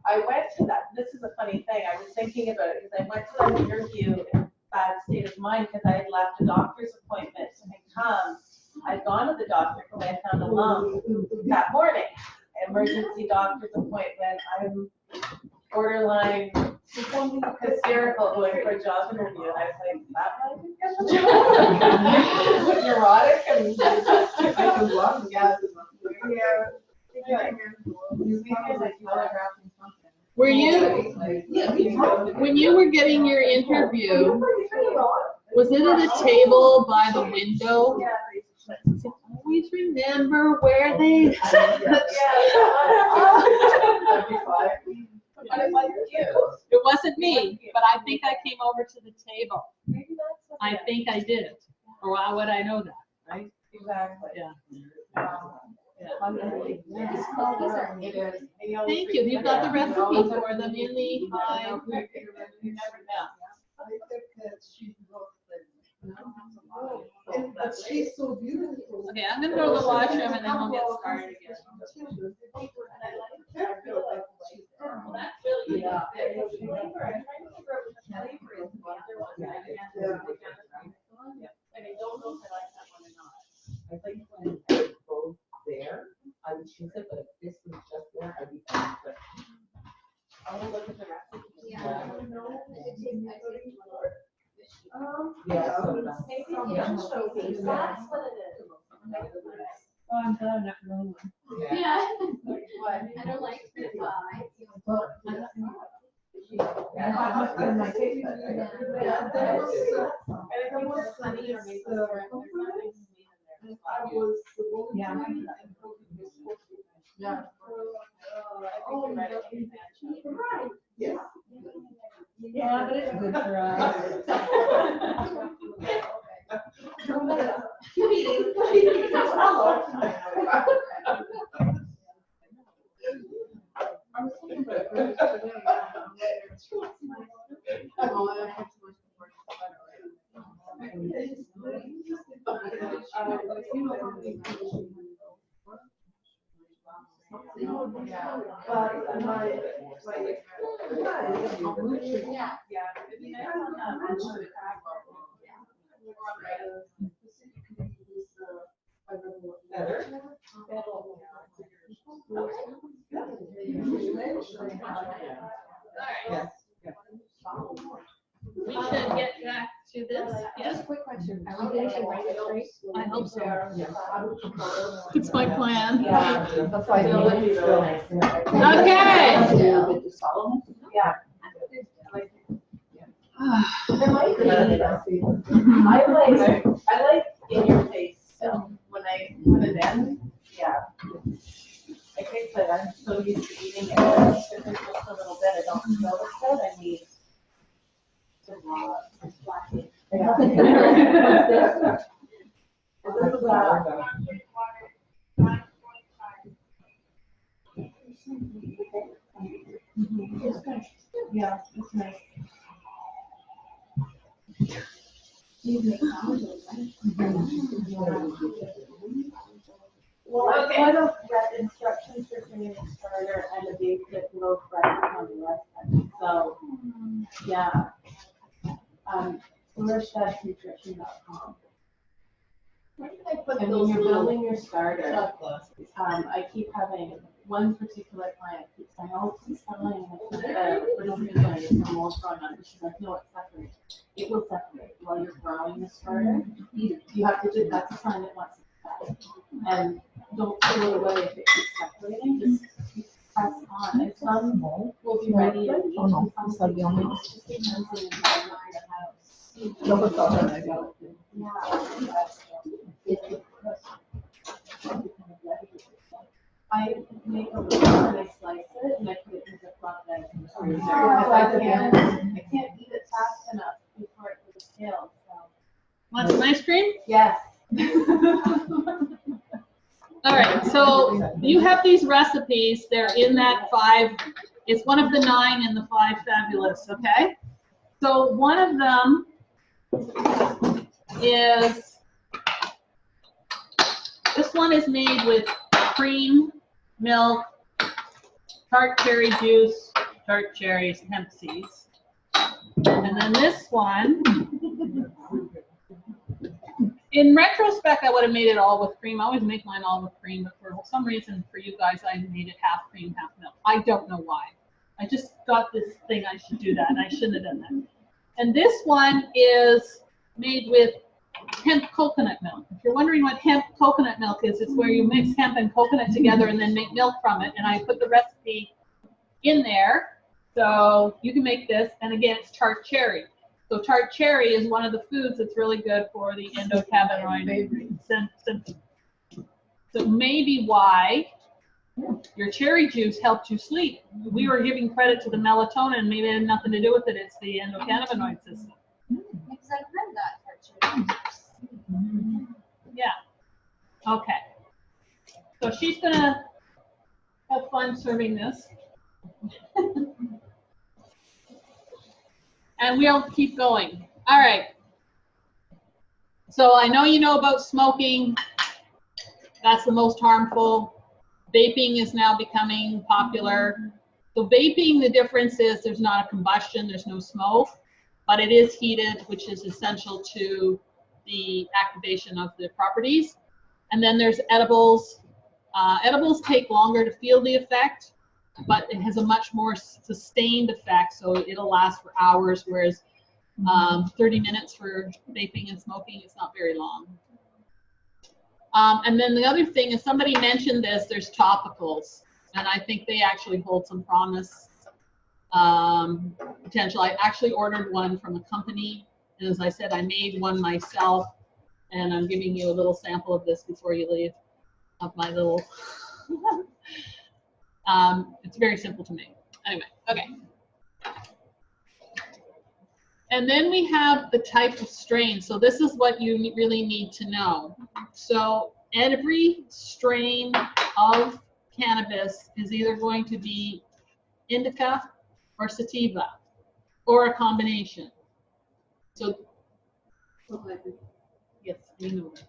I went to that. This is a funny thing. I was thinking about it because I went to that interview in a bad state of mind because I had left a doctor's appointment and come. I'd gone to the doctor because I found a lump that morning. Emergency doctor's appointment. I'm borderline hysterical going for a job interview, and I was like, that might be good. Neurotic and I love
Were you, when you were getting your interview, was it at a table by the window? Always remember where they sit. It wasn't me, but I think I came over to the table. I think I did. Or how would I know that, right?
Exactly.
Yeah.
Yeah.
Thank you. You've got the recipe for them in the.
She's so beautiful.
Okay, I'm gonna go to the washroom and then we'll get started again.
I think when I go there, I would choose it, but if this was just there, I'd be fine. But
I will look at the recipe.
Yeah.
Yeah.
Yeah, so
That's what it is.
Oh, I'm glad I'm not the only one.
Yeah. What? I don't like the pie.
Yeah, but it's good for us.
We should get back to this. Yes.
Quick question. Are we going to write it straight?
I hope so. It's my plan.
Yeah.
Okay.
Yeah. I like in your face film when I put it in. Yeah. Like I said, I'm so used to eating it. If it's just a little bit, I don't feel this good. I need to
It's good. Yeah, it's nice.
Well,
Okay.
I would have read instructions for creating a starter and a basic low fat on the website. So, yeah. Flourishnutrition.com.
Where did I put
And when
those
you're
little
building your starter,
shot glasses?
I keep having one particular client keeps saying, "Oh, please stop letting the mold growing on." She's like, "No, it's separated. It will separate while you're growing the starter. You have to do that's a sign it wants to separate. And don't throw it away if it keeps separating. Just keep press on. And some will be ready.
Oh no, it's not the only one.
It just depends on the environment of the house.
No, it's all right, I got it.
I make a roll and I slice it and I put it in the Ziploc bag in the freezer. Because I can't eat it fast enough before it goes stale, so.
Want some ice cream?
Yes.
All right, so you have these recipes. They're in that 5. It's one of the 9 in the 5 fabulous, okay? So one of them is, this one is made with cream, milk, tart cherry juice, tart cherries, hemp seeds. And then this one, in retrospect, I would have made it all with cream. I always make mine all with cream, but for some reason, for you guys, I made it half cream, half milk. I don't know why. I just got this thing I should do that, and I shouldn't have done that. And this one is made with hemp coconut milk. If you're wondering what hemp coconut milk is, it's where you mix hemp and coconut together and then make milk from it. And I put the recipe in there, so you can make this. And again, it's tart cherry. So tart cherry is one of the foods that's really good for the endocannabinoid symptom. So maybe why your cherry juice helped you sleep. We were giving credit to the melatonin. Maybe it had nothing to do with it. It's the endocannabinoid system.
Because I've read that for children.
Yeah. Okay. So she's gonna have fun serving this. And we'll keep going. All right. So I know you know about smoking. That's the most harmful. Vaping is now becoming popular. So vaping, the difference is there's not a combustion, there's no smoke, but it is heated, which is essential to the activation of the properties. And then there's edibles. Edibles take longer to feel the effect, but it has a much more sustained effect, so it'll last for hours, whereas 30 minutes for vaping and smoking is not very long. And then the other thing is, somebody mentioned this, there's topicals, and I think they actually hold some promise potential. I actually ordered one from a company, and as I said, I made one myself, and I'm giving you a little sample of this before you leave, of my little, it's very simple to make. Anyway, okay. And then we have the type of strain. So this is what you really need to know. So every strain of cannabis is either going to be indica or sativa, or a combination. So, yes, we know that.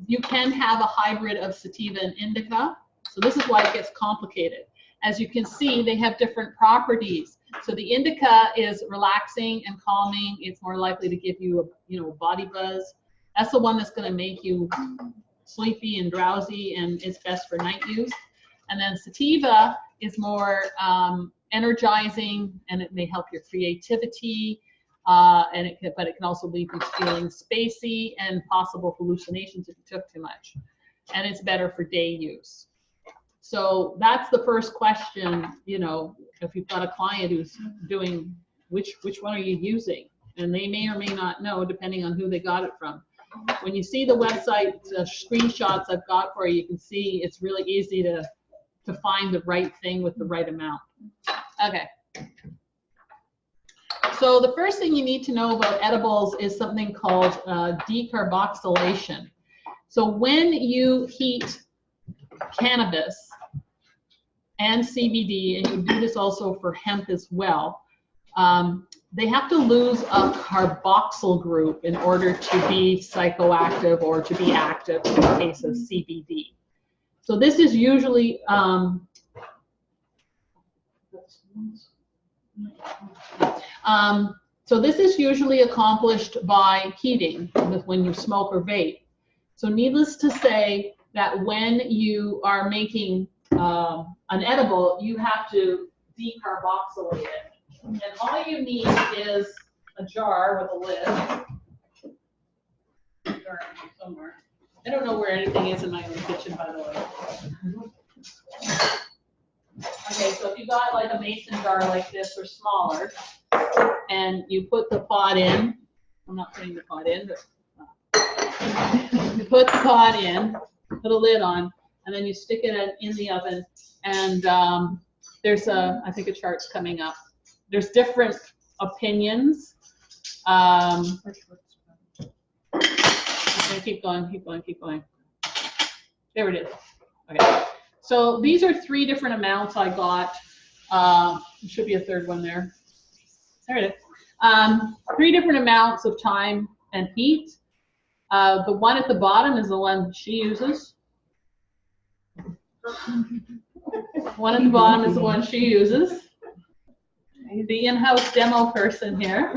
You can have a hybrid of sativa and indica. So this is why it gets complicated. As you can see, they have different properties. So the indica is relaxing and calming. It's more likely to give you a body buzz. That's the one that's going to make you sleepy and drowsy, and it's best for night use. And then sativa is more energizing, and it may help your creativity. But it can also leave you feeling spacey and possible hallucinations if you took too much. And it's better for day use. So that's the first question, if you've got a client who's doing, which one are you using? And they may or may not know, depending on who they got it from. When you see the website screenshots I've got for you, you can see it's really easy to find the right thing with the right amount. Okay.
So the first thing you need to know about edibles is something called decarboxylation. So when you heat cannabis and CBD, and you do this also for hemp as well, they have to lose a carboxyl group in order to be psychoactive or to be active in the case of CBD. So this is usually accomplished by heating when you smoke or vape. So needless to say that when you are making an edible, you have to decarboxylate it. And all you need is a jar with a lid. Somewhere. I don't know where anything is in my own kitchen, by the way. Okay, so if you got like a mason jar like this or smaller, and you put the pot in, I'm not putting the pot in, but you put the pot in, put a lid on, and then you stick it in the oven, and there's I think a chart's coming up. There's different opinions. Okay, keep going. There it is. Okay. So these are 3 different amounts I got. There should be a third one there. There it is. 3 different amounts of time and heat. The one at the bottom is the one she uses. One at the bottom is the one she uses. The in-house demo person here.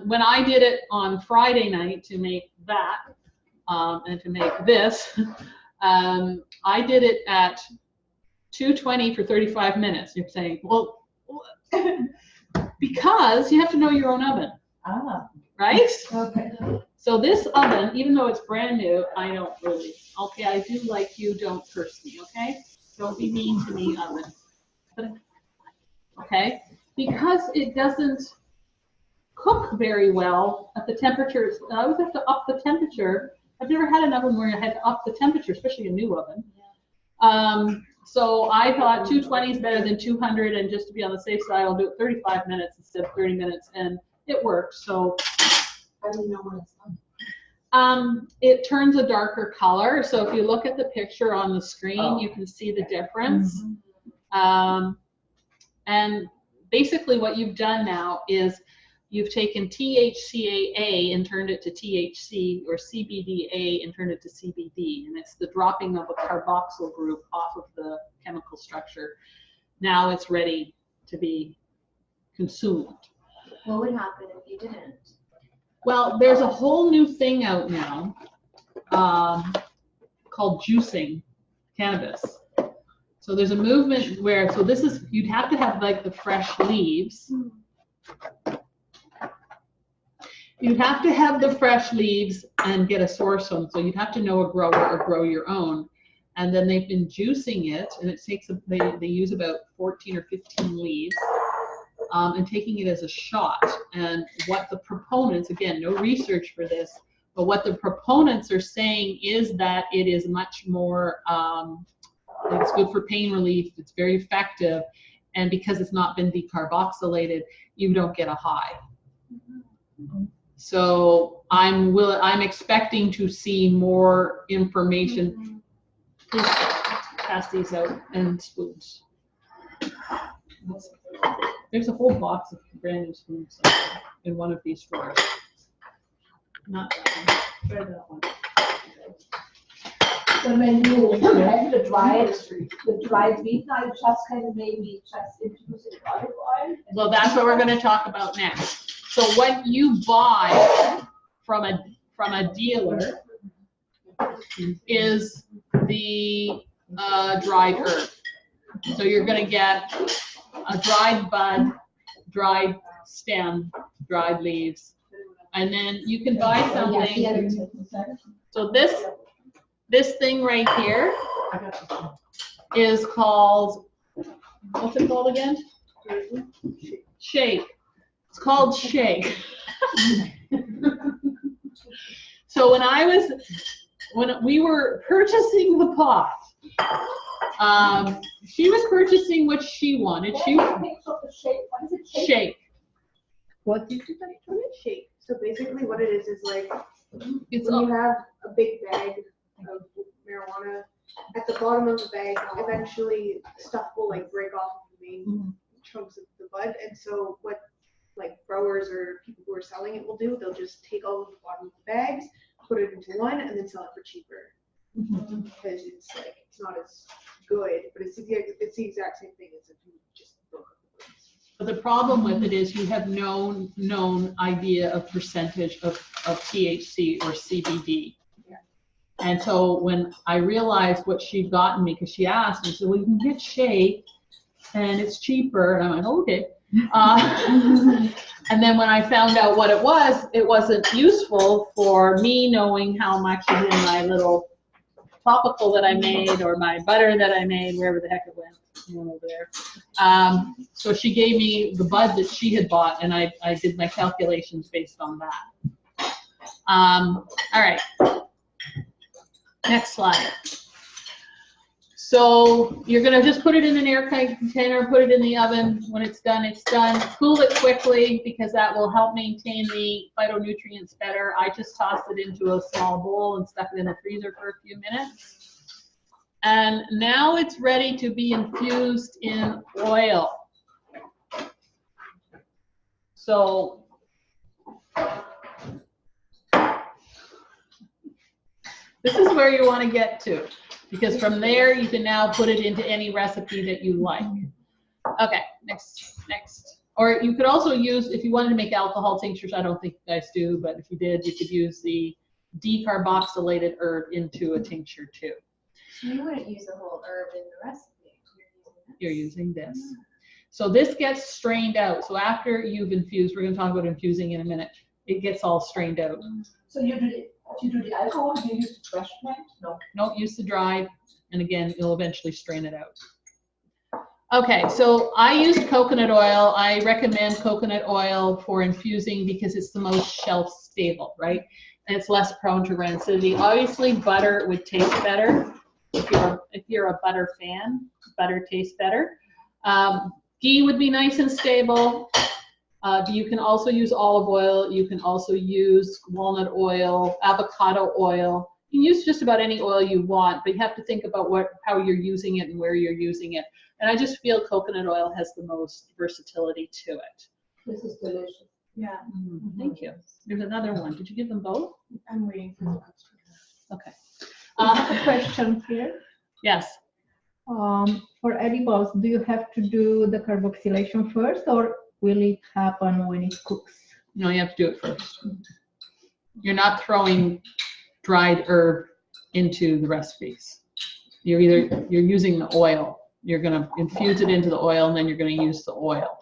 When I did it on Friday night to make that and to make this, I did it at 220 for 35 minutes. You're saying, well, because you have to know your own oven. Right? Okay. So this oven, even though it's brand new, I don't really. Okay, I do like you, don't curse me, okay? Don't be mean to me, oven. Okay? Because it doesn't cook very well at the temperature. I always have to up the temperature. I've never had an oven where I had to up the temperature, especially a new oven. So I thought 220 is better than 200, and just to be on the safe side, I'll do it 35 minutes instead of 30 minutes, and it worked. So
I don't know when it's done.
it turns a darker color. So if you look at the picture on the screen, you can see the difference. And basically what you've done now is you've taken THCA and turned it to THC, or CBDA and turned it to CBD, and it's the dropping of a carboxyl group off of the chemical structure. Now it's ready to be consumed.
What would happen if you didn't?
Well, there's a whole new thing out now called juicing cannabis. So there's a movement where, so this is, you'd have to have like the fresh leaves. You'd have to have the fresh leaves and get a source from, so you'd have to know a grower or grow your own. And then they've been juicing it, and it takes, they use about 14 or 15 leaves. And taking it as a shot. And what the proponents, again, no research for this, but what the proponents are saying is that it is much more, it's good for pain relief, it's very effective, and because it's not been decarboxylated, you don't get a high. So I'm expecting to see more information. Please pass these out and spoons. There's a whole box of brand new spoons in one of these drawers. Not that one. Try that one.
So when you have the dried meat, I just can maybe just infuse it in olive oil.
Well, that's what we're going to talk about next. So what you buy from a dealer is the dried herb. So you're going to get a dried bud, dried stem, dried leaves, and then you can buy something. So this thing right here is called, what's it called again? Shake. It's called shake. So when we were purchasing the pot,
She was purchasing what she wanted. She
What is it?
shake.
What is it actually?
Shake. So basically what it is like,
It's
when you have a big bag of marijuana, at the bottom of the bag, eventually stuff will like break off of the main chunks of the bud. And so what like growers or people who are selling it will do, they'll just take all of the bottom of the bags, put it into one, and then sell it for cheaper. Because it's like, it's not as good, but it's the exact same thing as if you just broke up the buds.
But the problem with it is you have no known idea of percentage of THC or CBD.
Yeah.
And so when I realized what she'd gotten me, because she asked me, so well, you can get shake and it's cheaper. And I'm like, okay. And then when I found out what it wasn't useful for me knowing how much is in my little topical that I made or my butter that I made, wherever the heck it went over there. So she gave me the bud that she had bought, and I did my calculations based on that. All right. Next slide. So you're going to just put it in an airtight container, put it in the oven. When it's done, it's done. Cool it quickly because that will help maintain the phytonutrients better. I just tossed it into a small bowl and stuck it in the freezer for a few minutes. And now it's ready to be infused in oil. So this is where you want to get to, because from there you can now put it into any recipe that you like. Okay, next. Or you could also use, if you wanted to make alcohol tinctures, I don't think you guys do, but if you did, you could use the decarboxylated herb into a tincture too.
So you wouldn't use the whole herb in the recipe.
You're using this. So this gets strained out. So after you've infused, we're going to talk about infusing in a minute, it gets all strained out.
So you do the alcohol, do you use the fresh plant? No.
No, use the dried, and again, you'll eventually strain it out. Okay, so I used coconut oil. I recommend coconut oil for infusing because it's the most shelf stable, right? And it's less prone to rancidity. Obviously, butter would taste better. If you're a butter fan, butter tastes better. Ghee would be nice and stable. You can also use olive oil. You can also use walnut oil, avocado oil. You can use just about any oil you want, but you have to think about how you're using it and where you're using it. And I just feel coconut oil has the most versatility to it.
This is delicious.
Yeah.
Thank you. There's another one. Did you give them both?
I'm waiting for the extra.
Okay.
I have a question here.
Yes.
For edibles, do you have to do the carboxylation first, or will it happen when it cooks?
No, you have to do it first. You're not throwing dried herb into the recipes. You're using the oil. You're going to infuse it into the oil, and then you're going to use the oil.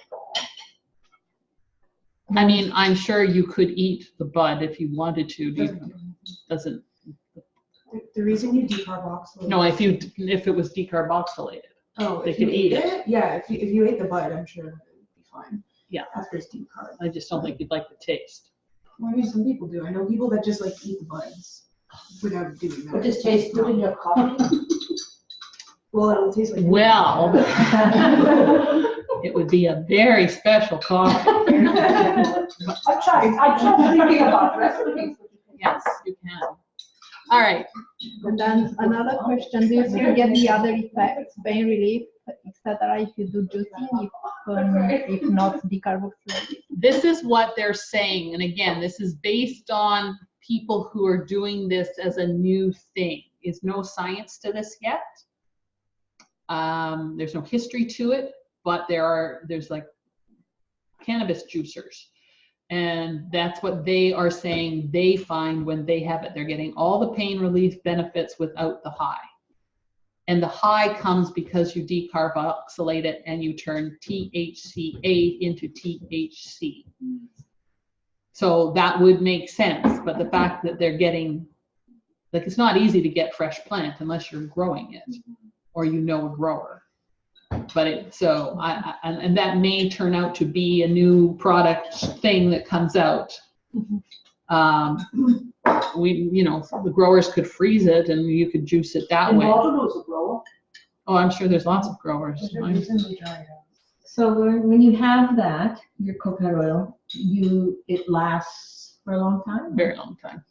I mean, I'm sure you could eat the bud if you wanted to. Doesn't.
The reason you decarboxylate.
No, if it was decarboxylated.
Oh,
they
if
could
you
eat
ate it? Yeah, if you ate the bud, I'm sure it would be fine.
Yeah.
After it's decarb.
I just don't think you'd like the taste.
Well, I mean, some people do. I know people that just like eat the buds without doing that.
But this tastes good in your coffee?
Well, it'll taste like.
Well, it would be a very special coffee.
I tried thinking about recipes.
Yes, you can. All right.
And then another question, do you still get the other effects, pain relief, etc., if you do juicing, if not decarboxylated?
This is what they're saying. And again, this is based on people who are doing this as a new thing. There's no science to this yet. There's no history to it, but there's like cannabis juicers. And that's what they are saying they find when they have it. They're getting all the pain relief benefits without the high. And the high comes because you decarboxylate it and you turn THCA into THC. So that would make sense. But the fact that they're getting, like, it's not easy to get fresh plant unless you're growing it or you know a grower. But and that may turn out to be a new product thing that comes out. the growers could freeze it and you could juice it that way. Oh, I'm sure there's lots of growers.
So when you have that, your coconut oil, it lasts for a long time?
Very long time.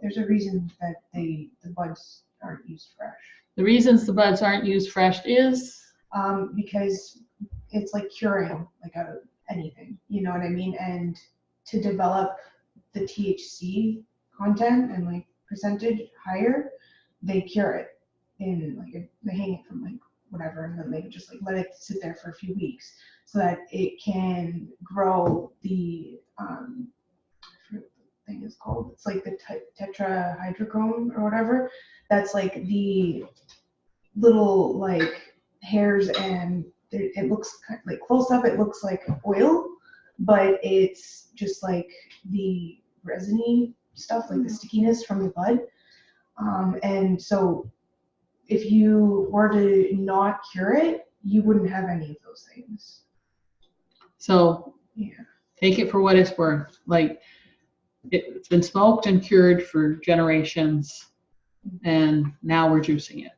There's a reason that the buds aren't used fresh.
The reasons the buds aren't used fresh is?
Because it's like curing like out of anything, you know what I mean? And to develop the THC content and like percentage higher, they cure it in like they hang it from like whatever, and then they just like let it sit there for a few weeks so that it can grow the I forget what the thing is called. It's like the tetrahydrochrome or whatever. That's like the little like hairs, and it looks kind of, like close up it looks like oil, but it's just like the resiny stuff, like the stickiness from the bud. And so if you were to not cure it, you wouldn't have any of those things.
So
yeah,
take it for what it's worth. Like it's been smoked and cured for generations, and now we're juicing it.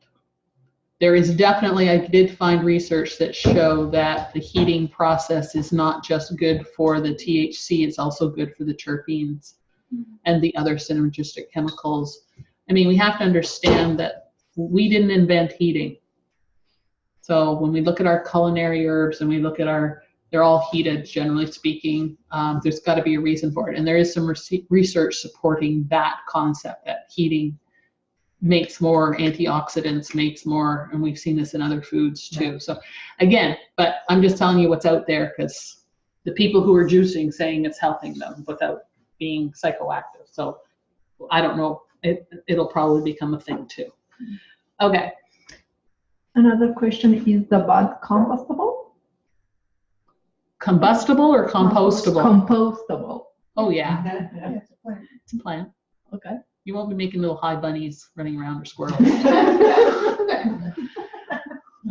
There is definitely, I did find research that show that the heating process is not just good for the THC, it's also good for the terpenes and the other synergistic chemicals. I mean, we have to understand that we didn't invent heating. So when we look at our culinary herbs and we look at they're all heated, generally speaking, there's got to be a reason for it. And there is some research supporting that concept, that heating makes more antioxidants, makes more, and we've seen this in other foods too. So again, but I'm just telling you what's out there, because the people who are juicing saying it's helping them without being psychoactive. So I don't know, it'll probably become a thing too. Okay.
Another question, is the bud compostable?
Combustible or compostable?
Compostable.
Oh yeah.
Yeah,
It's a plant.
Okay.
You won't be making little high bunnies running around or squirrels.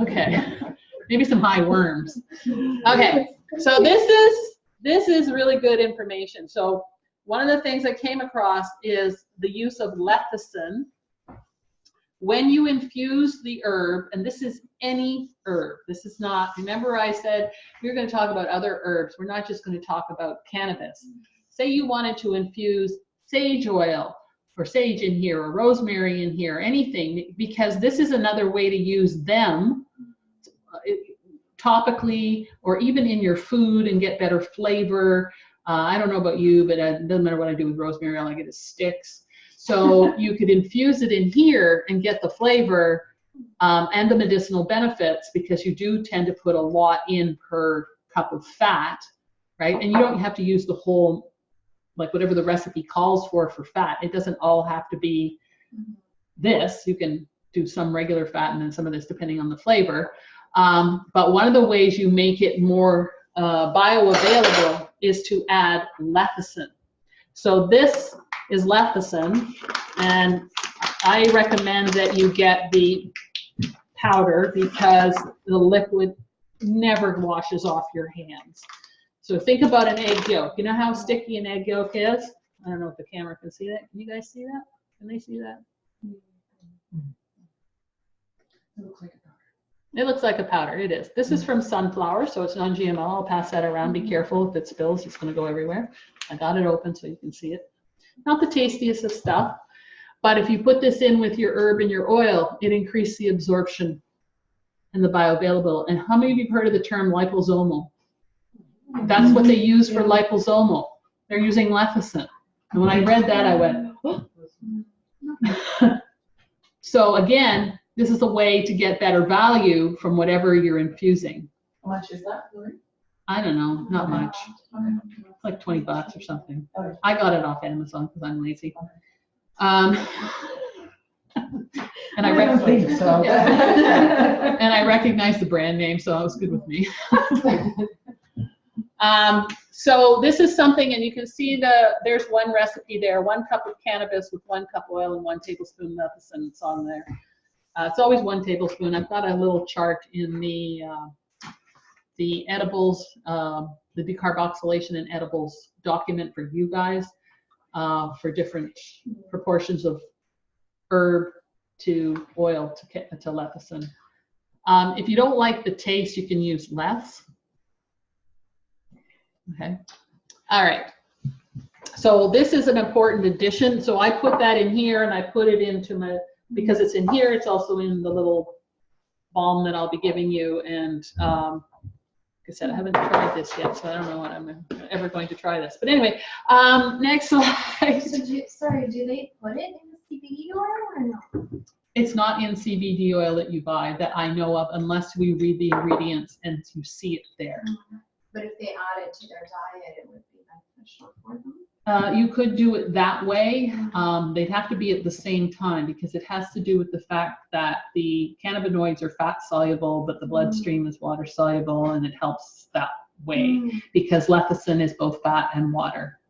Okay. Maybe some high worms. Okay. So this is really good information. So one of the things I came across is the use of lecithin. When you infuse the herb, and this is any herb, this is not, remember I said we're going to talk about other herbs. We're not just going to talk about cannabis. Say you wanted to infuse sage oil, or sage in here, or rosemary in here, anything, because this is another way to use them topically or even in your food and get better flavor. I don't know about you, but it doesn't matter what I do with rosemary, all I get is sticks. So you could infuse it in here and get the flavor and the medicinal benefits, because you do tend to put a lot in per cup of fat, right? And you don't have to use the whole, like whatever the recipe calls for fat. It doesn't all have to be this. You can do some regular fat and then some of this depending on the flavor. But one of the ways you make it more bioavailable is to add lecithin. So this is lecithin, and I recommend that you get the powder because the liquid never washes off your hands. So think about an egg yolk. You know how sticky an egg yolk is? I don't know if the camera can see that. Can you guys see that? Can they see that?
it looks like a powder.
It looks like a powder. It is. This is from sunflower, so it's non-GMO. I'll pass that around. Be careful if it spills. It's going to go everywhere. I got it open so you can see it. Not the tastiest of stuff, but if you put this in with your herb and your oil, it increases the absorption and the bioavailability. And how many of you have heard of the term liposomal? That's what they use for liposomal. They're using lecithin. And when I read that, I went, oh. So again, this is a way to get better value from whatever you're infusing.
How much is that?
I don't know, not much. It's like 20 bucks or something. I got it off Amazon because I'm lazy. And I don't think so. And I recognize the brand name, so it was good with me. So this is something, and you can see there's one recipe there, 1 cup of cannabis with 1 cup oil and 1 tablespoon lecithin. It's on there. It's always 1 tablespoon. I've got a little chart in the edibles, the decarboxylation in edibles document for you guys.
for different proportions of herb to oil to lecithin. If you don't like the taste, you can use less. Okay. All right. So this is an important addition. So I put that in here, and I put it into my, because it's in here, it's also in the little balm that I'll be giving you. And like I said, I haven't tried this yet, so I don't know when I'm ever going to try this. But anyway, next slide.
So do they put it in the CBD oil or no?
It's not in CBD oil that you buy that I know of, unless we read the ingredients and you see it there.
But if they add it to their diet, it would be beneficial for them.
You could do it that way. They'd have to be at the same time, because it has to do with the fact that the cannabinoids are fat soluble, but the bloodstream is water soluble, and it helps that way because lecithin is both fat and water.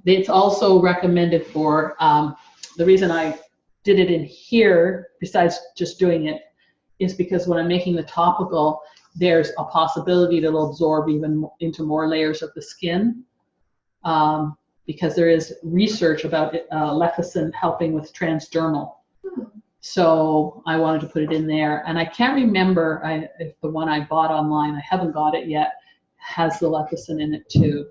It's also recommended for, the reason I did it in here, besides just doing it, is because when I'm making the topical, there's a possibility that it'll absorb even into more layers of the skin. Because there is research about lecithin helping with transdermal. So I wanted to put it in there. And I can't remember if the one I bought online, I haven't got it yet, has the lecithin in it too.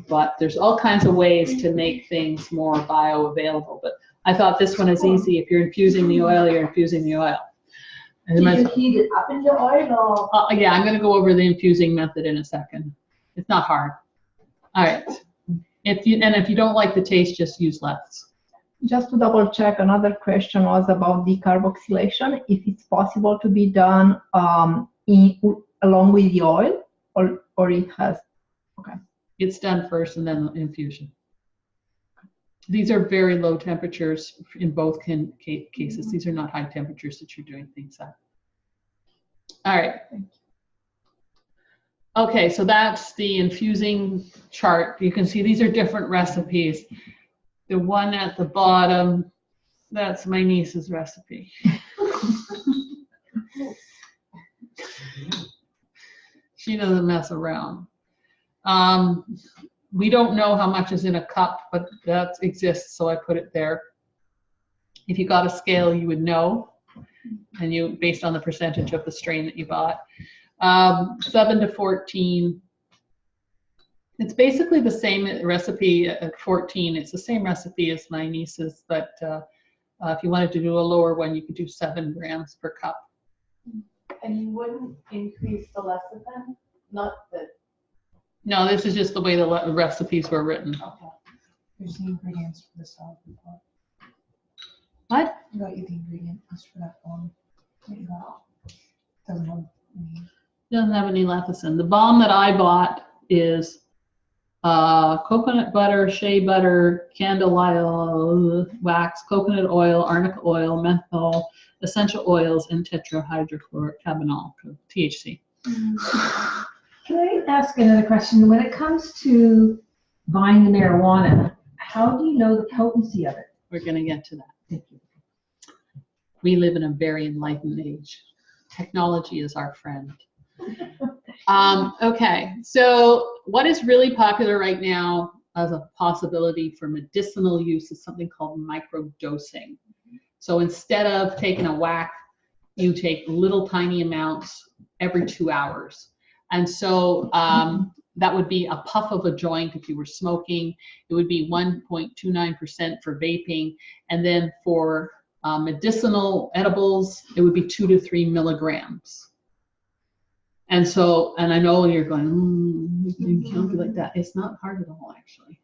But there's all kinds of ways to make things more bioavailable. But I thought this one is easy. If you're infusing the oil, you're infusing the oil.
Do you heat it up in the oil or?
Yeah, I'm going to go over the infusing method in a second. It's not hard. All right. If you don't like the taste, just use less.
Just to double check, another question was about decarboxylation. If it's possible to be done along with the oil, or it has. Okay.
It's done first and then the infusion. These are very low temperatures in both cases. These are not high temperatures that you're doing things at. All right. Okay, so that's the infusing chart. You can see these are different recipes. The one at the bottom, that's my niece's recipe. She doesn't mess around. We don't know how much is in a cup, but that exists, so I put it there. If you got a scale, you would know, and you based on the percentage of the strain that you bought. 7 to 14. It's basically the same recipe at 14. It's the same recipe as my niece's, but if you wanted to do a lower one, you could do 7 grams per cup.
And you wouldn't increase the lecithin? Not the...
No, this is just the way the recipes were written.
Okay. Here's the ingredients for the salad report.
What?
I got you the ingredients for that one. Doesn't have any.
Doesn't have any lecithin. The balm that I bought is coconut butter, shea butter, candle oil, wax, coconut oil, arnica oil, menthol, essential oils, and tetrahydrocannabinol, THC.
Can I ask another question? When it comes to buying the marijuana, how do you know the potency of it?
We're going to get to that. Thank you. We live in a very enlightened age. Technology is our friend. Okay, so what is really popular right now as a possibility for medicinal use is something called microdosing. So instead of taking a whack, you take little tiny amounts every 2 hours. And so that would be a puff of a joint if you were smoking. It would be 1.29% for vaping. And then for medicinal edibles, it would be 2 to 3 milligrams. And so, and I know you're going, you can't be like that. It's not hard at all, actually.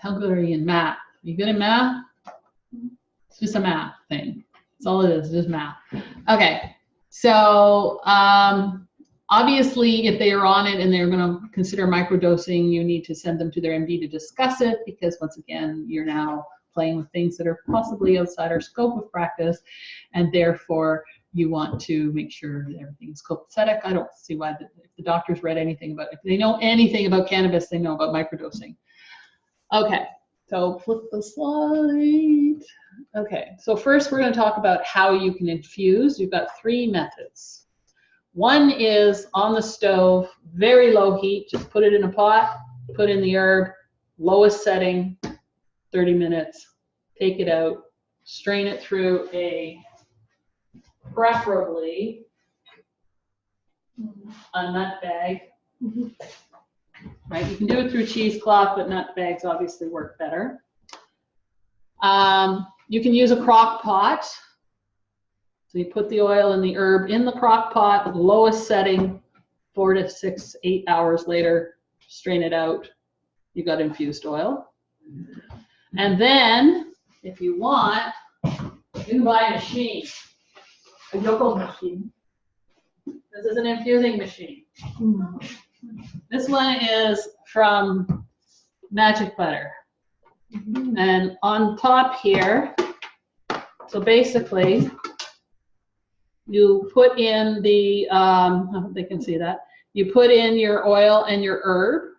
How good are you in math? Are you good in math? It's just a math thing. That's all it is, just math. Okay, so obviously, if they are on it and they're going to consider microdosing, you need to send them to their MD to discuss it, because once again, you're now playing with things that are possibly outside our scope of practice, and therefore you want to make sure that everything is copacetic. I don't see why if the doctors read anything about it. If they know anything about cannabis, they know about microdosing. Okay, so flip the slide. Okay, so first we're going to talk about how you can infuse. You've got 3 methods. One is on the stove, very low heat. Just put it in a pot, put in the herb, lowest setting,
30 minutes, take it out, strain it through preferably a nut bag. Right, you can do it through cheesecloth, but nut bags obviously work better. You can use a crock pot. So you put the oil and the herb in the crock pot at the lowest setting, 4 to 6, 8 hours later, strain it out. You got infused oil. And then, if you want, you can buy a machine. A Yoko machine. This is an infusing machine. This one is from Magic Butter. And on top here, so basically, you put in the, I hope they can see that. You put in your oil and your herb,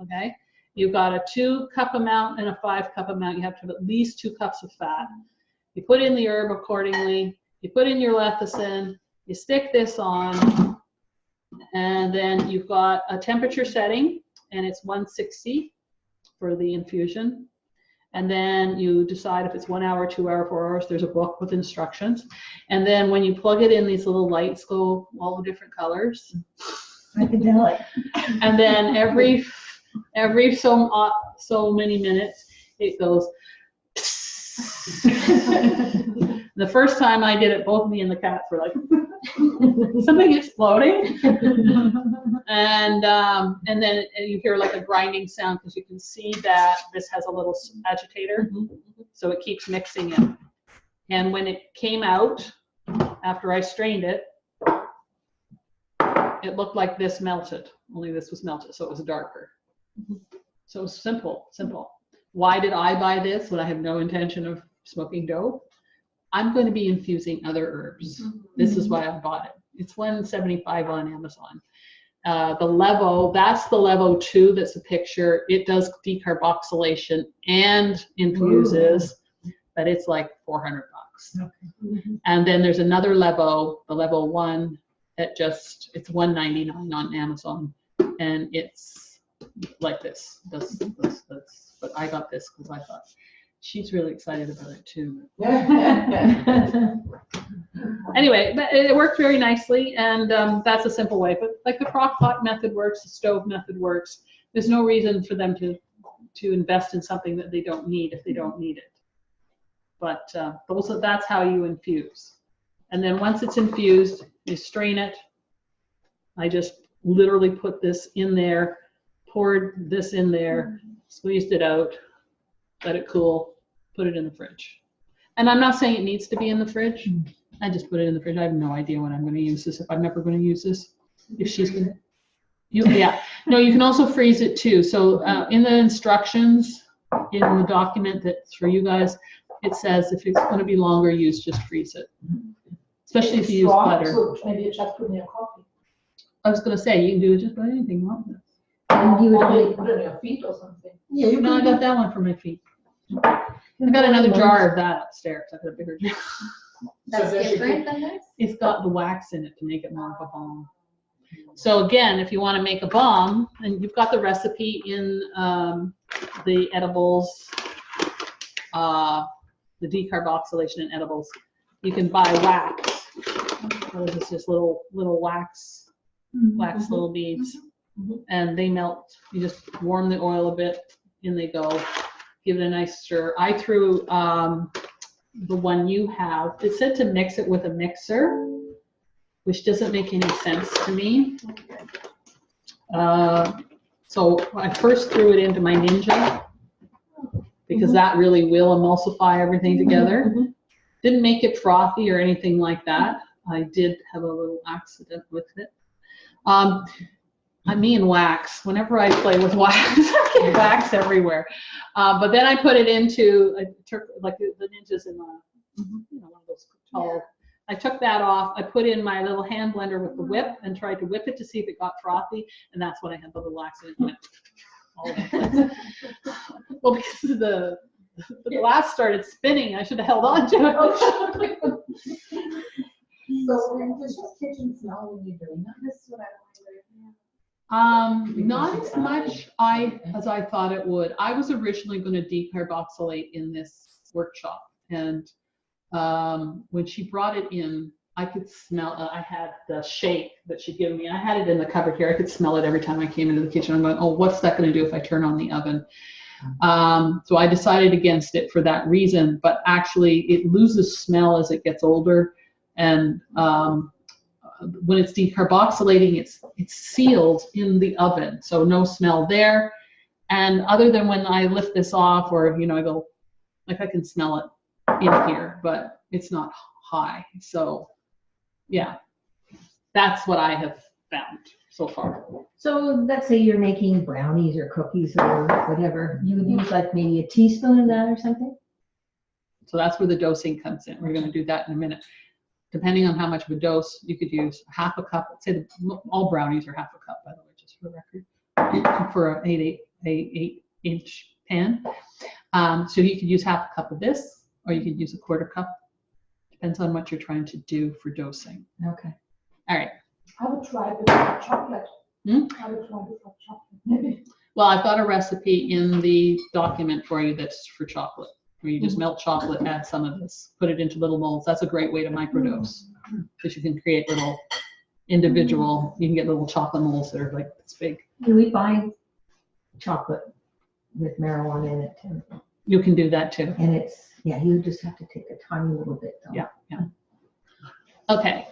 okay? You've got a 2-cup amount and a 5-cup amount. You have to have at least 2 cups of fat. You put in the herb accordingly. You put in your lecithin. You stick this on, and then you've got a temperature setting, and it's 160 for the infusion. And then you decide if it's 1 hour, 2 hour, 4 hours. There's a book with instructions. And then when you plug it in, these little lights go all the different colors.
I can tell it.
And then every so many minutes, it goes. The first time I did it, both me and the cats were like, something exploding. And then you hear like a grinding sound because you can see that this has a little agitator, so it keeps mixing it. And when it came out, after I strained it, it looked like this melted, only this was melted, so it was darker. So it was simple. Why did I buy this when I have no intention of smoking dope? I'm going to be infusing other herbs. This is why I bought it. It's $175 on Amazon. The Levo, that's the Levo 2, that's a picture. It does decarboxylation and infuses, but it's like $400. And then there's another Levo, the Levo 1, that it's $199 on Amazon, and it's like this. But I got this because I thought she's really excited about it too. Anyway, but it worked very nicely, and that's a simple way. But like the crock pot method works, the stove method works. There's no reason for them to invest in something that they don't need if they don't need it. But that's how you infuse. And then once it's infused, you strain it. I just literally put this in there, poured this in there, squeezed it out, let it cool, put it in the fridge. And I'm not saying it needs to be in the fridge. I just put it in the fridge. I have no idea when I'm going to use this, if I'm ever going to use this. If she's going to. Yeah. No, you can also freeze it too. So in the instructions, in the document that's for you guys, it says if it's going to be longer use, just freeze it. Especially if you use butter.
So maybe you just put in your coffee.
I was going to say, you can do it just about anything you want.
And you would put it on your feet or something.
Yeah, no, I got that one for my feet. I got another jar of that upstairs. I got a bigger jar.
That's different than this?
It's got the wax in it to make it more of a balm. So again, if you want to make a balm, and you've got the recipe in the edibles, the decarboxylation in edibles, you can buy wax. What is this? Just little wax little beads, and they melt. You just warm the oil a bit, in they go. Give it a nice stir. I threw the one you have. It said to mix it with a mixer, which doesn't make any sense to me. So I first threw it into my Ninja because that really will emulsify everything together. Didn't make it frothy or anything like that. I did have a little accident with it. Me and wax. Whenever I play with wax, I get wax everywhere. But then I put it into like the Ninjas in one of those tall. I took that off. I put in my little hand blender with the whip and tried to whip it to see if it got frothy, and that's when I had the little accident. Went all over the place. Well, because the glass started spinning, I should have held on to it.
So does your kitchen smell when you're doing that? This is what I wonder.
Not as much as I thought it would. I was originally going to decarboxylate in this workshop, and when she brought it in, I could smell. I had the shake that she'd given me. I had it in the cupboard here. I could smell it every time I came into the kitchen. I'm going, oh, what's that going to do if I turn on the oven? So I decided against it for that reason. But actually, it loses smell as it gets older, and when it's decarboxylating, it's sealed in the oven, so no smell there. And other than when I lift this off, or I go, like I can smell it in here, but it's not high. So yeah, that's what I have found so far.
So let's say you're making brownies or cookies or whatever, you would use like maybe a teaspoon of that or something?
So that's where the dosing comes in. We're going to do that in a minute. Depending on how much of a dose, you could use half a cup. Let's say all brownies are half a cup, by the way, just for the record, for an 8-inch pan. So you could use half a cup of this, or you could use a quarter cup. Depends on what you're trying to do for dosing.
Okay.
All right.
I would try it with chocolate. I would try it with chocolate, maybe.
Well, I've got a recipe in the document for you that's for chocolate, where you just melt chocolate, add some of this, put it into little molds. That's a great way to microdose, because you can create little individual, you can get little chocolate molds that are like this big.
Do we buy chocolate with marijuana in it too?
You can do that too.
And it's, yeah, you just have to take a tiny little bit though.
Yeah, yeah. Okay.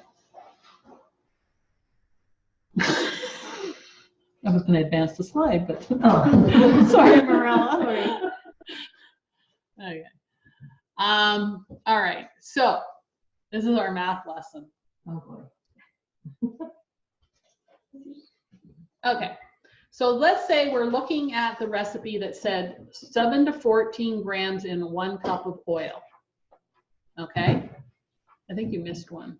I was going to advance the slide, but sorry, Marella. Okay. All right. So this is our math lesson.
Oh boy.
Okay. So let's say we're looking at the recipe that said 7 to 14 grams in 1 cup of oil. Okay. I think you missed one.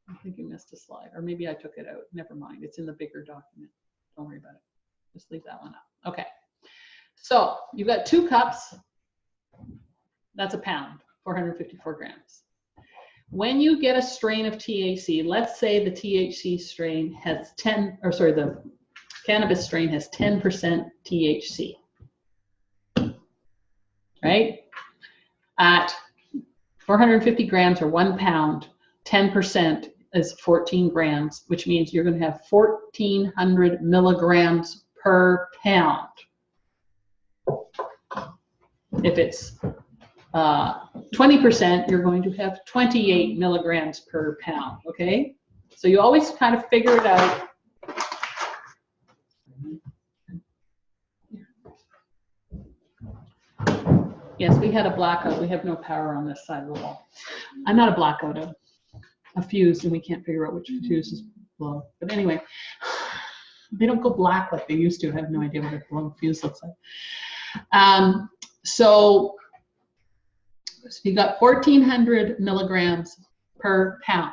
I think you missed a slide, or maybe I took it out. Never mind. It's in the bigger document. Don't worry about it. Just leave that one up. Okay. So you've got 2 cups. That's a pound, 454 grams. When you get a strain of THC, let's say the THC strain has the cannabis strain has 10% THC, right? At 450 grams or 1 pound, 10% is 14 grams, which means you're going to have 1,400 milligrams per pound. If it's 20%, you're going to have 28 milligrams per pound, okay? So you always kind of figure it out. Yes, we had a blackout. We have no power on this side of the wall. I'm not a blackout, a fuse, and we can't figure out which fuse is blown. But anyway, they don't go black like they used to. I have no idea what a blown fuse looks like. So you got 1,400 milligrams per pound.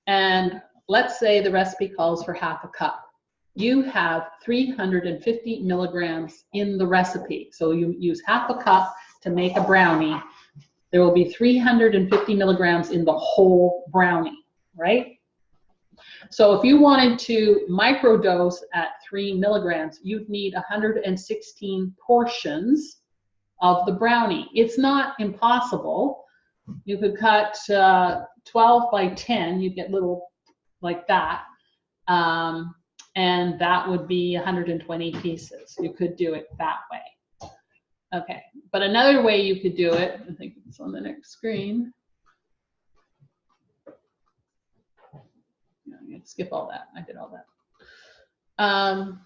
And let's say the recipe calls for half a cup. You have 350 milligrams in the recipe. So you use half a cup to make a brownie. There will be 350 milligrams in the whole brownie, right? So if you wanted to microdose at 3 milligrams, you'd need 116 portions of the brownie. It's not impossible. You could cut 12 by 10, you get little like that. And that would be 120 pieces. You could do it that way. Okay, but another way you could do it, I think it's on the next screen. No, I'm gonna skip all that. I did all that.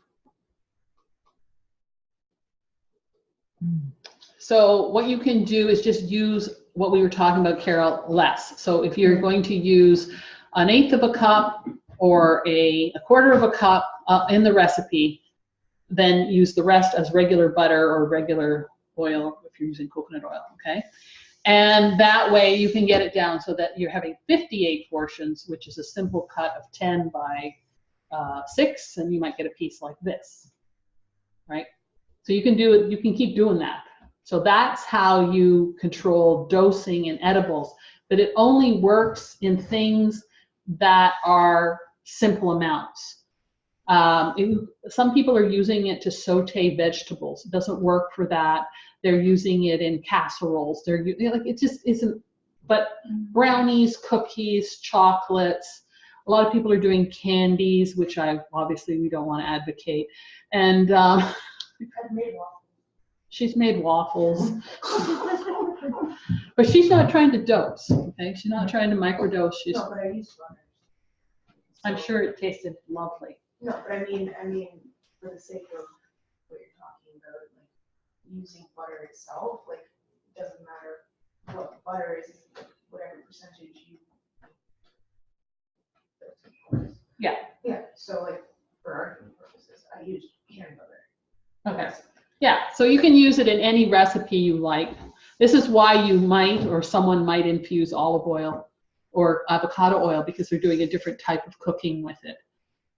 So what you can do is just use what we were talking about, Carol, less. So if you're going to use 1/8 of a cup or a 1/4 of a cup in the recipe, then use the rest as regular butter or regular oil if you're using coconut oil, okay? And that way you can get it down so that you're having 58 portions, which is a simple cut of 10 by 6, and you might get a piece like this, right? So you can do it, you can keep doing that. So that's how you control dosing in edibles, but it only works in things that are simple amounts. Some people are using it to saute vegetables. It doesn't work for that. They're using it in casseroles. It just isn't. But brownies, cookies, chocolates. A lot of people are doing candies, which obviously we don't want to advocate. And she's made waffles. But she's not trying to dose, okay? She's not trying to microdose.
No, but I used runners.
I'm sure it tasted lovely.
No, but I mean, for the sake of what you're talking about, like using butter itself, like it doesn't matter what the butter is, whatever percentage you.
Yeah.
Yeah. So like for argument purposes, I use peanut butter.
Okay. Yeah. So you can use it in any recipe you like. This is why you might, or someone might infuse olive oil or avocado oil, because they're doing a different type of cooking with it.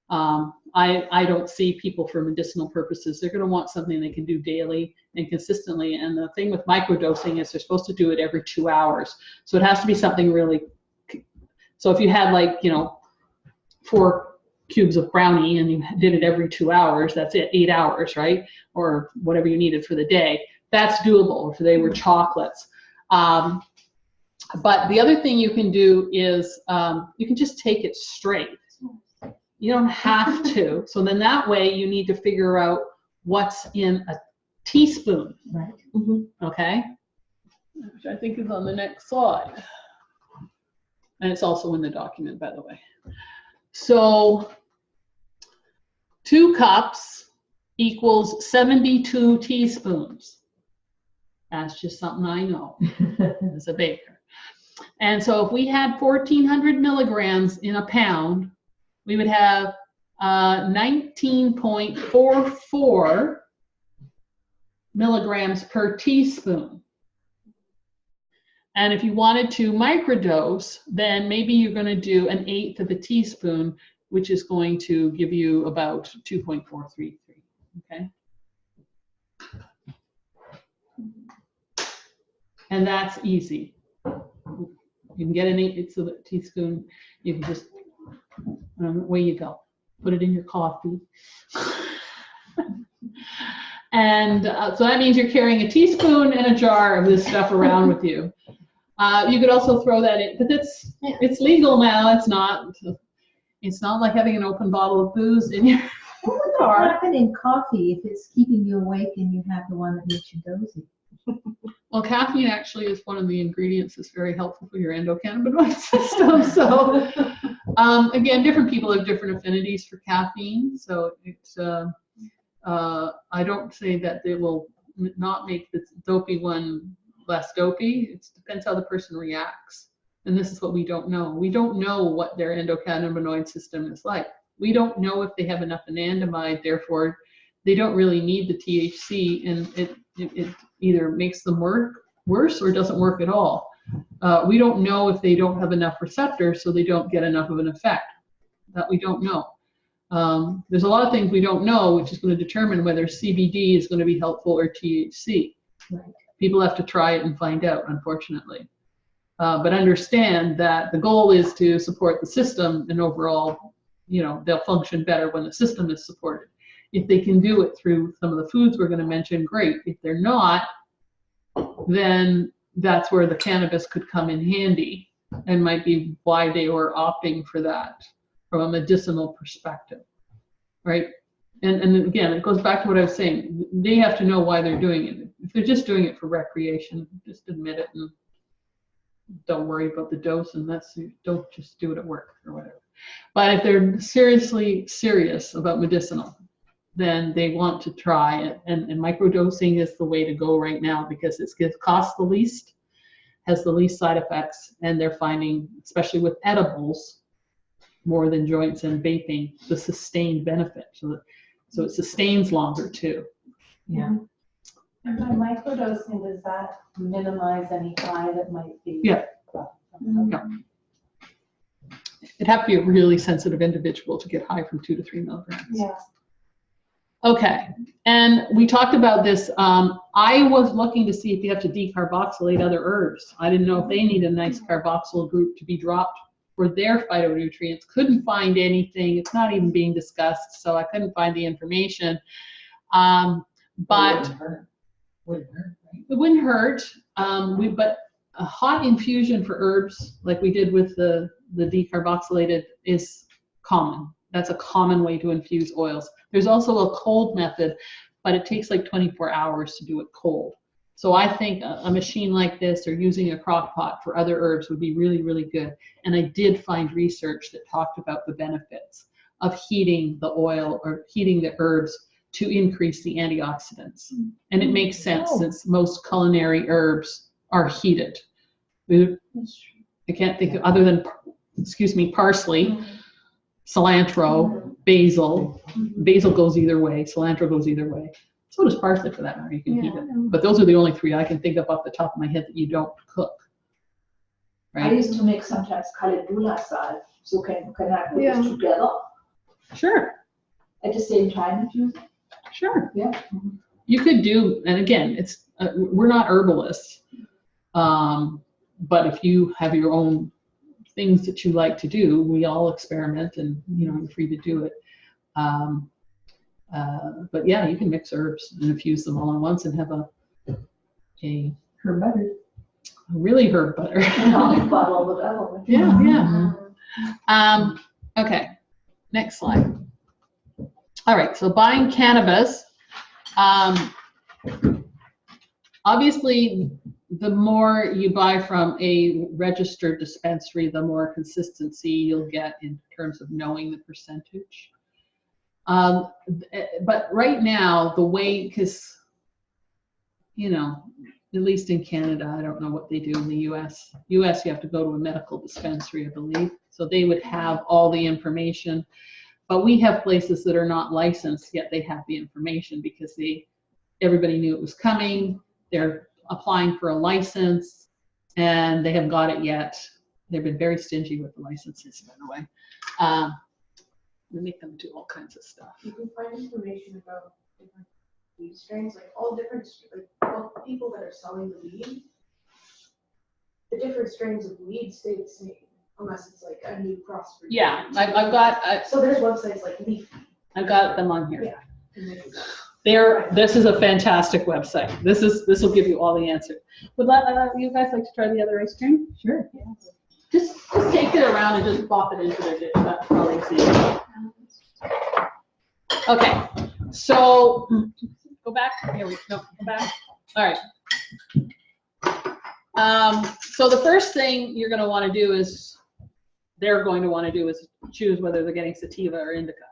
I don't see people for medicinal purposes. They're going to want something they can do daily and consistently. And the thing with microdosing is they're supposed to do it every 2 hours. So it has to be something really. So if you had 4 cubes of brownie and you did it every 2 hours, that's it, 8 hours, right? Or whatever you needed for the day. That's doable if they were chocolates. But the other thing you can do is you can just take it straight. You don't have to. So then that way you need to figure out what's in a teaspoon.
Right.
Okay? Which I think is on the next slide. And it's also in the document, by the way. So 2 cups equals 72 teaspoons. That's just something I know as a baker. And so if we had 1,400 milligrams in a pound, we would have 19.44 milligrams per teaspoon. And if you wanted to microdose, then maybe you're going to do 1/8 of a teaspoon, which is going to give you about 2.433. Okay. And that's easy. You can get 1/8 of a teaspoon. You can just, away you go. Put it in your coffee. And so that means you're carrying a teaspoon and a jar of this stuff around with you. You could also throw that in, but it's legal now. It's not like having an open bottle of booze in your
What happen in coffee if it's keeping you awake and you have the one that makes you dozy?
Well, caffeine actually is one of the ingredients that's very helpful for your endocannabinoid system. So, again, different people have different affinities for caffeine. So it's, I don't say that they will not make the dopey one less dopey. It depends how the person reacts. And this is what we don't know. We don't know what their endocannabinoid system is like. We don't know if they have enough anandamide, therefore they don't really need the THC, and it either makes them work worse or doesn't work at all. We don't know if they don't have enough receptors, so they don't get enough of an effect. That we don't know. There's a lot of things we don't know, which is going to determine whether CBD is going to be helpful or THC. Right. People have to try it and find out, unfortunately. But understand that the goal is to support the system, and overall, they'll function better when the system is supported. If they can do it through some of the foods we're going to mention, great. If they're not, then that's where the cannabis could come in handy, and might be why they were opting for that from a medicinal perspective, right? And again, it goes back to what I was saying. They have to know why they're doing it. If they're just doing it for recreation, just admit it and don't worry about the dose, and don't just do it at work or whatever. But if they're seriously serious about medicinal, then they want to try it. And microdosing is the way to go right now, because it costs the least, has the least side effects, and they're finding, especially with edibles, more than joints and vaping, the sustained benefit. So it sustains longer too.
Yeah.
And by microdosing, does that minimize any high that might be?
Yeah. Yeah. It'd have to be a really sensitive individual to get high from 2 to 3 milligrams.
Yeah.
Okay, and we talked about this. I was looking to see if you have to decarboxylate other herbs. I didn't know if they need a nice carboxyl group to be dropped for their phytonutrients. Couldn't find anything. It's not even being discussed, so I couldn't find the information. But it wouldn't hurt. But a hot infusion for herbs, like we did with the decarboxylated, is common. That's a common way to infuse oils. There's also a cold method, but it takes like 24 hours to do it cold. So I think a machine like this or using a crock pot for other herbs would be really, really good. And I did find research that talked about the benefits of heating the oil or heating the herbs to increase the antioxidants. And it makes sense since most culinary herbs are heated. I can't think of other than, parsley, cilantro, basil. Basil goes either way, cilantro goes either way. So does parsley for that matter, you can heat it. But those are the only three I can think of off the top of my head that you don't cook.
I used to make sometimes calendula salve, so can I put this together?
Sure.
At the same time, if you?
Sure.
Yeah.
You could do, and again, it's we're not herbalists, but if you have your own things that you like to do, we all experiment, and you're free to do it. But yeah, you can mix herbs and infuse them all at once and have a
herb butter.
Really herb butter. Yeah. Okay. Next slide. All right. So buying cannabis. Obviously, the more you buy from a registered dispensary, the more consistency you'll get in terms of knowing the percentage. But right now, the way, because, at least in Canada, I don't know what they do in the US. US, you have to go to a medical dispensary, I believe. So they would have all the information. But we have places that are not licensed, yet they have the information because everybody knew it was coming. They're applying for a license, and they haven't got it yet. They've been very stingy with the licenses, by the way. We make them do all kinds of stuff.
You can find information about different weed strains, like all different, people that are selling the weed. The different strains of weed stay the same, unless it's like a new cross breed.
Yeah, I've got.
So there's websites like Leaf.
I've got them on here.
Yeah.
This is a fantastic website. This will give you all the answers. Would you guys like to try the other ice cream? Sure. Yeah. Just take it around and just plop it into the dish. That's probably easy. Okay, so go back. Here we go. Go back. All right. So the first thing you're going to want to do is, choose whether they're getting sativa or indica.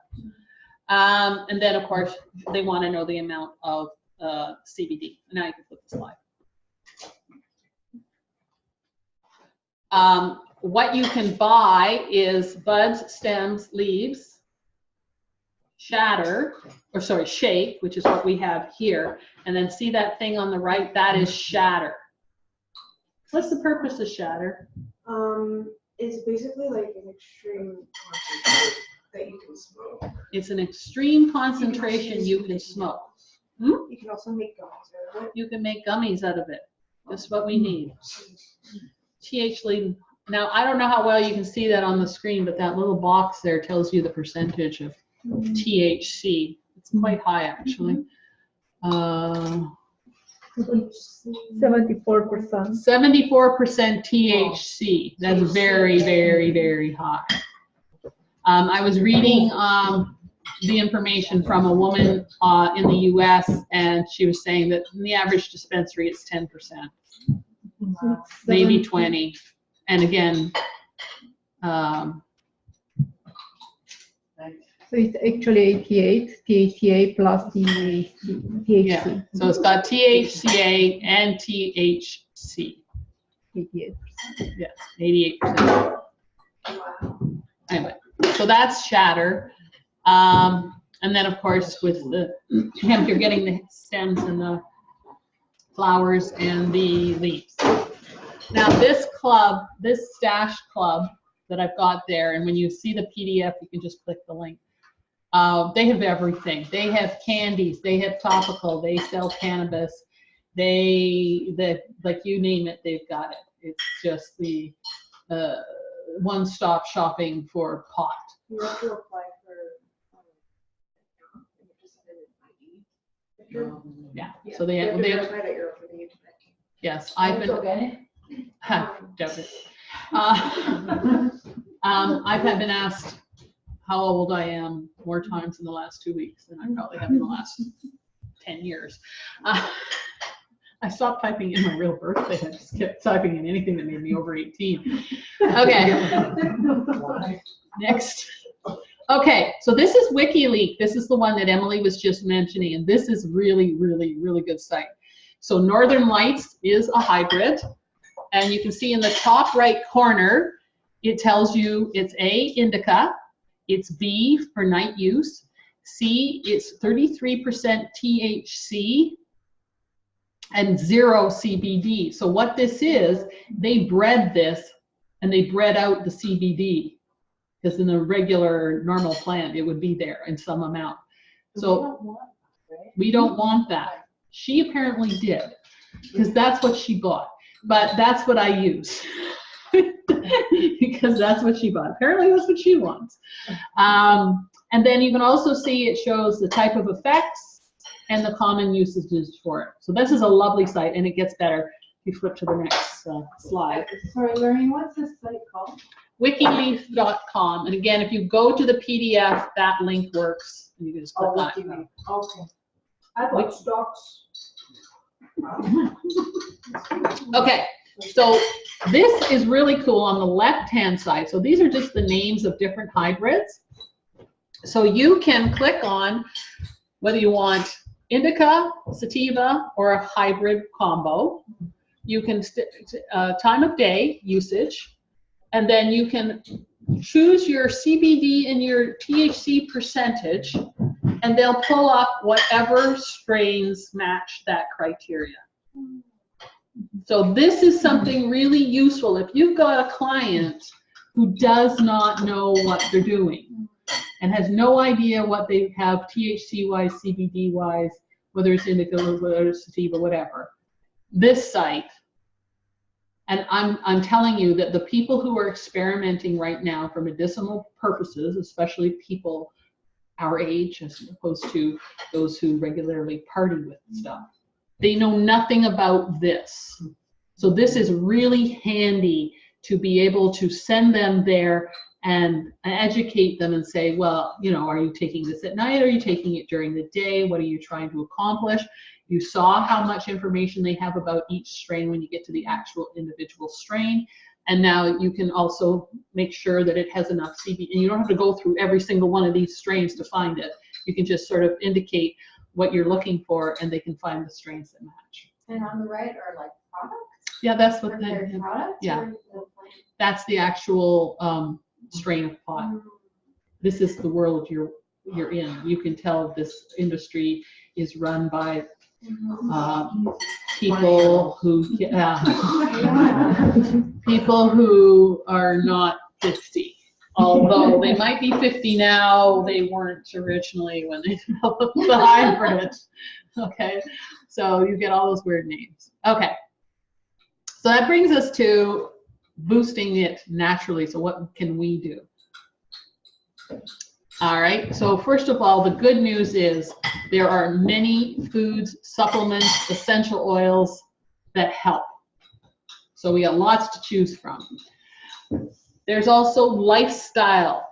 And then, of course, they want to know the amount of CBD. Now you can flip the slide. What you can buy is buds, stems, leaves, shake, which is what we have here. And then see that thing on the right? That is shatter. What's the purpose of shatter?
It's basically like an extreme concentration that you can smoke.
It's an extreme concentration you can smoke.
You can also make gummies out of it.
You can make gummies out of it. That's what we need. TH-laden. Now, I don't know how well you can see that on the screen, but that little box there tells you the percentage of THC. It's quite high, actually.
74%.
74% THC. That's very, very, very high. I was reading the information from a woman in the US, and she was saying that in the average dispensary it's 10%, maybe 20. And again,
so it's actually 88 THCA plus THC.
Yeah. So it's got THCA and THC.
88%.
Yes, 88%. Anyway, so that's shatter. And then, of course, with the hemp, you're getting the stems and the flowers and the leaves. Now, this stash club that I've got there, and when you see the PDF, you can just click the link. They have everything. They have candies. They have topical. They sell cannabis. Like you name it, they've got it. It's just
one-stop shopping for pot.
You have to apply for, you have to send in an ID.
Yeah,
Yeah,
so they
you have to
have,
verify that you're over the age of 19.
yes, I've been. Doubt it. I've been asked how old I am more times in the last 2 weeks than I probably have in the last 10 years. I stopped typing in my real birthday. I just kept typing in anything that made me over 18. Okay. Next. Okay, so this is WikiLeaks. This is the one that Emily was just mentioning, and this is really, really, really good site. So Northern Lights is a hybrid, and you can see in the top right corner, it tells you it's A, indica, it's B for night use, C, it's 33% THC, and 0 CBD. So what this is, they bred this and they bred out the CBD, because in a regular normal plant it would be there in some amount. So we don't want that. She apparently did, because that's what she bought. But that's what I use. Because that's what she bought. Apparently that's what she wants. And then you can also see it shows the type of effects and the common usages for it. So this is a lovely site, and it gets better if you flip to the next slide.
Sorry, Lorraine, what's this site called?
Wikileaf.com. And again, if you go to the PDF, that link works. You can just click on it.
Okay. I bought stocks.
Okay, so this is really cool on the left-hand side. So these are just the names of different hybrids. So you can click on whether you want indica, sativa, or a hybrid combo. You can time of day usage, and then you can choose your CBD and your THC percentage, and they'll pull up whatever strains match that criteria. So this is something really useful if you've got a client who does not know what they're doing and has no idea what they have THC-wise, CBD-wise, whether it's indica, whether it's sativa, whatever. This site, and I'm telling you that the people who are experimenting right now for medicinal purposes, especially people our age as opposed to those who regularly party with stuff, they know nothing about this. So this is really handy to be able to send them there and educate them and say, well, you know, are you taking this at night? Are you taking it during the day? What are you trying to accomplish? You saw how much information they have about each strain when you get to the actual individual strain. And now you can also make sure that it has enough CBD. And you don't have to go through every single one of these strains to find it. You can just sort of indicate what you're looking for, and they can find the strains that match.
And on the right are like products?
Yeah, that's what
they products.
Yeah, that's the actual strain of pot. This is the world you're in. You can tell this industry is run by people who people who are not 50. Although they might be 50 now, they weren't originally when they developed the hybrid. Okay, so you get all those weird names. Okay, so that brings us to boosting it naturally. So what can we do? All right, so first of all, the good news is there are many foods, supplements, essential oils that help. So we got lots to choose from. There's also lifestyle,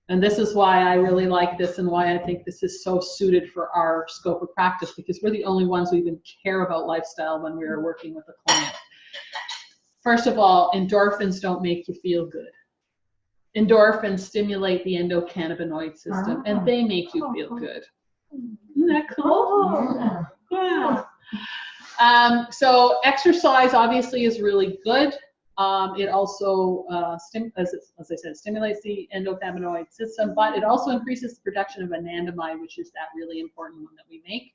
and this is why I really like this and why I think this is so suited for our scope of practice, because we're the only ones who even care about lifestyle when we're working with a client. First of all, endorphins don't make you feel good. Endorphins stimulate the endocannabinoid system, and they make you feel good. Isn't that cool? Yeah. So exercise obviously is really good. It also, as I said, stimulates the endocannabinoid system, but it also increases the production of anandamide, which is that really important one that we make.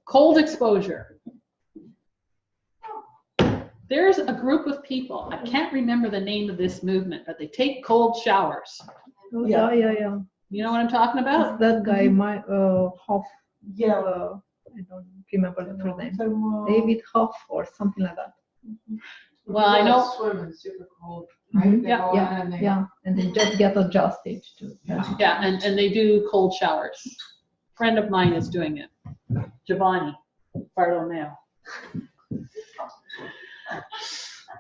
Cold exposure. There's a group of people, I can't remember the name of this movement, but they take cold showers.
Oh, yeah.
You know what I'm talking about?
It's that guy, Hoff. Yeah. I don't remember the full name. David Hoff or something like that.
Well, I know.
Swim in super cold, right? They go in and they-
And they just get adjusted to.
Yeah, and they do cold showers. A friend of mine is doing it. Giovanni Bartolomeo.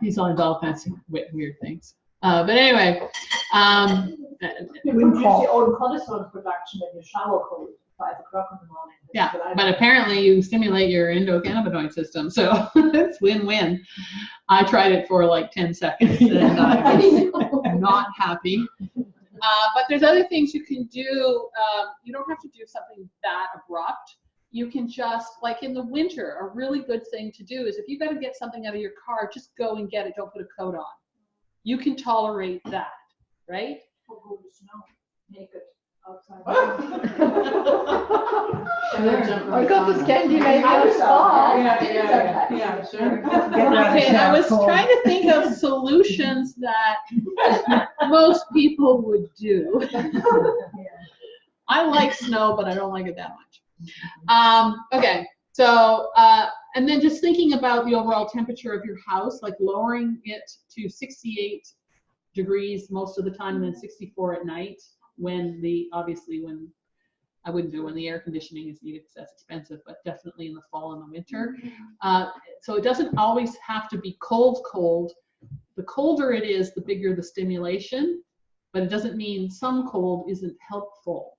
He's on all kinds of weird things. But anyway,
You can use your own cortisone production when you shower cold at 5 o'clock in the morning.
yeah, but apparently you stimulate your endocannabinoid system, so it's win-win. I tried it for like 10 seconds and I was not happy. But there's other things you can do. You don't have to do something that abrupt. You can just, like in the winter, a really good thing to do is if you got to get something out of your car, just go and get it. Don't put a coat on. You can tolerate that, right?
Or go to snow, naked outside.
I got the Scandinavian spa.
Yeah, sure.
Okay, I was trying to think of solutions that most people would do. I like snow, but I don't like it that much. Okay, so, and then just thinking about the overall temperature of your house, like lowering it to 68 degrees most of the time, and then 64 at night when obviously when, I wouldn't do it when the air conditioning is needed because that's expensive, but definitely in the fall and the winter. So it doesn't always have to be cold. The colder it is, the bigger the stimulation, but it doesn't mean some cold isn't helpful,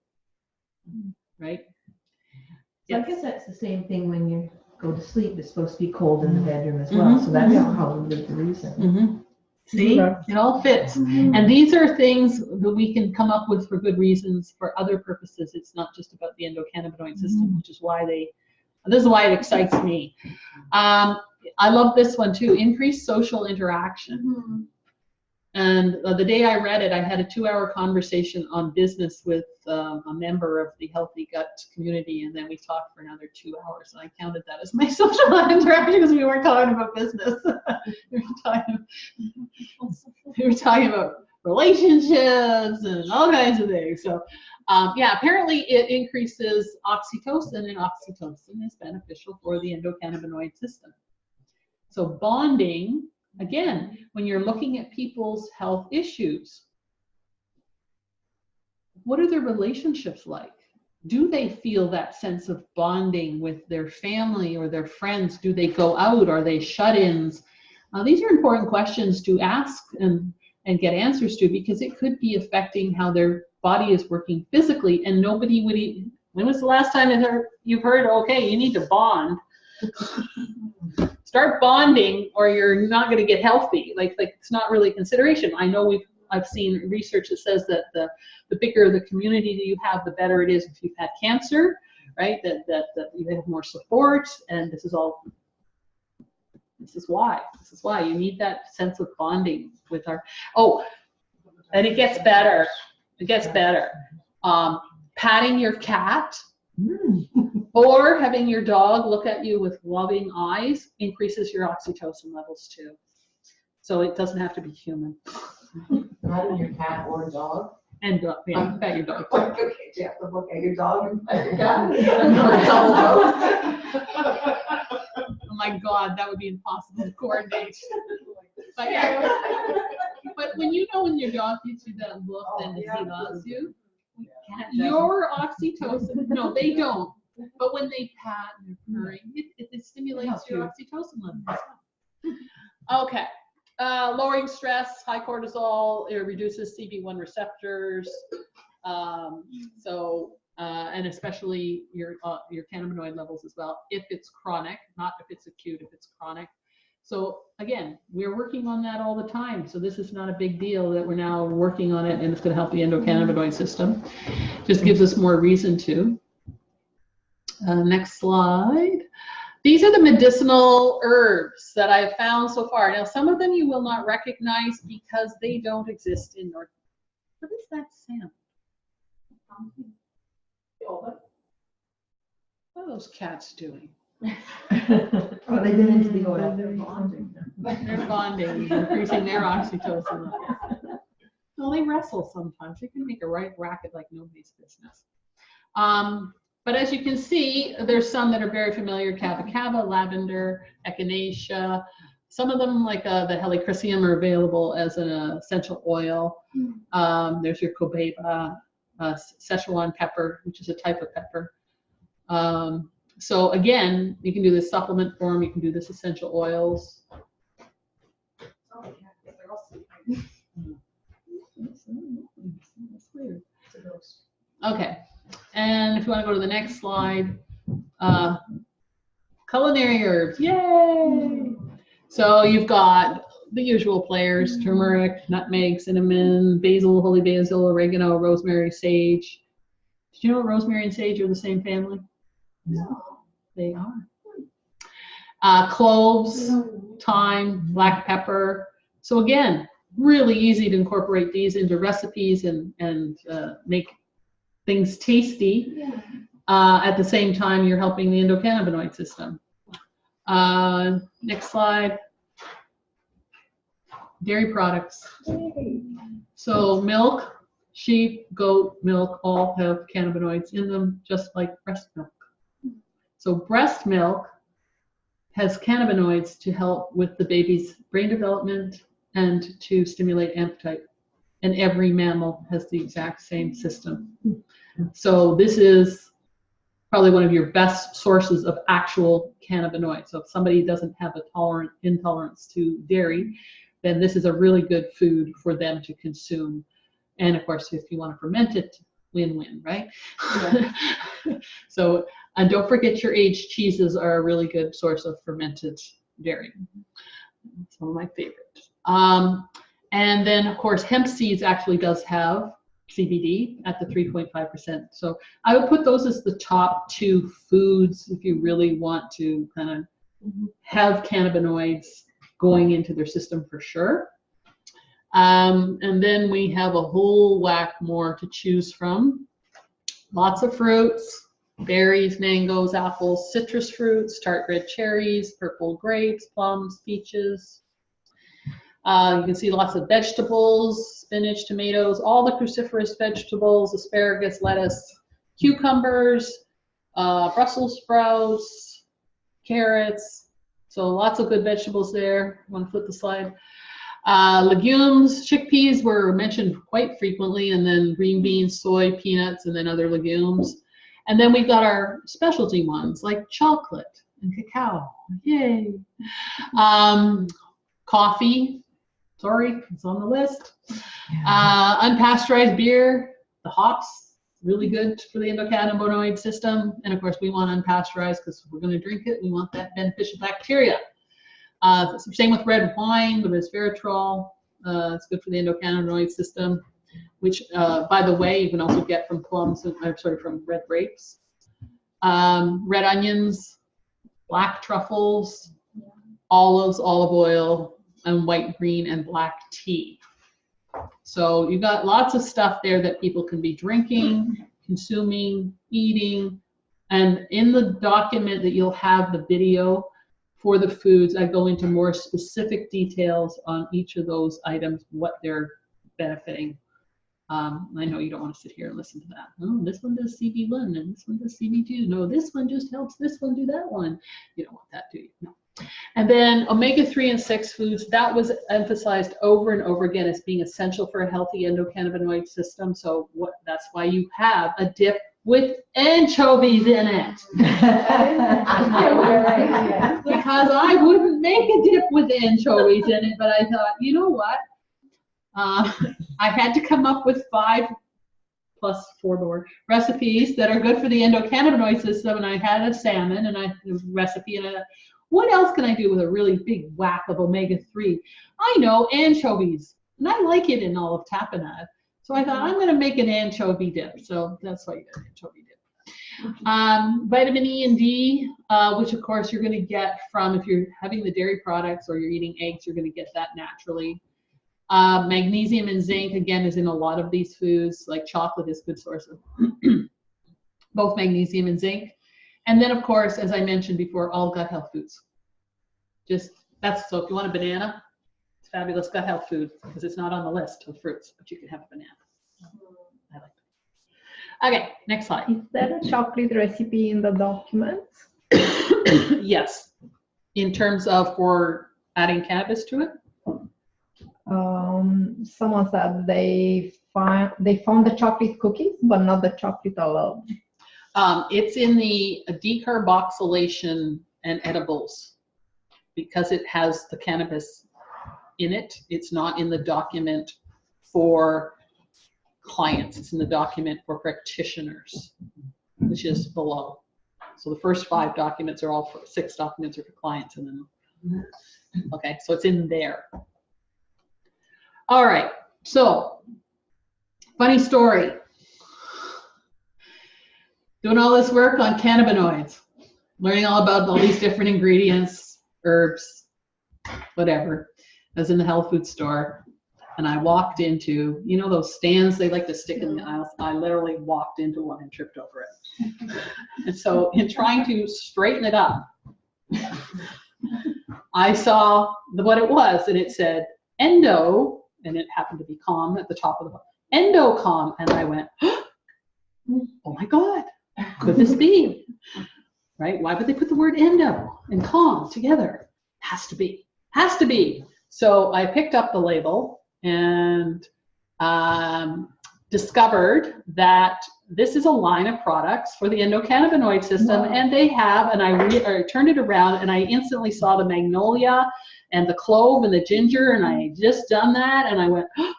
right?
So I guess that's the same thing when you go to sleep. It's supposed to be cold in the bedroom as well. So that's probably the reason.
See, it all fits. And these are things that we can come up with for good reasons for other purposes. It's not just about the endocannabinoid system, which is why this is why it excites me. I love this one too, increased social interaction. And the day I read it, I had a 2-hour conversation on business with a member of the Healthy Gut community, and then we talked for another 2 hours, and I counted that as my social interaction because we weren't talking about business. we were talking about relationships and all kinds of things. So, yeah, apparently it increases oxytocin, and oxytocin is beneficial for the endocannabinoid system. So bonding, again, when you're looking at people's health issues, what are their relationships like? Do they feel that sense of bonding with their family or their friends? Do they go out? Are they shut-ins? These are important questions to ask and get answers to, because it could be affecting how their body is working physically, and nobody would even, when was the last time you've heard, okay, you need to bond? Start bonding or you're not going to get healthy. Like it's not really a consideration. I know I've seen research that says that the bigger the community that you have, the better it is if you've had cancer, right? That you have more support, and this is why you need that sense of bonding with and it gets better. It gets better. Patting your cat or having your dog look at you with loving eyes increases your oxytocin levels too. So it doesn't have to be human.
Not your cat or dog.
And yeah, pet your dog.
Okay, you have to look at your dog and pet your cat.
Oh my God, that would be impossible to coordinate. But yeah, but when you know when your dog gives you that look, then he loves you. Your oxytocin, no, they don't. But when they pat and they're purring, it stimulates your oxytocin levels. Okay. Lowering stress, high cortisol, it reduces CB1 receptors. And especially your cannabinoid levels as well, if it's chronic, not if it's acute, if it's chronic. So again, we're working on that all the time. So this is not a big deal that we're now working on it and it's going to help the endocannabinoid system. Just gives us more reason to. Next slide. These are the medicinal herbs that I've found so far. Now, some of them you will not recognize because they don't exist in North. What is that sound? What are those cats doing?
Well, they've been into the oil.
They're bonding, increasing their oxytocin levels. Well, they wrestle sometimes. They can make a right racket like nobody's business. But as you can see, there's some that are very familiar: Kava Kava, lavender, echinacea,
some of them, like the helichrysum, are available as an essential oil. There's your cobeba, Szechuan pepper, which is a type of pepper. So again, you can do this supplement form. You can do this essential oils. Okay, and if you want to go to the next slide, culinary herbs, yay! So you've got the usual players: turmeric, nutmeg, cinnamon, basil, holy basil, oregano, rosemary, sage. Did you know rosemary and sage are the same family? No. They are. Cloves, thyme, black pepper. So again, really easy to incorporate these into recipes and make things tasty. At the same time, you're helping the endocannabinoid system. Next slide. Dairy products. So milk, sheep, goat milk all have cannabinoids in them, just like breast milk. So breast milk has cannabinoids to help with the baby's brain development and to stimulate appetite. And every mammal has the exact same system. So this is probably one of your best sources of actual cannabinoids. So if somebody doesn't have a intolerance to dairy, then this is a really good food for them to consume. And of course, if you want to ferment it, win-win, right? Yeah. So, and don't forget your aged cheeses are a really good source of fermented dairy. Some of my favorites. And then of course, hemp seeds actually does have CBD at the 3.5%. So I would put those as the top two foods if you really want to kind of have cannabinoids going into their system for sure. And then we have a whole whack more to choose from. Lots of fruits, berries, mangoes, apples, citrus fruits, tart red cherries, purple grapes, plums, peaches. You can see lots of vegetables, spinach, tomatoes, all the cruciferous vegetables, asparagus, lettuce, cucumbers, Brussels sprouts, carrots. So lots of good vegetables there. I want to flip the slide. Legumes, chickpeas were mentioned quite frequently, and then green beans, soy, peanuts, and then other legumes. And then we've got our specialty ones like chocolate and cacao. Yay! Coffee. Sorry, it's on the list. Unpasteurized beer, the hops, really good for the endocannabinoid system. And of course, we want unpasteurized because if we're going to drink it, we want that beneficial bacteria. Same with red wine, the resveratrol. It's good for the endocannabinoid system, which, by the way, you can also get from from red grapes. Red onions, black truffles, olives, olive oil, and white, green, and black tea. So you've got lots of stuff there that people can be drinking, consuming, eating. And in the document that you'll have the video for the foods, I go into more specific details on each of those items, what they're benefiting. I know you don't want to sit here and listen to that. Oh, this one does CB1 and this one does CB2. No, this one just helps this one do that one. You don't want that, do you? No. And then omega-3 and 6 foods, that was emphasized over and over again as being essential for a healthy endocannabinoid system. So that's why you have a dip with anchovies in it. Because I wouldn't make a dip with anchovies in it, but I thought, you know what? I had to come up with 5 plus 4 more recipes that are good for the endocannabinoid system, and I had a salmon and a recipe and what else can I do with a really big whack of omega-3? I know, anchovies, and I like it in all of tapenade. So I thought I'm going to make an anchovy dip. So that's why you get an anchovy dip. Vitamin E and D, which of course you're going to get from, if you're having the dairy products or you're eating eggs, you're going to get that naturally. Magnesium and zinc, again, is in a lot of these foods, like chocolate is a good source of both magnesium and zinc. And then, of course, as I mentioned before, all gut health foods. So if you want a banana, it's fabulous gut health food because it's not on the list of fruits, but you can have a banana. I like that. Okay, next slide.
Is there a chocolate recipe in the documents?
Yes. In terms of for adding cannabis to it?
Someone said they found the chocolate cookies, but not the chocolate alone.
It's in the decarboxylation and edibles because it has the cannabis in it. It's not in the document for clients. It's in the document for practitioners, which is below. So the first 5 documents are all for 6 documents are for clients, and then okay, so it's in there. All right, so funny story. Doing all this work on cannabinoids, learning all about all these different ingredients, herbs, whatever. I was in the health food store, and I walked into, you know those stands they like to stick in the aisles? I literally walked into one and tripped over it. And so in trying to straighten it up, I saw what it was, and it said endo, and it happened to be calm at the top of the book. Endo calm, and I went, oh my God, could this be? Right? Why would they put the word endo and calm together? Has to be. Has to be. So I picked up the label and discovered that this is a line of products for the endocannabinoid system. Wow. And they have, and I turned it around and I instantly saw the magnolia and the clove and the ginger, and I had just done that, and I went, oh,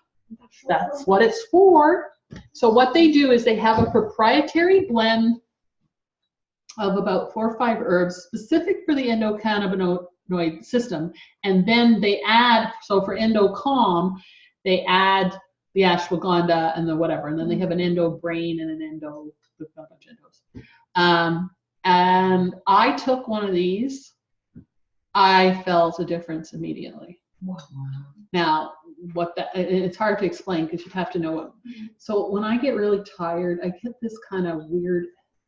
that's what it's for. So what they do is they have a proprietary blend of about 4 or 5 herbs specific for the endocannabinoid system, and then they add, so for endo calm, they add the ashwagandha and the whatever, and then they have an endo brain and an endo, a bunch of endos. And I took one of these. I felt a difference immediately. Wow. Now, it's hard to explain because you have to know what. So when I get really tired, I get this kind of weird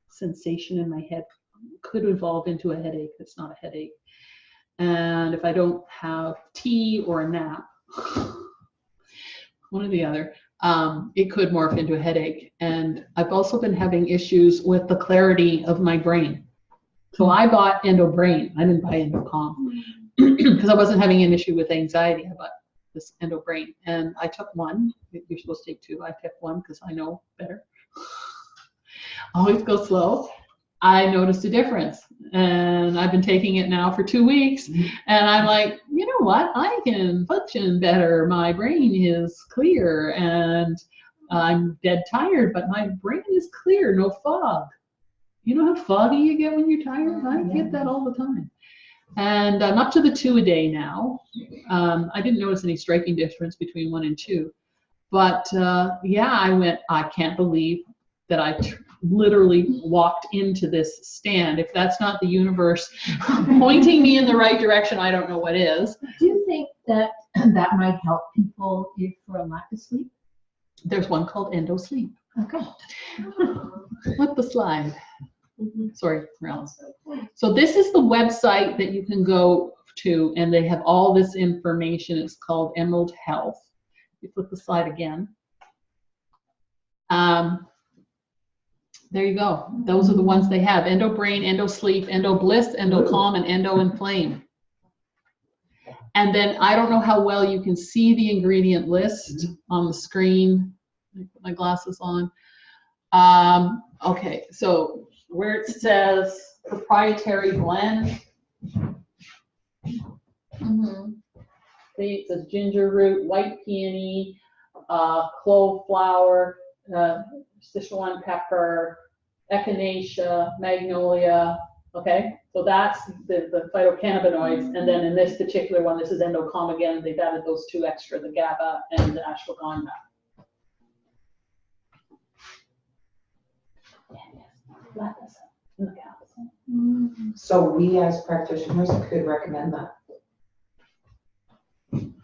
sensation in my head. Could evolve into a headache. It's not a headache. And if I don't have tea or a nap, one or the other, it could morph into a headache. And I've also been having issues with the clarity of my brain. So I bought Endo Brain. I didn't buy Endo Calm because I wasn't having an issue with anxiety. I bought this Endo Brain, and I took one. You're supposed to take 2. I took one because I know better. Always go slow. I noticed a difference, and I've been taking it now for 2 weeks, and I'm like, you know what? I can function better. My brain is clear, and I'm dead tired, but my brain is clear, no fog. You know how foggy you get when you're tired? I get that all the time. And I'm up to the 2 a day now. I didn't notice any striking difference between 1 and 2. But yeah, I went, I can't believe that I literally walked into this stand. If that's not the universe pointing me in the right direction, I don't know what is.
Do you think that that might help people if for a lack of sleep?
There's one called Endo Sleep.
Okay.
Flip the slide. Sorry, Ralph. So this is the website that you can go to, and they have all this information. It's called Emerald Health. You flip the slide again. There you go. Those are the ones they have. Endo Brain, Endo Sleep, Endo Bliss, Endo Calm, and Endo Inflame. And then I don't know how well you can see the ingredient list on the screen. Let me put my glasses on. Okay, so where it says proprietary blend, see, it says ginger root, white peony, clove flower, Sichuan pepper, echinacea, magnolia. Okay, so that's the phytocannabinoids, and then in this particular one, this is endocalm again. They've added those 2 extra, the GABA and the ashwagandha.
So we as practitioners could recommend that.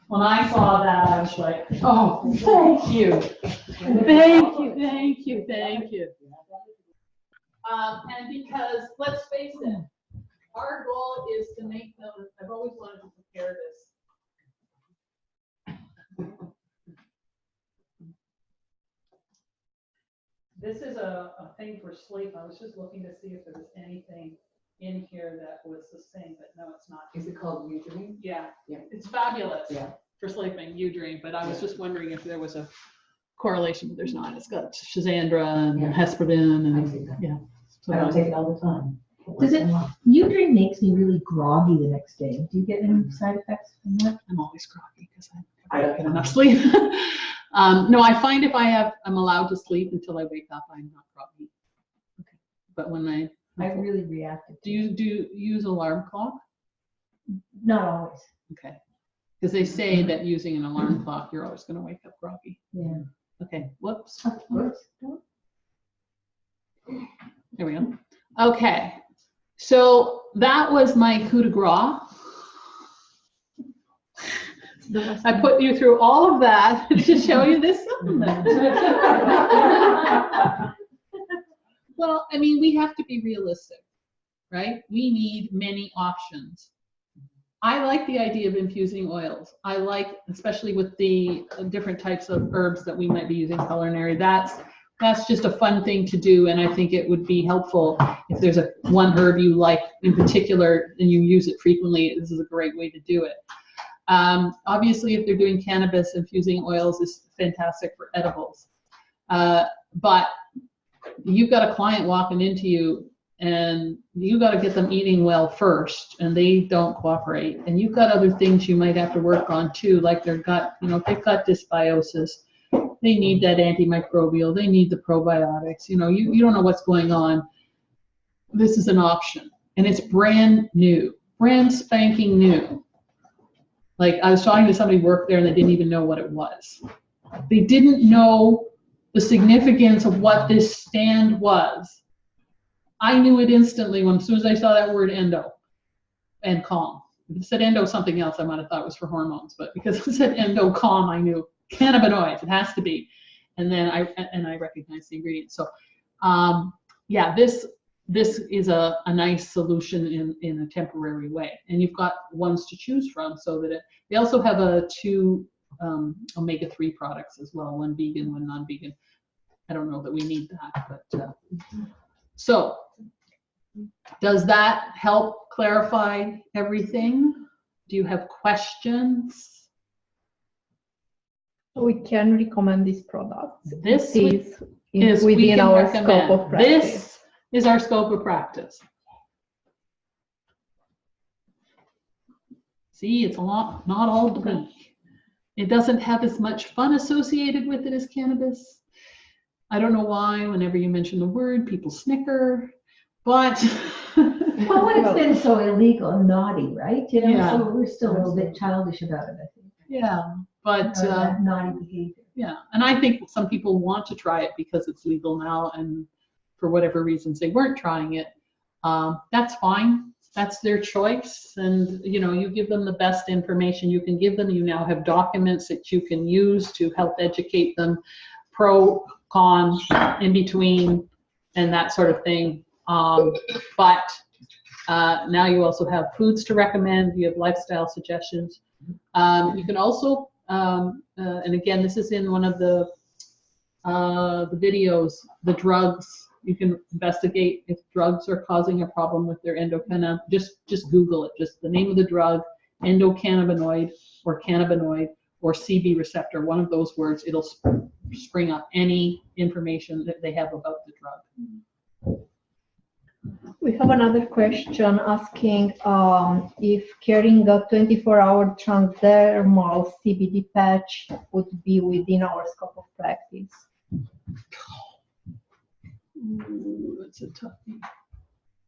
When I saw that, I was like, oh, thank you. Thank you, thank you, thank you.
And because, let's face it, our goal is to make them, I've always wanted to prepare this. This is a thing for sleep. I was just looking to see if there was anything
in here that was the same, but no, it's not.
Is it called Udemy?
Yeah,
Yeah.
it's fabulous
Yeah.
for sleeping, Udream, but I was just wondering if there was a correlation, but there's not. It's got Shazandra and Hesperin and, yeah. So
I don't take it all the time.
Does it, Udream makes me really groggy the next day. Do you get any side effects from that?
I'm always groggy because I don't get enough sleep. No, I find if I'm allowed to sleep until I wake up, I'm not groggy. Okay. But when
I really reacted.
Do you use alarm clock?
Not always.
Okay. Because they say that using an alarm clock, you're always going to wake up groggy.
Yeah.
Okay. Whoops.
Whoops.
There we go. Okay. So that was my coup de grace. I put you through all of that to show you this supplement. Well, I mean, we have to be realistic, right? We need many options. I like the idea of infusing oils. I like, especially with the different types of herbs that we might be using culinary, that's just a fun thing to do, and I think it would be helpful if there's one herb you like in particular and you use it frequently. This is a great way to do it. Obviously, if they're doing cannabis, infusing oils is fantastic for edibles. But you've got a client walking into you and you got to get them eating well first, and they don't cooperate. And you've got other things you might have to work on too, like their gut, if they've got dysbiosis, they need that antimicrobial, they need the probiotics, you don't know what's going on. This is an option, and it's brand new, brand spanking new. Like, I was talking to somebody who worked there and they didn't even know what it was. They didn't know the significance of what this stand was. I knew it instantly as soon as I saw that word endo and calm. If it said endo something else, I might have thought it was for hormones, but because it said endo calm, I knew cannabinoids, it has to be. And then I recognized the ingredients. So yeah, this is a nice solution in a temporary way. And you've got ones to choose from, so that they also have two omega-3 products as well, one vegan, one non-vegan. I don't know that we need that, but so does that help clarify everything? Do you have questions?
We can recommend this product.
This
is within our scope of practice.
This is our scope of practice. See, it's not all bleak. It doesn't have as much fun associated with it as cannabis. I don't know why, whenever you mention the word, people snicker, but...
Well, when it's been so illegal and naughty, right?
Yeah.
So we're still a little bit childish about it, I think.
Yeah, but...
that naughty behavior.
Yeah, and I think some people want to try it because it's legal now, and for whatever reasons they weren't trying it. That's fine. That's their choice, and you give them the best information you can give them. You now have documents that you can use to help educate them, pro, con, in between, and that sort of thing. But now you also have foods to recommend. You have lifestyle suggestions. You can also, and again, this is in one of the videos, the drugs. You can investigate if drugs are causing a problem with their endocannabinoid. Just Google it. Just the name of the drug, endocannabinoid or cannabinoid or CB receptor, one of those words. It'll spring up any information that they have about the drug.
We have another question asking if carrying a 24-hour transdermal CBD patch would be within our scope of practice.
Ooh, that's a toughie.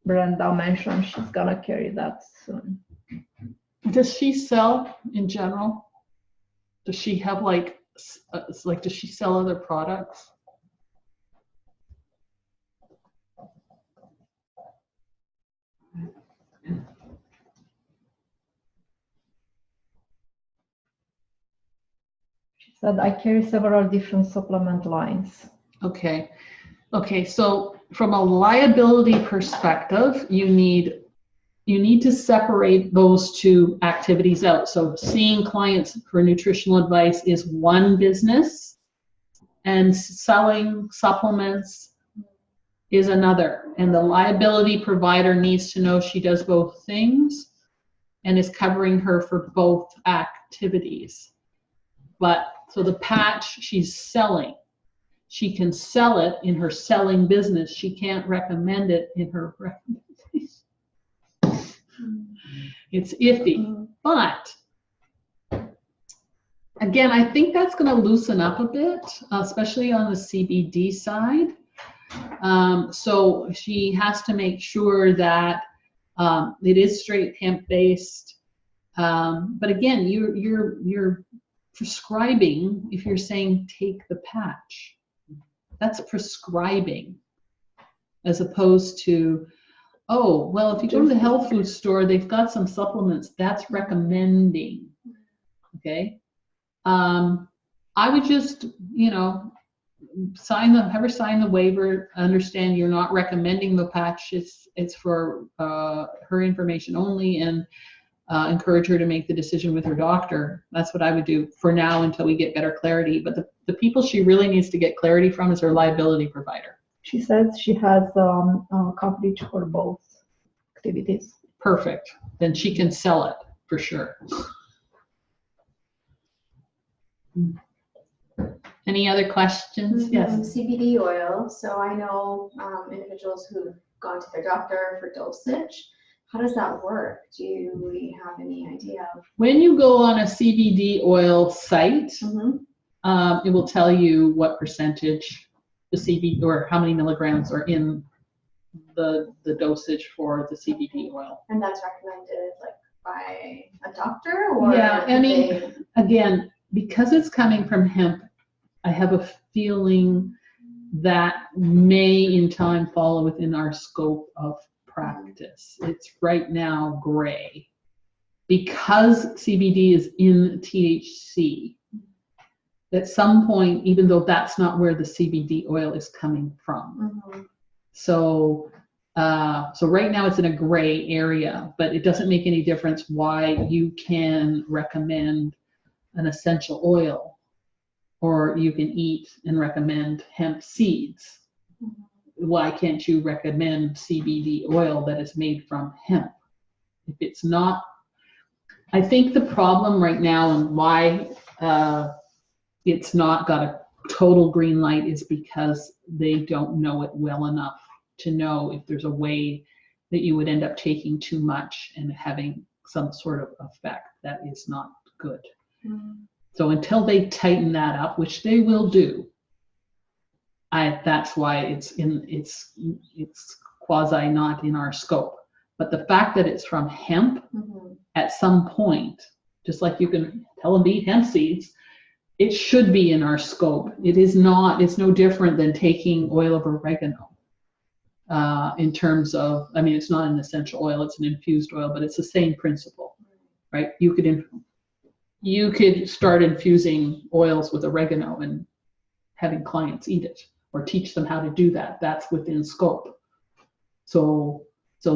Brenda mentioned she's gonna carry that soon.
Does she sell in general? Does she have does she sell other products?
She said, I carry several different supplement lines.
Okay. Okay, so from a liability perspective, you need to separate those two activities out. So seeing clients for nutritional advice is one business, and selling supplements
is another. And the liability provider needs to know she does both things and is covering her for both activities. But, so the patch she's selling, she can sell it in her selling business. She can't recommend it in her recommendation. It's iffy. But again, I think that's going to loosen up a bit, especially on the CBD side. So she has to make sure that it is straight hemp-based. But again, you're prescribing if you're saying take the patch. That's prescribing, as opposed to, oh, well, if you go to the health food store, they've got some supplements. That's recommending. Okay. I would just, you know, have her sign the waiver. Understand you're not recommending the patch. It's for her information only, and encourage her to make the decision with her doctor. That's what I would do for now until we get better clarity. But the people she really needs to get clarity from is her liability provider.
She says she has coverage for both activities.
Perfect. Then she can sell it for sure. Any other questions? Yes.
CBD oil. So I know individuals who've gone to their doctor for dosage. How does that work? Do we have any idea?
When you go on a CBD oil site, it will tell you what percentage the CBD or how many milligrams are in the dosage for the CBD oil.
And that's recommended like by a doctor, or
yeah, I mean, again, because it's coming from hemp, I have a feeling that may in time fall within our scope of practice. It's right now gray because CBD is in THC. At some point, even though that's not where the CBD oil is coming from. So right now it's in a gray area, but it doesn't make any difference why you can recommend an essential oil or you can eat and recommend hemp seeds. Why can't you recommend CBD oil that is made from hemp? If it's not, I think the problem right now and why it's not got a total green light is because they don't know it well enough to know if there's a way that you would end up taking too much and having some sort of effect that is not good. So until they tighten that up, which they will do, that's why it's quasi not in our scope. But the fact that it's from hemp, at some point, just like you can tell them to eat hemp seeds, it should be in our scope. It is not. It's no different than taking oil of oregano. In terms of, I mean, it's not an essential oil; it's an infused oil, but it's the same principle, right? You could start infusing oils with oregano and having clients eat it, or teach them how to do that. That's within scope. So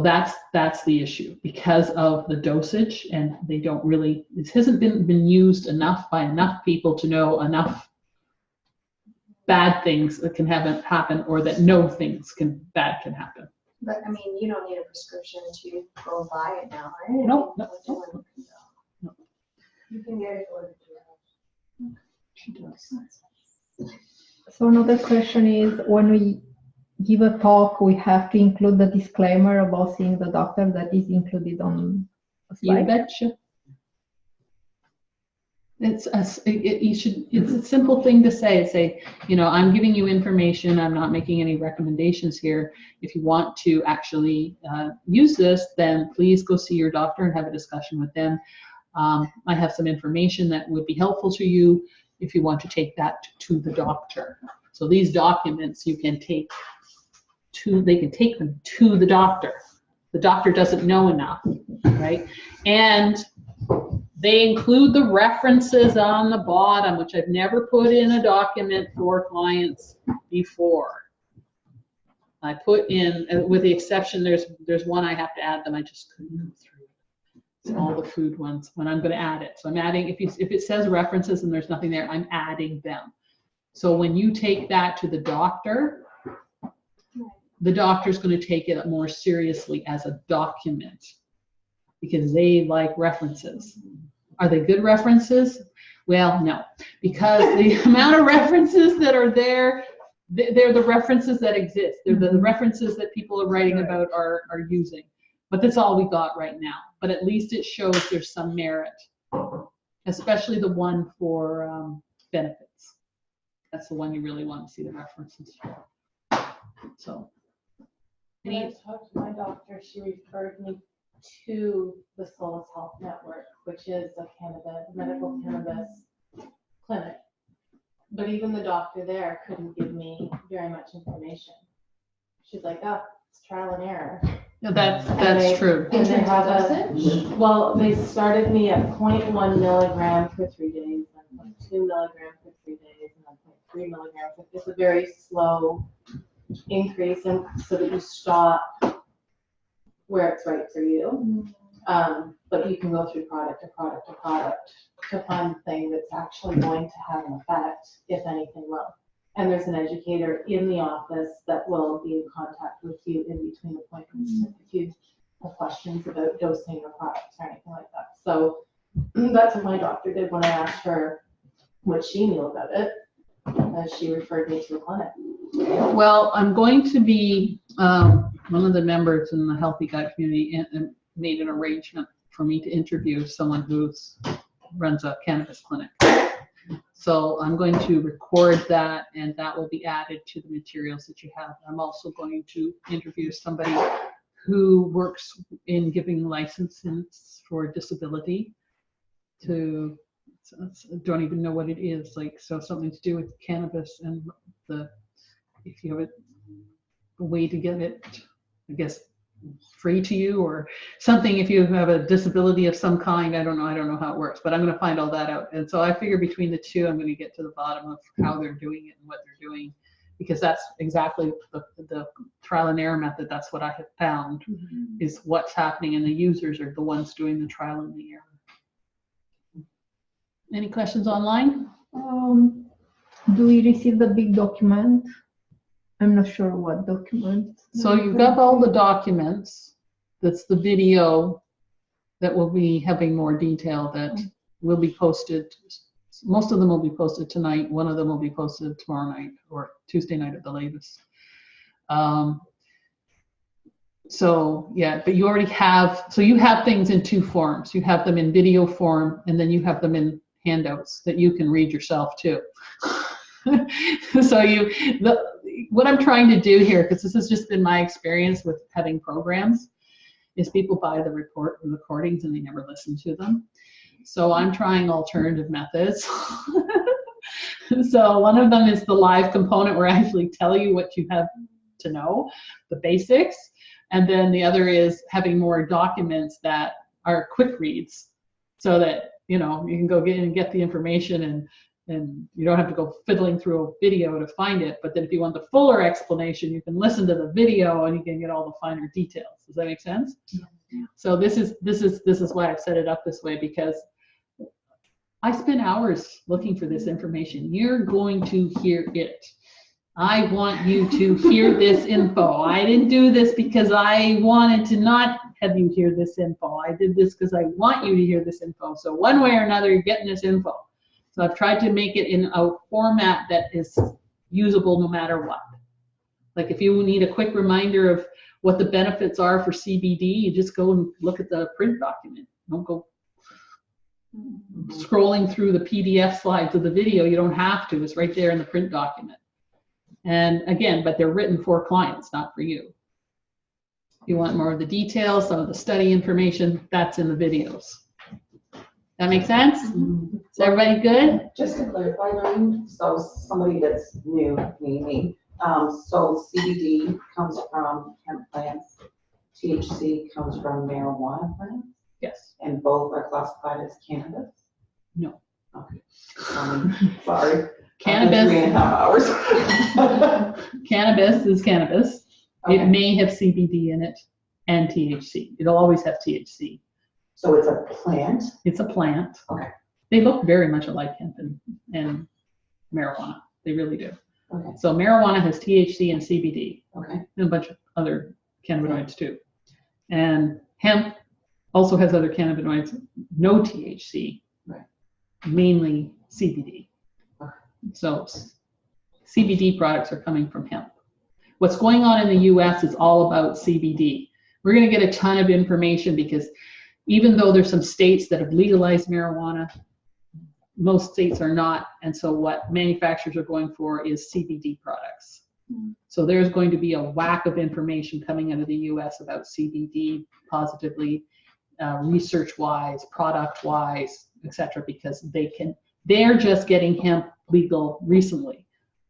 that's the issue because of the dosage, and they don't really. It hasn't been used enough by enough people to know enough bad things that can happen, or that no things bad can happen.
But I mean, you don't need a prescription to go buy it now, right?
No.
You can get it ordered to your house.
She does.
So another question is, when we give a talk, we have to include the disclaimer about seeing the doctor that is included on a slide?
You betcha. It's a simple thing to say, you know, I'm giving you information, I'm not making any recommendations here. If you want to actually use this, then please go see your doctor and have a discussion with them. I have some information that would be helpful to you if you want to take that to the doctor. So these documents you can take they can take them to the doctor. The doctor doesn't know enough, right? And they include the references on the bottom, which I've never put in a document for clients before. I put in, with the exception, there's one I have to add them. I just couldn't go through it. It's all the food ones when I'm going to add it. So I'm adding, if it says references and there's nothing there, I'm adding them. So when you take that to the doctor, the doctor's going to take it more seriously as a document because they like references. Are they good references? Well, no, because the amount of references that are there, they're the references that exist. They're the references that people are writing about are using. But that's all we got right now. But at least it shows there's some merit, especially the one for benefits. That's the one you really want to see the references for. So.
When I talked to my doctor, she referred me to the Solus Health Network, which is a medical cannabis clinic. But even the doctor there couldn't give me very much information. She's like, oh, it's trial and error.
No, that's true.
And they have well, they started me at 0.1 milligram for 3 days, and 0.2 milligram for 3 days, and then 0.3 milligram. It's a very slow increase, and so that you stop where it's right for you. But you can go through product to product to product to find the thing that's actually going to have an effect, if anything will. And there's an educator in the office that will be in contact with you in between appointments if you have questions about dosing or products or anything like that. So that's what my doctor did when I asked her what she knew about it. She referred me to a clinic.
Well, I'm going to be, one of the members in the Healthy Gut community and made an arrangement for me to interview someone who runs a cannabis clinic. So I'm going to record that, and that will be added to the materials that you have. I'm also going to interview somebody who works in giving licenses for disability to, don't even know what it is, like, so something to do with cannabis and if you have a way to get it, I guess, free to you or something. If you have a disability of some kind, I don't know how it works, but I'm going to find all that out. And so I figure between the two, I'm going to get to the bottom of how they're doing it and what they're doing, because that's exactly the trial and error method. That's what I have found is what's happening, and the users are the ones doing the trial and the error. Any questions online?
Do we receive the big document? I'm not sure what document.
So you've got all the documents. That's the video that will be having more detail that will be posted. Most of them will be posted tonight. One of them will be posted tomorrow night or Tuesday night at the latest. So yeah, but you already have, so you have things in two forms. You have them in video form, and then you have them in handouts that you can read yourself too. So what I'm trying to do here, because this has just been my experience with having programs, is people buy the recordings and they never listen to them. So I'm trying alternative methods. So one of them is the live component where I actually tell you what you have to know, the basics. And then the other is having more documents that are quick reads so that, you know, you can go get the information and you don't have to go fiddling through a video to find it. But then if you want the fuller explanation, you can listen to the video and you can get all the finer details. Does that make sense? Yeah. So this is why I've set it up this way, because I spent hours looking for this information. You're going to hear it. I want you to hear this info. I didn't do this because I wanted to not have you hear this info. I did this because I want you to hear this info. So one way or another, you're getting this info. So I've tried to make it in a format that is usable no matter what. Like if you need a quick reminder of what the benefits are for CBD, you just go and look at the print document. Don't go scrolling through the PDF slides of the video. You don't have to. It's right there in the print document. And again, but they're written for clients, not for you. If you want more of the details, some of the study information, that's in the videos. That make sense? Is everybody good?
Just to clarify, Lorraine, so somebody that's new, me, so CBD comes from hemp plants, THC comes from marijuana plants?
Yes.
And both are classified as cannabis?
No.
Okay. Sorry.
Cannabis.
3.5 hours.
Cannabis is cannabis. Okay. It may have CBD in it and THC. It'll always have THC.
So it's a plant?
It's a plant.
Okay.
They look very much alike hemp and marijuana. They really do.
Okay.
So marijuana has THC and CBD.
Okay.
And a bunch of other cannabinoids too. And hemp also has other cannabinoids, no THC,
right.
Mainly CBD.
Okay.
So CBD products are coming from hemp. What's going on in the US is all about CBD. We're going to get a ton of information because even though there's some states that have legalized marijuana, most states are not. And so what manufacturers are going for is CBD products. So there's going to be a whack of information coming out of the US about CBD positively, research-wise, product-wise, etc., because they're just getting hemp legal recently.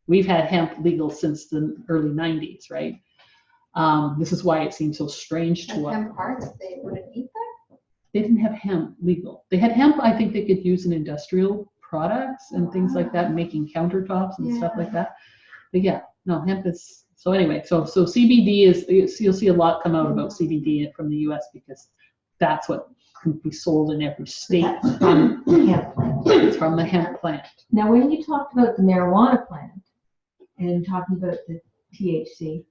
We've had hemp legal since the early 90s, right? This is why it seems so strange to us.
Hemp parts, they wouldn't eat that?
They didn't have hemp legal. They had hemp, I think they could use in industrial products and things like that, making countertops and stuff like that. But yeah, no, hemp is, so anyway, so CBD is, you'll see a lot come out about CBD from the US because that's what can be sold in every state.
From the hemp plant.
It's from the hemp plant.
Now, when you talked about the marijuana plant and talking about the THC,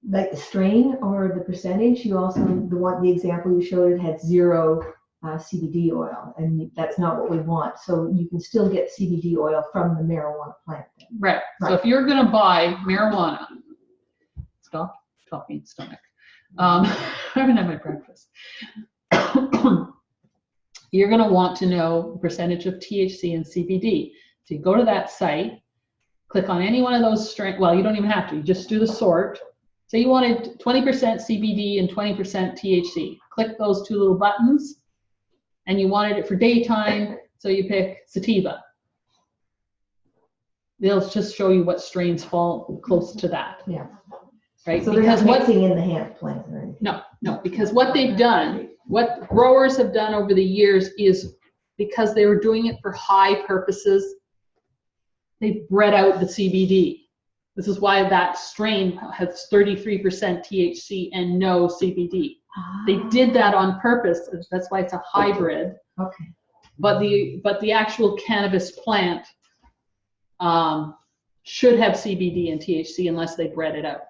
like the strain or the percentage, you also, the example you showed, it had 0 CBD oil, and that's not what we want. So you can still get CBD oil from the marijuana plant.
Right. So if you're going to buy marijuana, stop talking stomach. I haven't had my breakfast. You're going to want to know the percentage of THC and CBD. So you go to that site, click on any one of those strains. Well, you don't even have to. You just do the sort. Say you wanted 20% CBD and 20% THC. Click those 2 little buttons, and you wanted it for daytime, so you pick sativa. They'll just show you what strains fall close to that.
Yeah.
Right?
So they're not mixing in the hemp plant or anything.
No, because what they've done, what growers have done over the years is, because they were doing it for high purposes, they've bred out the CBD. This is why that strain has 33% THC and no CBD. They did that on purpose. That's why it's a hybrid.
Okay.
But the actual cannabis plant should have CBD and THC unless they bred it out.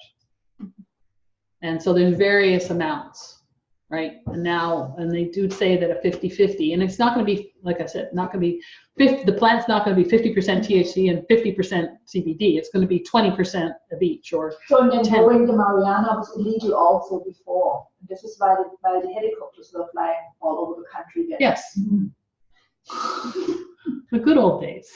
And so there's various amounts, right? And they do say that a 50-50, and it's not going to be, like I said, not going to be 50, the plant's not going to be 50% THC and 50% CBD. It's going to be 20% of each, or
so then
10.
growing the marijuana was illegal also before. This is why the helicopters were flying all over the country then.
Yes. The good old days.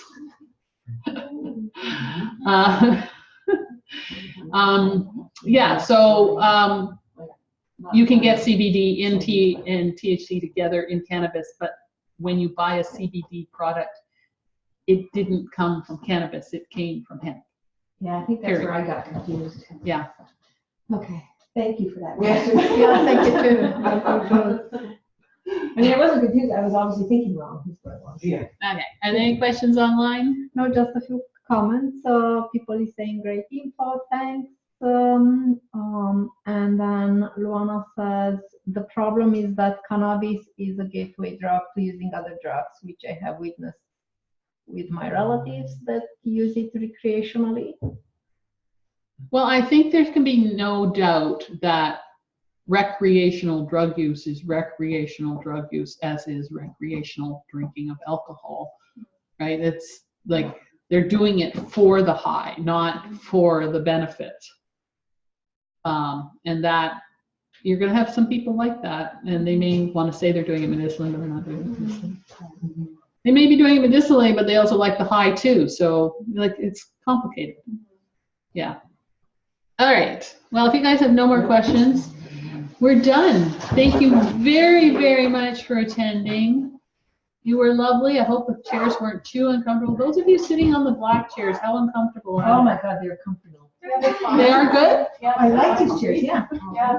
Yeah, so you can get CBD and THC together in cannabis, but when you buy a CBD product, it didn't come from cannabis, it came from hemp.
Yeah, I think that's where I got confused.
Yeah.
Okay, thank you for that.
Yeah, thank you too.
I mean, I wasn't confused, I was obviously thinking wrong.
Yeah. Okay, are there any questions online?
No, just a few comments. People is saying great info, thanks. And then Luana says, the problem is that cannabis is a gateway drug to using other drugs, which I have witnessed with my relatives that use it recreationally.
Well, I think there can be no doubt that recreational drug use is recreational drug use, as is recreational drinking of alcohol, right? It's like they're doing it for the high, not for the benefit. And that you're going to have some people like that, and they may want to say they're doing it medicinally, but they're not doing it medicinally. They may be doing it medicinally, but they also like the high too. So like it's complicated. Yeah. All right. Well, if you guys have no more questions, we're done. Thank you very, very much for attending. You were lovely. I hope the chairs weren't too uncomfortable. Those of you sitting on the black chairs, how uncomfortable are they?
Oh my God, they're comfortable.
They are good?
I like these chairs, yeah.
Yeah.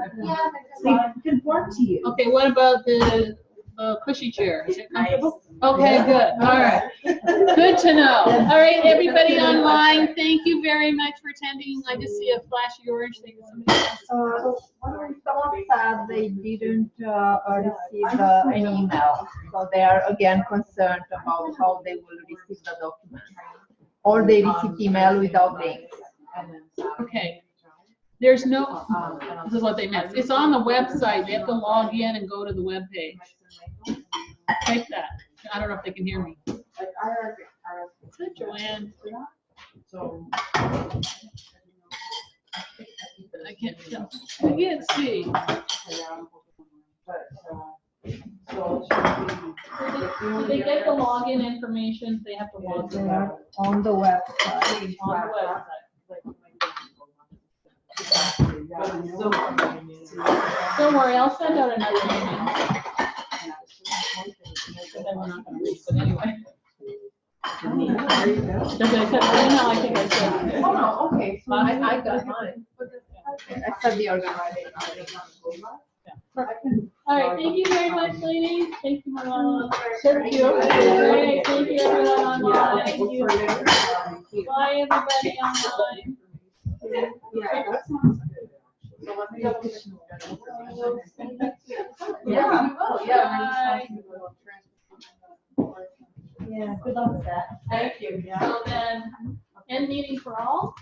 They conform to you.
Okay, what about the cushy chair? Is it comfortable? Okay, good. All right. Good to know. All right, everybody online, thank you very much for attending. I just see a flashy orange thing.
Someone said they didn't receive an email, so they are again concerned about how they will receive the document. or they receive email without links.
Okay. There's no, this is what they meant. It's on the website. They have to log in and go to the web page. Type that. I don't know if they can hear me. Is that Joanne? I can't tell. I can't see. Do they get the login information? They have to log in.
On the website.
On the website. Don't worry, I'll send out another email. But then we're not gonna read it anyway. Did I send an email? I think I said.
Oh, no, okay, so I got mine. I said the organization.
All right, thank you very much, ladies. Thank you, Marla.
Thank you.
Great, thank you everyone online. Thank you. Bye, everybody online.
Yeah, that sounds good. So let me double check.
Yeah, we will, yeah.
Yeah, good luck with that.
Thank you. So then, end meeting for all.